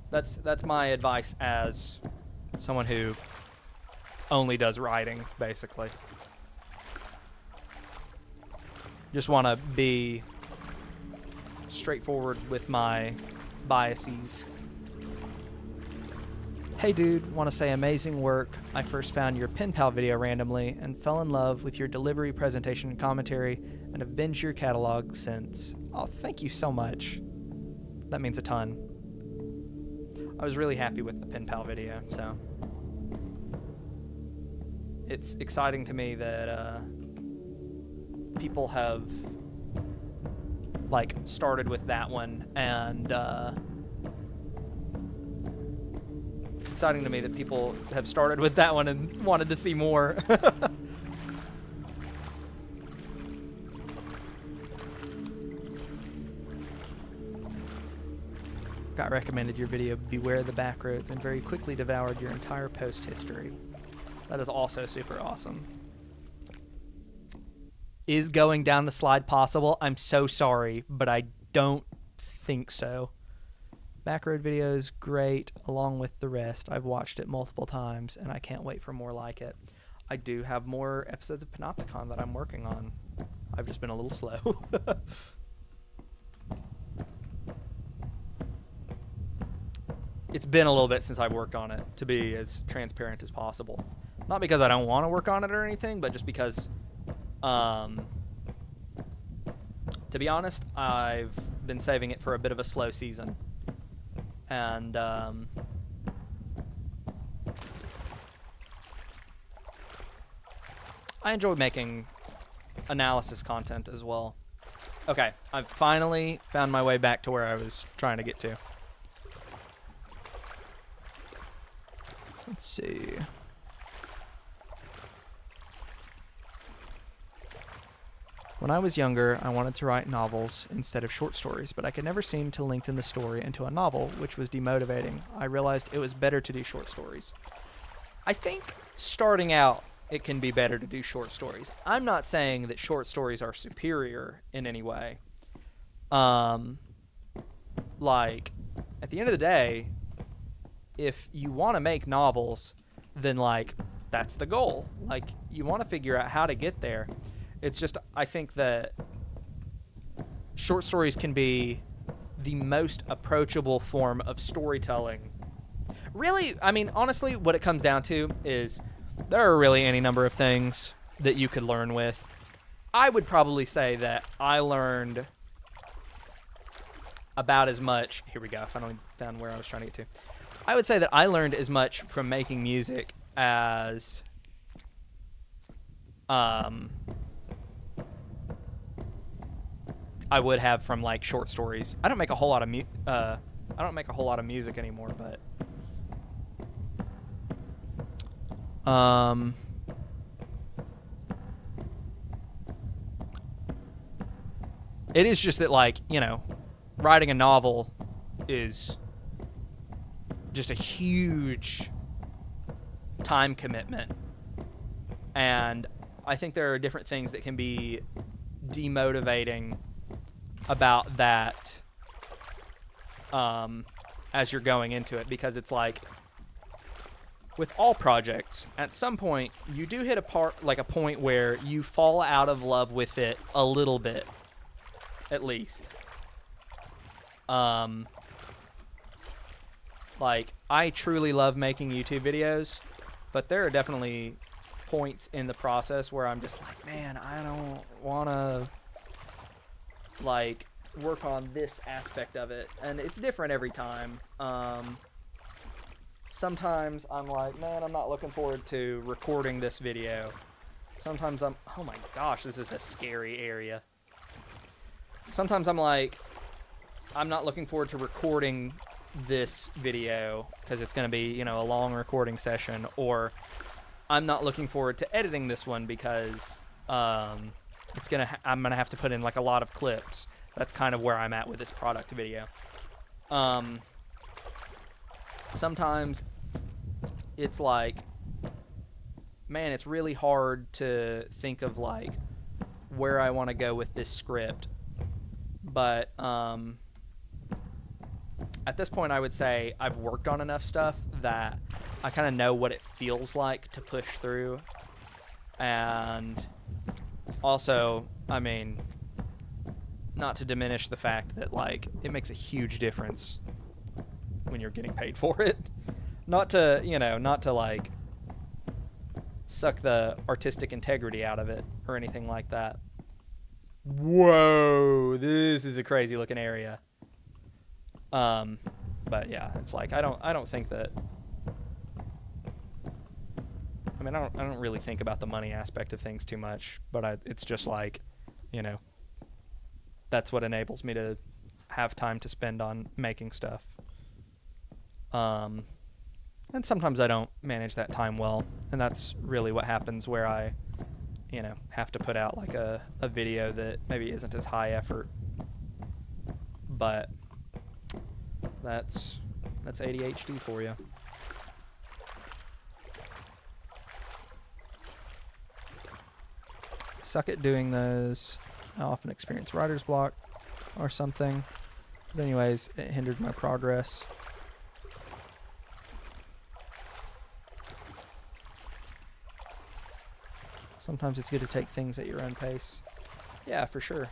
That's my advice as someone who only does writing, basically. Just want to be straightforward with my biases. Hey dude, want to say amazing work. I first found your pen pal video randomly and fell in love with your delivery, presentation, and commentary, and have binged your catalog since. Oh, thank you so much. That means a ton. I was really happy with the pen pal video, so it's exciting to me that people have like started with that one, and it's exciting to me that people have started with that one and wanted to see more. Got recommended your video Beware the Backroads and very quickly devoured your entire post history. That is also super awesome. Is going down the slide possible? I'm so sorry, but I don't think so. Backroad video is great along with the rest. I've watched it multiple times and I can't wait for more like it. I do have more episodes of Panopticon that I'm working on. I've just been a little slow. It's been a little bit since I've worked on it, to be as transparent as possible. Not because I don't want to work on it or anything, but just because, to be honest, I've been saving it for a bit of a slow season. And I enjoy making analysis content as well. Okay, I've finally found my way back to where I was trying to get to. Let's see. When I was younger, I wanted to write novels instead of short stories, but I could never seem to lengthen the story into a novel, which was demotivating. I realized it was better to do short stories. I think starting out, it can be better to do short stories. I'm not saying that short stories are superior in any way. Like, at at the end of the day, if you want to make novels, then like that's the goal. Like you want to figure out how to get there. It's just, I think that short stories can be the most approachable form of storytelling. Really, I mean, honestly, what it comes down to is there are really any number of things that you could learn with. I would probably say that I learned about as much. Here we go. I finally found where I was trying to get to. I would say that I learned as much from making music as I would have from like short stories. I don't make a whole lot of music anymore, but it is just that, like, you know, writing a novel is just a huge time commitment, and I think there are different things that can be demotivating about that as you're going into it, because it's like with all projects, at some point you do hit a point where you fall out of love with it a little bit, at least. Like, I truly love making YouTube videos, but there are definitely points in the process where I'm just like, man, I don't want to, like, work on this aspect of it. And it's different every time. Sometimes I'm like, man, I'm not looking forward to recording this video. Sometimes I'm, oh my gosh, this is a scary area. Sometimes I'm like, I'm not looking forward to recording this video because it's going to be, you know, a long recording session, or I'm not looking forward to editing this one because I'm going to have to put in like a lot of clips. That's kind of where I'm at with this product video. Sometimes it's like, man, it's really hard to think of like where I want to go with this script. But at this point, I would say I've worked on enough stuff that I kind of know what it feels like to push through. And also, I mean, not to diminish the fact that, like, it makes a huge difference when you're getting paid for it. Not to, you know, not to, like, suck the artistic integrity out of it or anything like that. Whoa, this is a crazy looking area. But yeah, it's like, I don't think that, I mean, I don't really think about the money aspect of things too much, but it's just like, you know, that's what enables me to have time to spend on making stuff. And sometimes I don't manage that time well, and that's really what happens where I, you know, have to put out like a video that maybe isn't as high effort. But that's ADHD for you. Suck at doing those. I often experience writer's block or something. But anyways, it hindered my progress. Sometimes it's good to take things at your own pace. Yeah, for sure.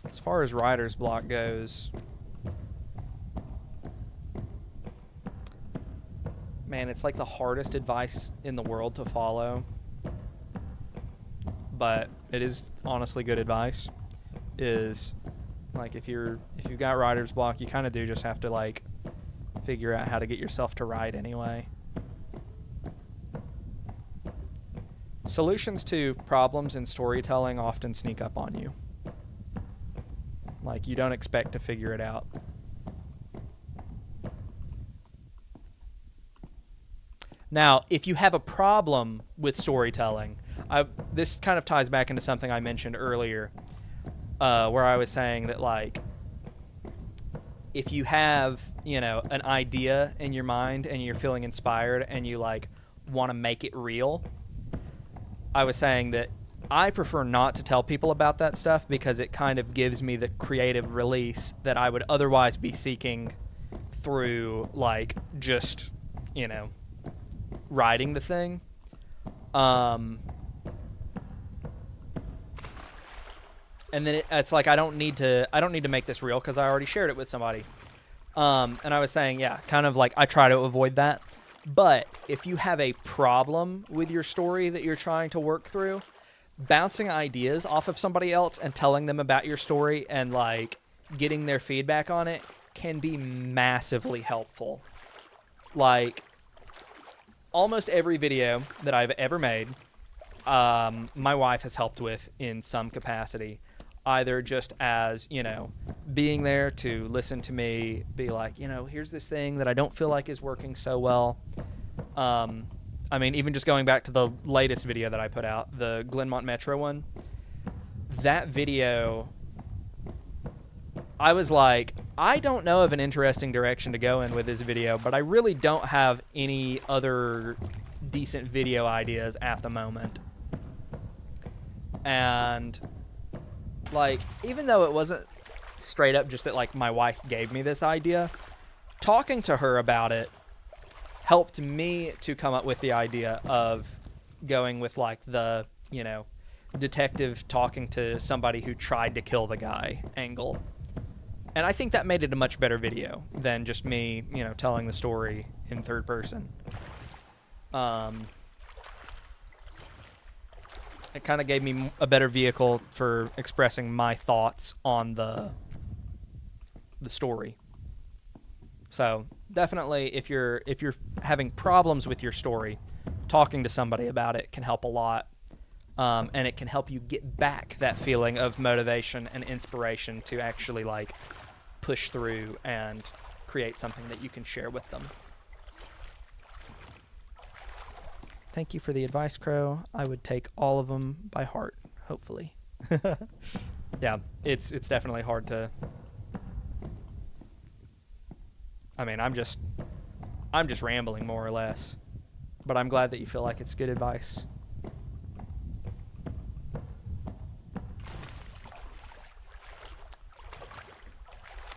As far as writer's block goes, man, it's like the hardest advice in the world to follow. But it is honestly good advice. Is like, if you've got writer's block, you kind of do just have to like figure out how to get yourself to write anyway. Solutions to problems in storytelling often sneak up on you. Like, you don't expect to figure it out. Now, if you have a problem with storytelling, this kind of ties back into something I mentioned earlier, where I was saying that, like, if you have, you know, an idea in your mind and you're feeling inspired and you, like, want to make it real, I was saying that I prefer not to tell people about that stuff because it kind of gives me the creative release that I would otherwise be seeking through, like, just, you know, writing the thing. And then it's like I don't need to make this real because I already shared it with somebody. And I was saying, yeah, kind of like I try to avoid that. But if you have a problem with your story that you're trying to work through, bouncing ideas off of somebody else and telling them about your story and like getting their feedback on it can be massively helpful. Like almost every video that I've ever made, my wife has helped with in some capacity, either just as, you know, being there to listen to me be like, you know, here's this thing that I don't feel like is working so well. I mean, even just going back to the latest video that I put out, the Glenmont Metro one, that video, I was like, I don't know of an interesting direction to go in with this video, but I really don't have any other decent video ideas at the moment. And, like, even though it wasn't straight up just that, like, my wife gave me this idea, talking to her about it helped me to come up with the idea of going with, like, the, you know, detective talking to somebody who tried to kill the guy angle. And I think that made it a much better video than just me, you know, telling the story in third person. It kind of gave me a better vehicle for expressing my thoughts on the story. So definitely, if you're having problems with your story, talking to somebody about it can help a lot, and it can help you get back that feeling of motivation and inspiration to actually like push through and create something that you can share with them. Thank you for the advice, Crow. I would take all of them by heart, hopefully. Yeah, it's definitely hard to... I mean, I'm just rambling more or less, but I'm glad that you feel like it's good advice.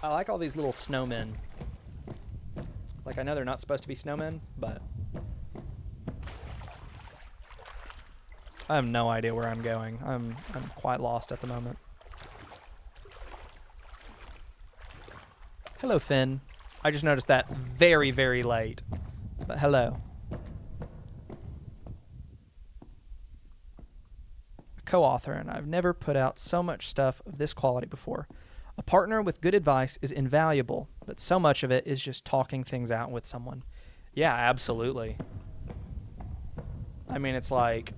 I like all these little snowmen. Like, I know they're not supposed to be snowmen, but I have no idea where I'm going. I'm quite lost at the moment. Hello, Finn. I just noticed that very, very late. But hello. A co-author, and I've never put out so much stuff of this quality before. A partner with good advice is invaluable, but so much of it is just talking things out with someone. Yeah, absolutely. I mean, it's like...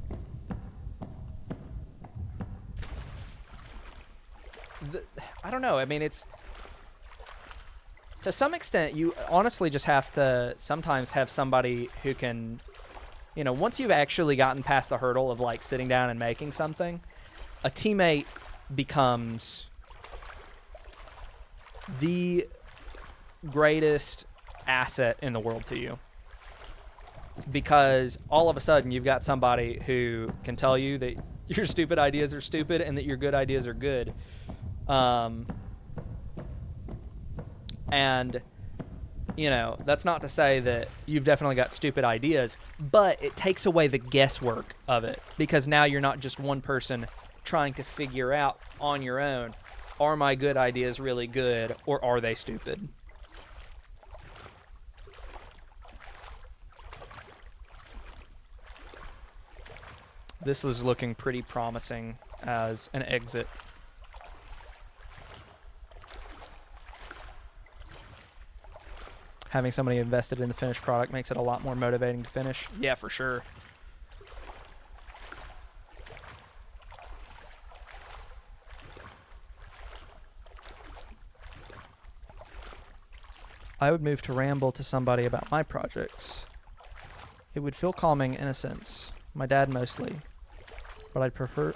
I don't know. I mean, it's... To some extent, you honestly just have to sometimes have somebody who can, you know, once you've actually gotten past the hurdle of, like, sitting down and making something, a teammate becomes the greatest asset in the world to you. Because all of a sudden, you've got somebody who can tell you that your stupid ideas are stupid and that your good ideas are good. And, you know, that's not to say that you've definitely got stupid ideas, but it takes away the guesswork of it, because now you're not just one person trying to figure out on your own, are my good ideas really good or are they stupid? This is looking pretty promising as an exit. Having somebody invested in the finished product makes it a lot more motivating to finish. Yeah, for sure. I would move to ramble to somebody about my projects. It would feel calming in a sense. My dad mostly. But I'd prefer...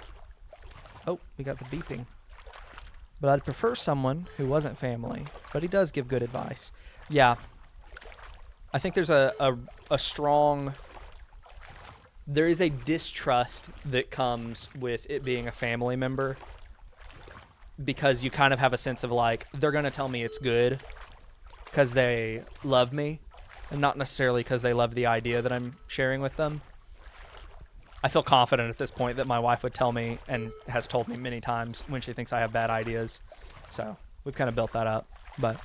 Oh, we got the beeping. But I'd prefer someone who wasn't family, but he does give good advice. Yeah. I think there's a strong there is a distrust that comes with it being a family member, because you kind of have a sense of like, they're going to tell me it's good because they love me and not necessarily because they love the idea that I'm sharing with them. I feel confident at this point that my wife would tell me, and has told me many times, when she thinks I have bad ideas. So we've kind of built that up. But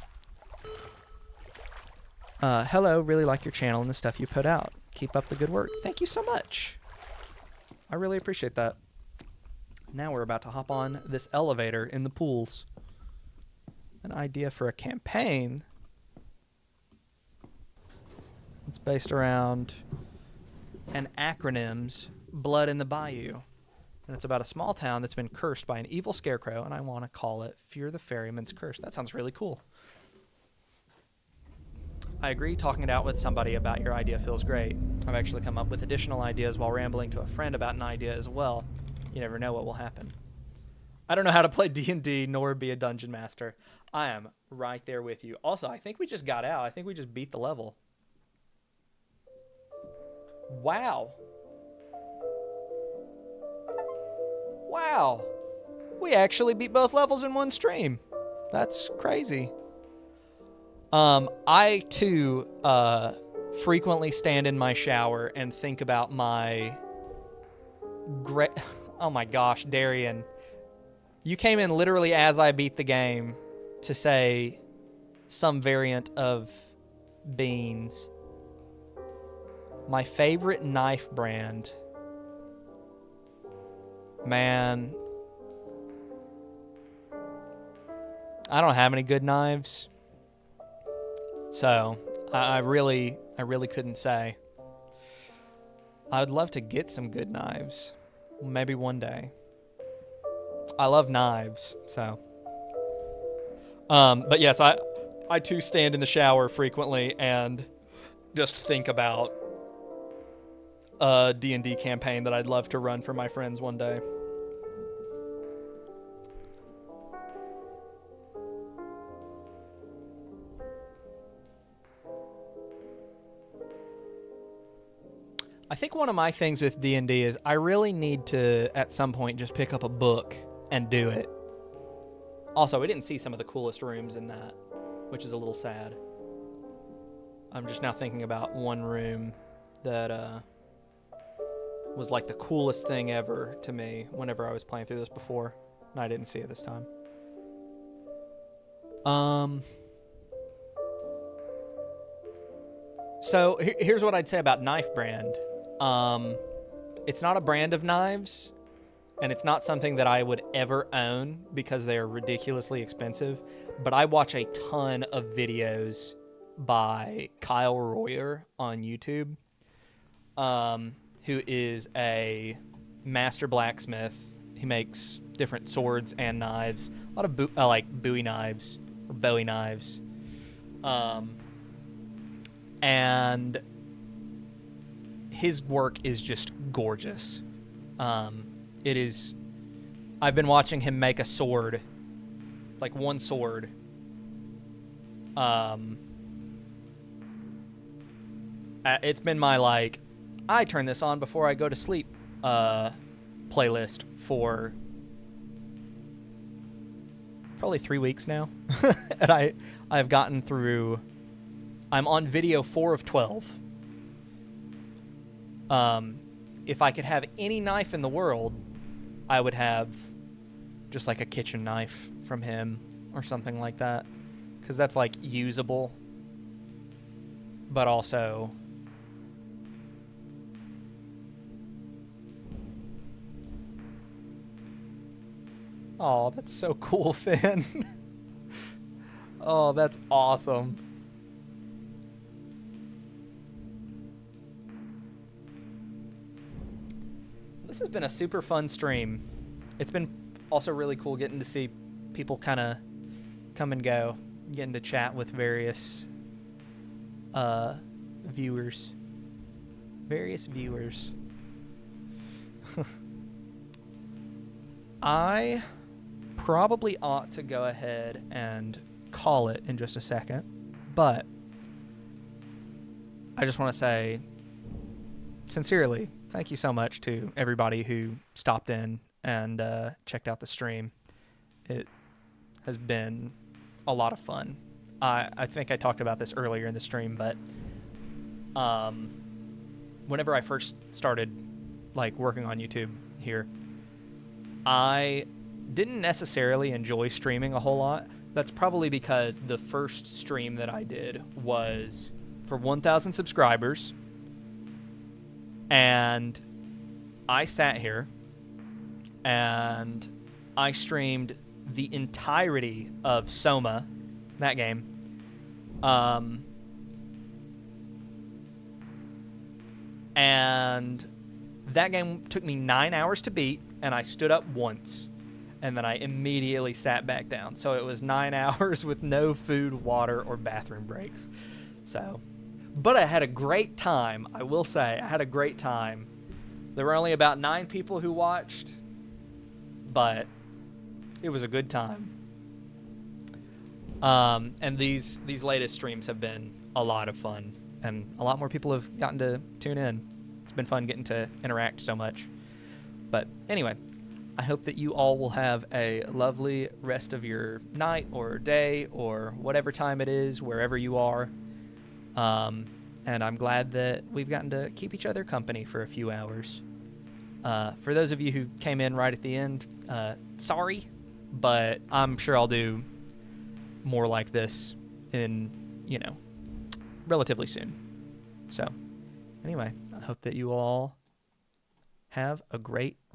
hello, really like your channel and the stuff you put out. Keep up the good work. Thank you so much. I really appreciate that. Now we're about to hop on this elevator in the pools. An idea for a campaign. It's based around an acronym's Blood in the Bayou. And it's about a small town that's been cursed by an evil scarecrow, and I want to call it Fear the Ferryman's Curse. That sounds really cool. I agree, talking it out with somebody about your idea feels great. I've actually come up with additional ideas while rambling to a friend about an idea as well. You never know what will happen. I don't know how to play D&D nor be a dungeon master. I am right there with you. Also, I think we just got out. I think we just beat the level. Wow. Wow. We actually beat both levels in one stream. That's crazy. I too frequently stand in my shower and think about my great. Oh my gosh, Darian, you came in literally as I beat the game to say some variant of beans. My favorite knife brand. Man, I don't have any good knives. So, I really couldn't say. I would love to get some good knives. Maybe one day. I love knives, so. But yes, I too stand in the shower frequently and just think about a D&D campaign that I'd love to run for my friends one day. I think one of my things with D&D is I really need to, at some point, just pick up a book and do it. Also, we didn't see some of the coolest rooms in that, which is a little sad. I'm just now thinking about one room that was like the coolest thing ever to me whenever I was playing through this before, and I didn't see it this time. So here's what I'd say about Knife Brand. It's not a brand of knives, and it's not something that I would ever own because they are ridiculously expensive, but I watch a ton of videos by Kyle Royer on YouTube, who is a master blacksmith. He makes different swords and knives, a lot of like Bowie knives or Bowie knives, and his work is just gorgeous. It is. I've been watching him make a sword, like one sword. It's been my like, I turn this on before I go to sleep playlist for probably 3 weeks now, and I've gotten through. I'm on video 4 of 12. If I could have any knife in the world, I would have just like a kitchen knife from him or something like that, because that's like usable, but also oh, that's so cool, Finn. Oh, that's awesome. This has been a super fun stream. It's been also really cool getting to see people kind of come and go, getting to chat with various viewers. I probably ought to go ahead and call it in just a second, but I just want to say sincerely, thank you so much to everybody who stopped in and checked out the stream. It has been a lot of fun. I think I talked about this earlier in the stream, but whenever I first started like working on YouTube here, I didn't necessarily enjoy streaming a whole lot. That's probably because the first stream that I did was for 1,000 subscribers, and I sat here and I streamed the entirety of Soma, that game. And that game took me 9 hours to beat, and I stood up once, and then I immediately sat back down. So it was 9 hours with no food, water, or bathroom breaks. So, but I had a great time. I will say, I had a great time. There were only about 9 people who watched, but it was a good time. And these latest streams have been a lot of fun, and a lot more people have gotten to tune in. It's been fun getting to interact so much. But anyway, I hope that you all will have a lovely rest of your night or day or whatever time it is, wherever you are. And I'm glad that we've gotten to keep each other company for a few hours. For those of you who came in right at the end, sorry, but I'm sure I'll do more like this in, relatively soon. So, anyway, I hope that you all have a great